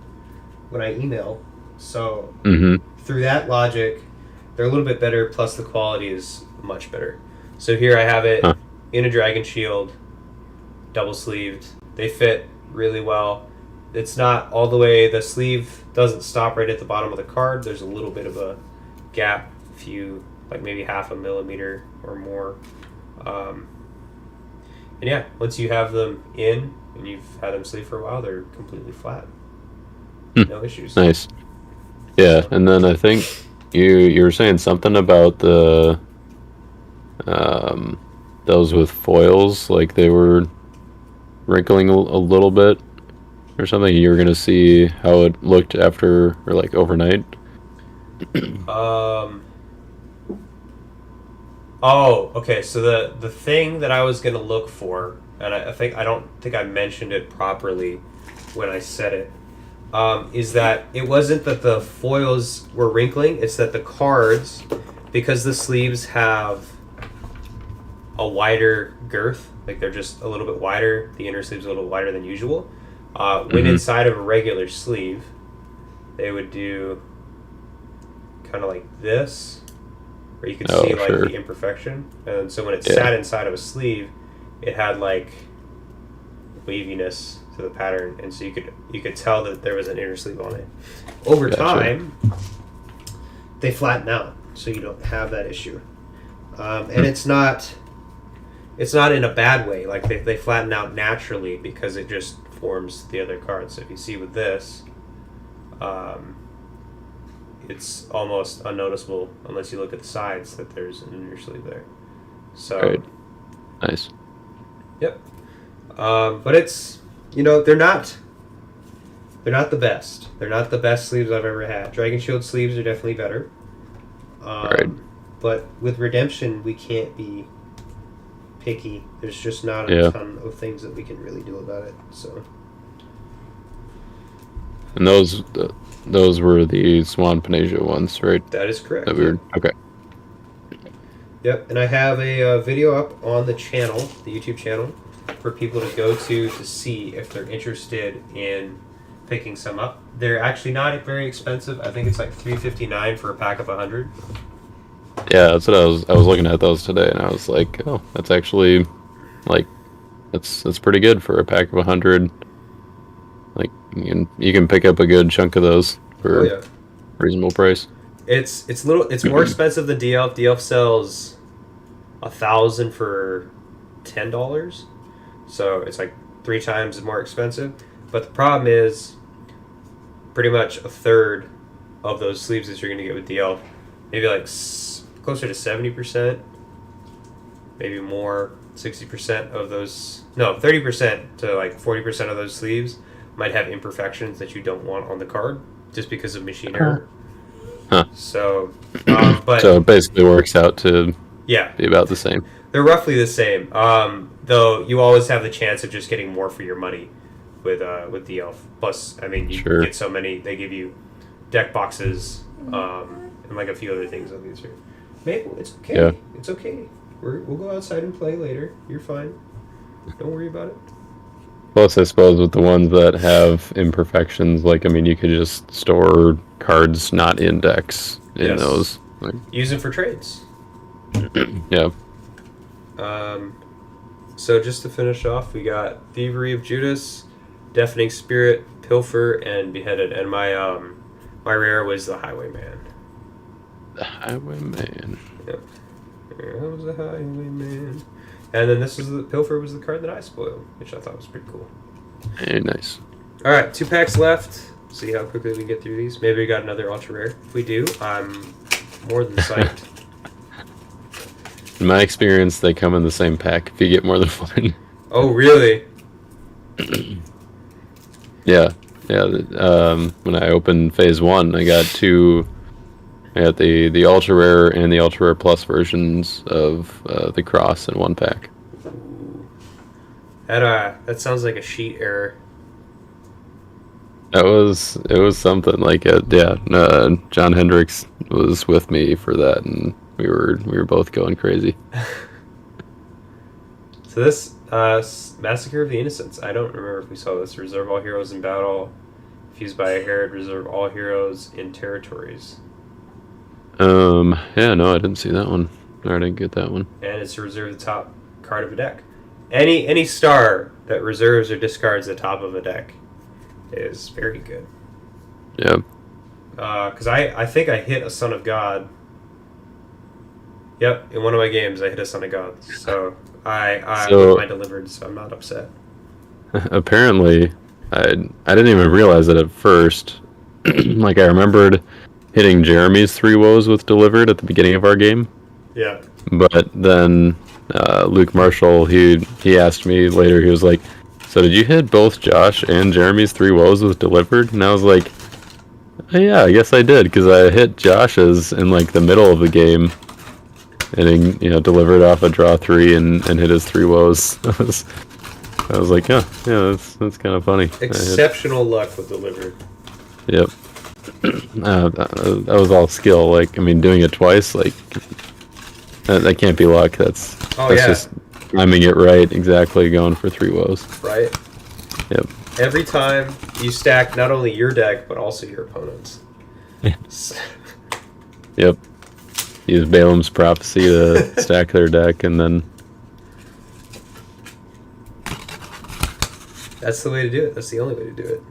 when I email. So through that logic, they're a little bit better, plus the quality is much better. So here I have it in a dragon shield, double sleeved. They fit really well. It's not all the way, the sleeve doesn't stop right at the bottom of the card. There's a little bit of a gap, like maybe 0.5 millimeter or more. And yeah, once you have them in and you've had them sleeve for a while, they're completely flat. No issues. Nice. Yeah, and then I think you were saying something about the those with foils, like they were wrinkling a little bit or something. You were gonna see how it looked after, or like overnight. Oh, okay. So the thing that I was gonna look for, and I don't think I mentioned it properly when I said it, is that it wasn't that the foils were wrinkling. It's that the cards, because the sleeves have a wider girth, like they're just a little bit wider. The inner sleeve's a little wider than usual. When inside of a regular sleeve, they would do kind of like this, where you could see like the imperfection. And so when it sat inside of a sleeve, it had like waviness to the pattern, and so you could tell that there was an inner sleeve on it. Over time, they flatten out, so you don't have that issue. And it's not in a bad way. Like they flatten out naturally because it just forms the other card. So if you see with this, it's almost unnoticeable unless you look at the sides that there's an inner sleeve there. So nice. Yep. But it's, they're not the best. They're not the best sleeves I've ever had. Dragon Shield sleeves are definitely better. But with Redemption, we can't be picky. There's just not a ton of things that we can really do about it. So. And those were the Swan Panasia ones, right? That is correct. Okay. Yep, and I have a video up on the channel, the YouTube channel, for people to go to see if they're interested in picking some up. They're actually not very expensive. I think it's like $3.59 for a pack of 100. Yeah, that's what I was looking at those today, and I was like, oh, that's actually like that's pretty good for a pack of 100. Like you can pick up a good chunk of those for a reasonable price. It's more expensive than DLF. DLF sells 1,000 for $10, so it's like 3 times more expensive. But the problem is, pretty much a third of those sleeves that you're going to get with DLF, maybe like closer to 70%, maybe more, 60% of those, no, 30% to like 40% of those sleeves might have imperfections that you don't want on the card just because of machine error. Huh. So, but so it basically works out to be about the same. They're roughly the same. Though you always have the chance of just getting more for your money with the elf. Plus, I mean, you get so many. They give you deck boxes and like a few other things on these. Mabel, it's okay. Yeah. It's okay. We'll go outside and play later. You're fine. Don't worry about it. Plus, I suppose with the ones that have imperfections, like, I mean, you could just store cards not in decks in those. Like, use them for trades. Yeah. So just to finish off, we got Thievery of Judas, Deafening Spirit, Pilfer, and Beheaded. And my rare was the Highwayman. The Highwayman. Yep. That was the Highwayman. And then the Pilfer was the card that I spoiled, which I thought was pretty cool. Very nice. All right, 2 packs left. See how quickly we can get through these. Maybe we got another ultra rare. If we do, I'm more than psyched. In my experience, they come in the same pack if you get more than one. Oh, really? Yeah. When I opened Phase 1, I got 2. I got the Ultra Rare and the Ultra Rare Plus versions of the Cross in one pack. That sounds like a sheet error. It was something like it. Yeah. John Hendricks was with me for that, and we were both going crazy. So this Massacre of the Innocents. I don't remember if we saw this. Reserve all heroes in battle. Fused by a Herod. Reserve all heroes in territories. Yeah, no, I didn't see that one. Or I didn't get that one. And it's to reserve the top card of a deck. Any star that reserves or discards the top of a deck is very good. Yeah. Because I think I hit a Son of God. Yep, in one of my games I hit a Son of God. So I delivered, so I'm not upset. Apparently, I didn't even realize it at first. Like, I remembered hitting Jeremy's 3 woes with delivered at the beginning of our game. Yeah. But then Luke Marshall, he asked me later, he was like, so did you hit both Josh and Jeremy's 3 woes with delivered? And I was like, oh, yeah, I guess I did, because I hit Josh's in like the middle of the game. And he, delivered off a draw 3 and hit his 3 woes. I was like, yeah, that's kind of funny. Exceptional luck with delivered. Yep. That was all skill. Like, I mean, doing it twice, like, that can't be luck. That's just timing it right, exactly, going for 3 woes. Right. Yep. Every time you stack not only your deck, but also your opponent's. Yep. Use Balaam's prophecy to stack their deck, and then... That's the way to do it. That's the only way to do it.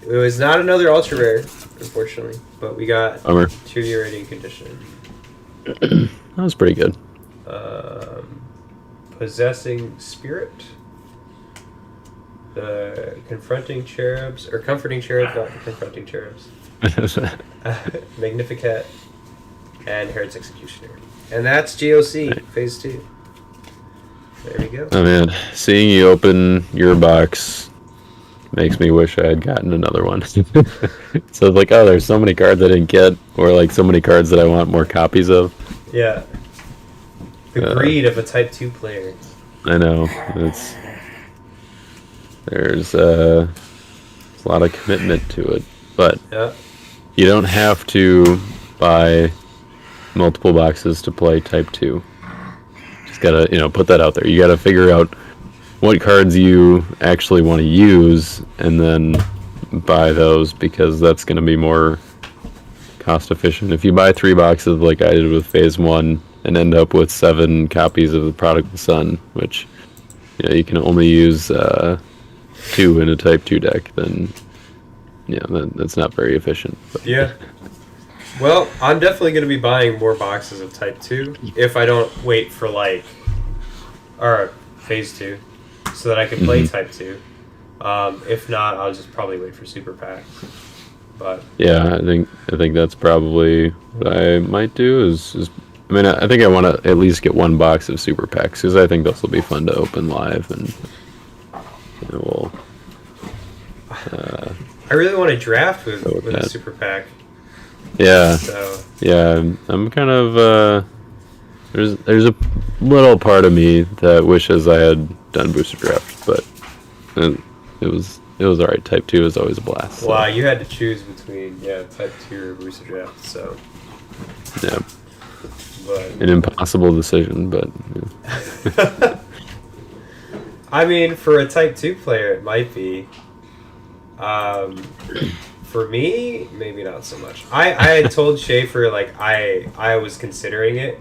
It was not another ultra rare, unfortunately, but we got 2-year rating condition. That was pretty good. Possessing Spirit. The Confronting Cherubs, or Comforting Cherubs, not the Confronting Cherubs. Magnificat, and Herod's Executioner. And that's GoC Phase 2. There we go. Oh man, seeing you open your box makes me wish I had gotten another one. So it's like, oh, there's so many cards I didn't get, or like so many cards that I want more copies of. Yeah. The greed of a Type 2 player. I know. There's a lot of commitment to it, but you don't have to buy multiple boxes to play Type 2. Just gotta, put that out there. You gotta figure out what cards you actually want to use, and then buy those, because that's gonna be more cost efficient. If you buy 3 boxes like I did with Phase 1 and end up with 7 copies of the Prodigal Son, which you can only use 2 in a Type 2 deck, then yeah, that's not very efficient. But. Yeah. Well, I'm definitely going to be buying more boxes of Type 2 if I don't wait for or Phase 2, so that I can play Type 2. If not, I'll just probably wait for Super Packs. But yeah, I think that's probably what I might do. I mean, I think I want to at least get one box of Super Packs because I think those will be fun to open live, and we'll. I really want to draft with a Super Pack. Yeah. So. Yeah, I'm kind of. There's a little part of me that wishes I had done booster draft, but it was alright. Type 2 is always a blast. So. Wow, you had to choose between Type 2 or booster draft, so. Yeah. But. An impossible decision, but. Yeah. I mean, for a Type 2 player, it might be. For me, maybe not so much. I had told Schaefer I was considering it,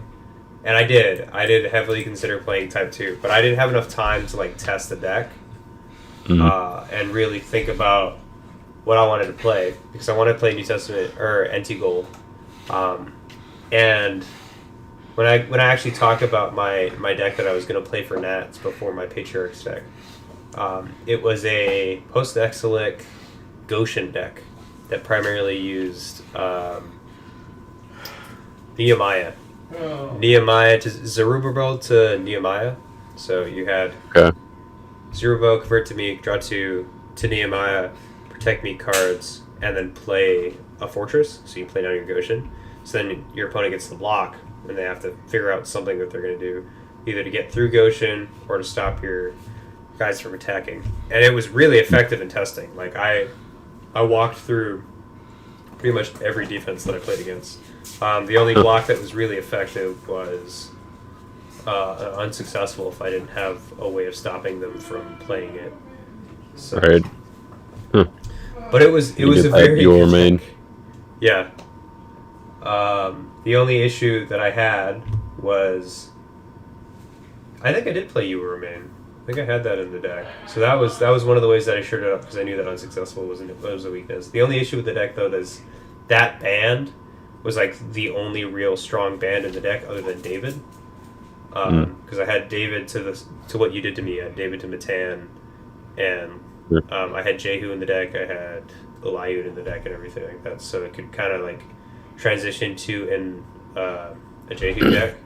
and I did heavily consider playing Type 2, but I didn't have enough time to test the deck and really think about what I wanted to play, because I wanted to play New Testament or NT Gold. And when I actually talked about my deck that I was going to play for Nats before my Patriarchs deck, it was a post-Exilic Goshen deck that primarily used Nehemiah. Nehemiah to Zerubbabel to Nehemiah. So you had Zerubbabel convert to me, draw to Nehemiah, protect me cards, and then play a fortress. So you play down your Goshen. So then your opponent gets the block, and they have to figure out something that they're going to do, either to get through Goshen or to stop your guys from attacking. And it was really effective in testing. I walked through pretty much every defense that I played against. The only block that was really effective was unsuccessful if I didn't have a way of stopping them from playing it. So, right. Huh. But it was a very your main. Yeah. The only issue that I had was I think I did play You Will Remain. I think I had that in the deck. So that was one of the ways that I shored it up, because I knew that unsuccessful was a weakness. The only issue with the deck, though, is that band was the only real strong band in the deck other than David. Because I had David to what you did to me. I had David to Matan, and I had Jehu in the deck. I had Eliud in the deck and everything like that. So it could kind of transition to a Jehu deck.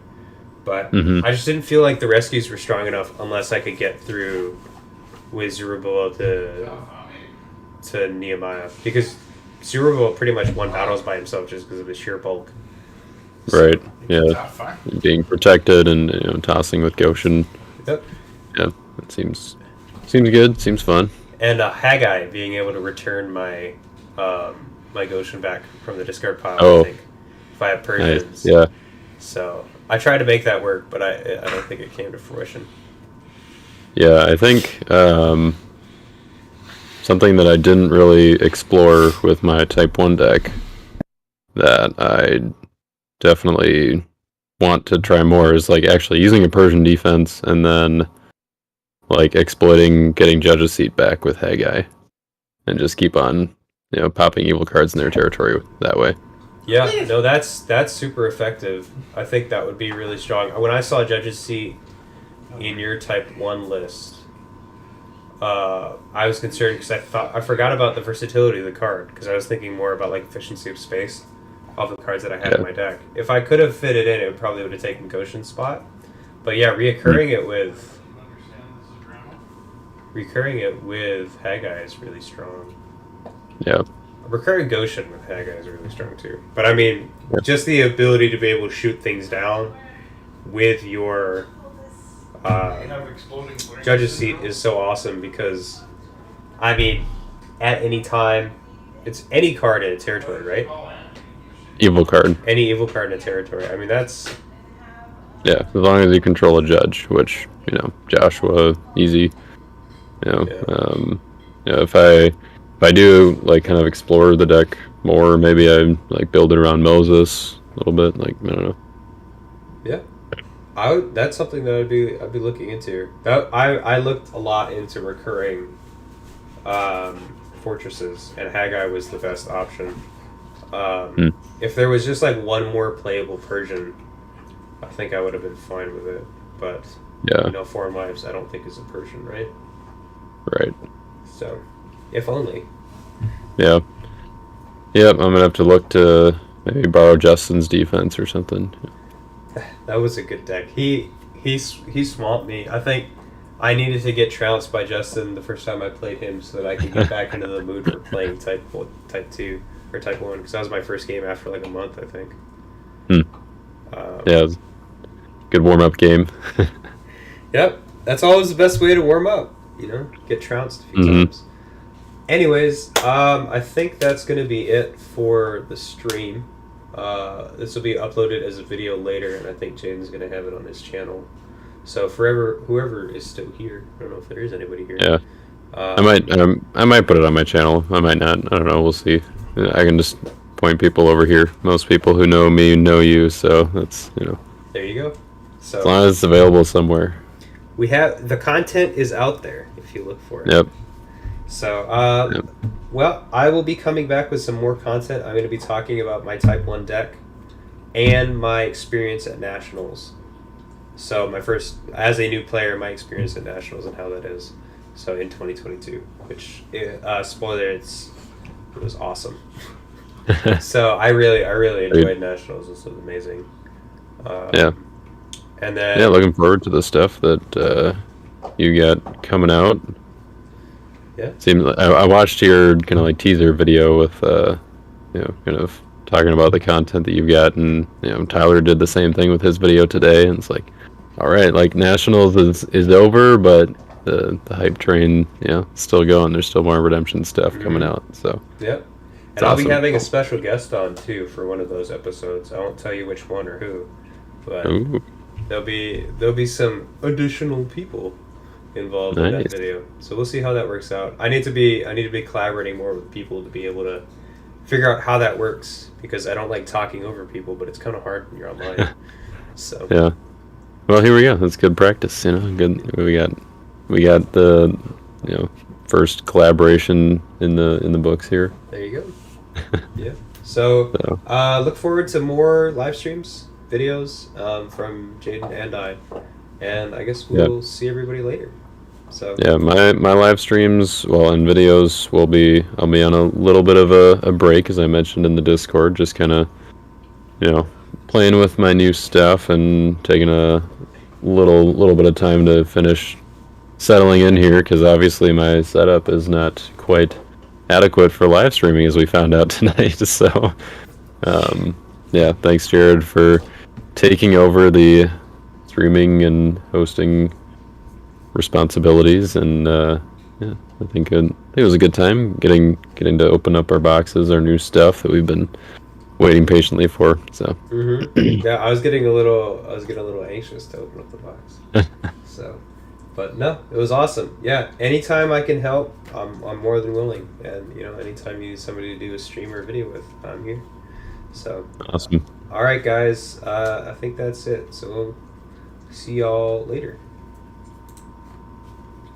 But I just didn't feel like the rescues were strong enough unless I could get through with Zerubbabel to Nehemiah. Because Zerubbabel pretty much won battles by himself just because of his sheer bulk. Right, yeah. Being protected and tossing with Goshen. Yep. Yeah, it seems good, seems fun. And Haggai being able to return my my Goshen back from the discard pile, I think, if I have Persians. Nice. Yeah. So I tried to make that work, but I don't think it came to fruition. Yeah, I think something that I didn't really explore with my Type 1 deck that I definitely want to try more is actually using a Persian defense and then exploiting getting Judge's Seat back with Haggai and just keep on popping evil cards in their territory that way. Yeah, no, that's super effective. I think that would be really strong. When I saw Judge's Seat in your Type 1 list, I was concerned because I forgot about the versatility of the card, because I was thinking more about efficiency of space of the cards that I had in my deck. If I could have fit it in, it probably would have taken Goshen's spot. But yeah, reoccurring it with Haggai is really strong. Yeah. Recurring Goshen with Haggai is really strong too. But I mean, just the ability to be able to shoot things down with your Judge's Seat is so awesome, because, I mean, at any time, it's any card in a territory, right? Evil card. Any evil card in a territory. I mean, that's... Yeah, as long as you control a judge, which, Joshua, easy. If I do kind of explore the deck more, maybe I build it around Moses a little bit. I don't know. Yeah, that's something that I'd be looking into. I looked a lot into recurring fortresses, and Haggai was the best option. Hmm. If there was just like one more playable Persian, I think I would have been fine with it. But Yeah. you know, Foreign Wives, I don't think is a Persian, right? Right. So, if only. Yeah. Yep. I'm gonna have to look to maybe borrow Justin's defense or something. That was a good deck. He swamped me. I think I needed to get trounced by Justin the first time I played him so that I could get back into the mood for playing type 2 or type 1, because that was my first game after like a month, I think. Yeah, it was a good warm-up game. Yep, that's always the best way to warm up, you know, get trounced a few times. Anyways, I think that's going to be it for the stream. This will be uploaded as a video later, and I think Jayden's going to have it on his channel. So whoever is still here, I don't know if there is anybody here. Yeah, I might put it on my channel. I might not. I don't know. We'll see. I can just point people over here. Most people who know me know you, so that's, you know. There you go. So as long as it's available somewhere. We have the content is out there if you look for it. Yep. So, well, I will be coming back with some more content. I'm going to be talking about my Type 1 deck and my experience at Nationals. So, as a new player, my experience at Nationals and how that is. So, in 2022, which, spoiler, it was awesome. So, I really enjoyed Nationals. This was amazing. Yeah. And then... Yeah, looking forward to the stuff that you got coming out. Yeah. Seems I watched your kind of like teaser video with you know, kind of talking about the content that you've got, and you know, Tyler did the same thing with his video today, and it's like, all right, like Nationals is over, but the hype train, you know, still going. There's still more Redemption stuff coming out. So yep. And I'll be having a special guest on too for one of those episodes. I won't tell you which one or who, but there'll be some additional people involved in that video. So we'll see how that works out. I need to be collaborating more with people to be able to figure out how that works, because I don't like talking over people, but it's kind of hard when you're online. So yeah. Well, here we go. That's good practice, you know. Good. We got the, you know, first collaboration in the books here. There you go. Yeah. So look forward to more live streams, videos from Jayden and I. And I guess we'll see everybody later. So yeah, my live streams, well, and videos I'll be on a little bit of a break, as I mentioned in the Discord, just kind of, you know, playing with my new stuff and taking a little bit of time to finish settling in here, because obviously my setup is not quite adequate for live streaming, as we found out tonight. So yeah, thanks Jared for taking over the streaming and hosting responsibilities, and yeah, I think it was a good time getting to open up our boxes, our new stuff that we've been waiting patiently for. So yeah, I was getting a little anxious to open up the box. So, but no, it was awesome. Yeah, anytime I can help, I'm more than willing, and you know, anytime you need somebody to do a stream or video with, I'm here. So awesome. All right, guys, I think that's it. So we'll see y'all later.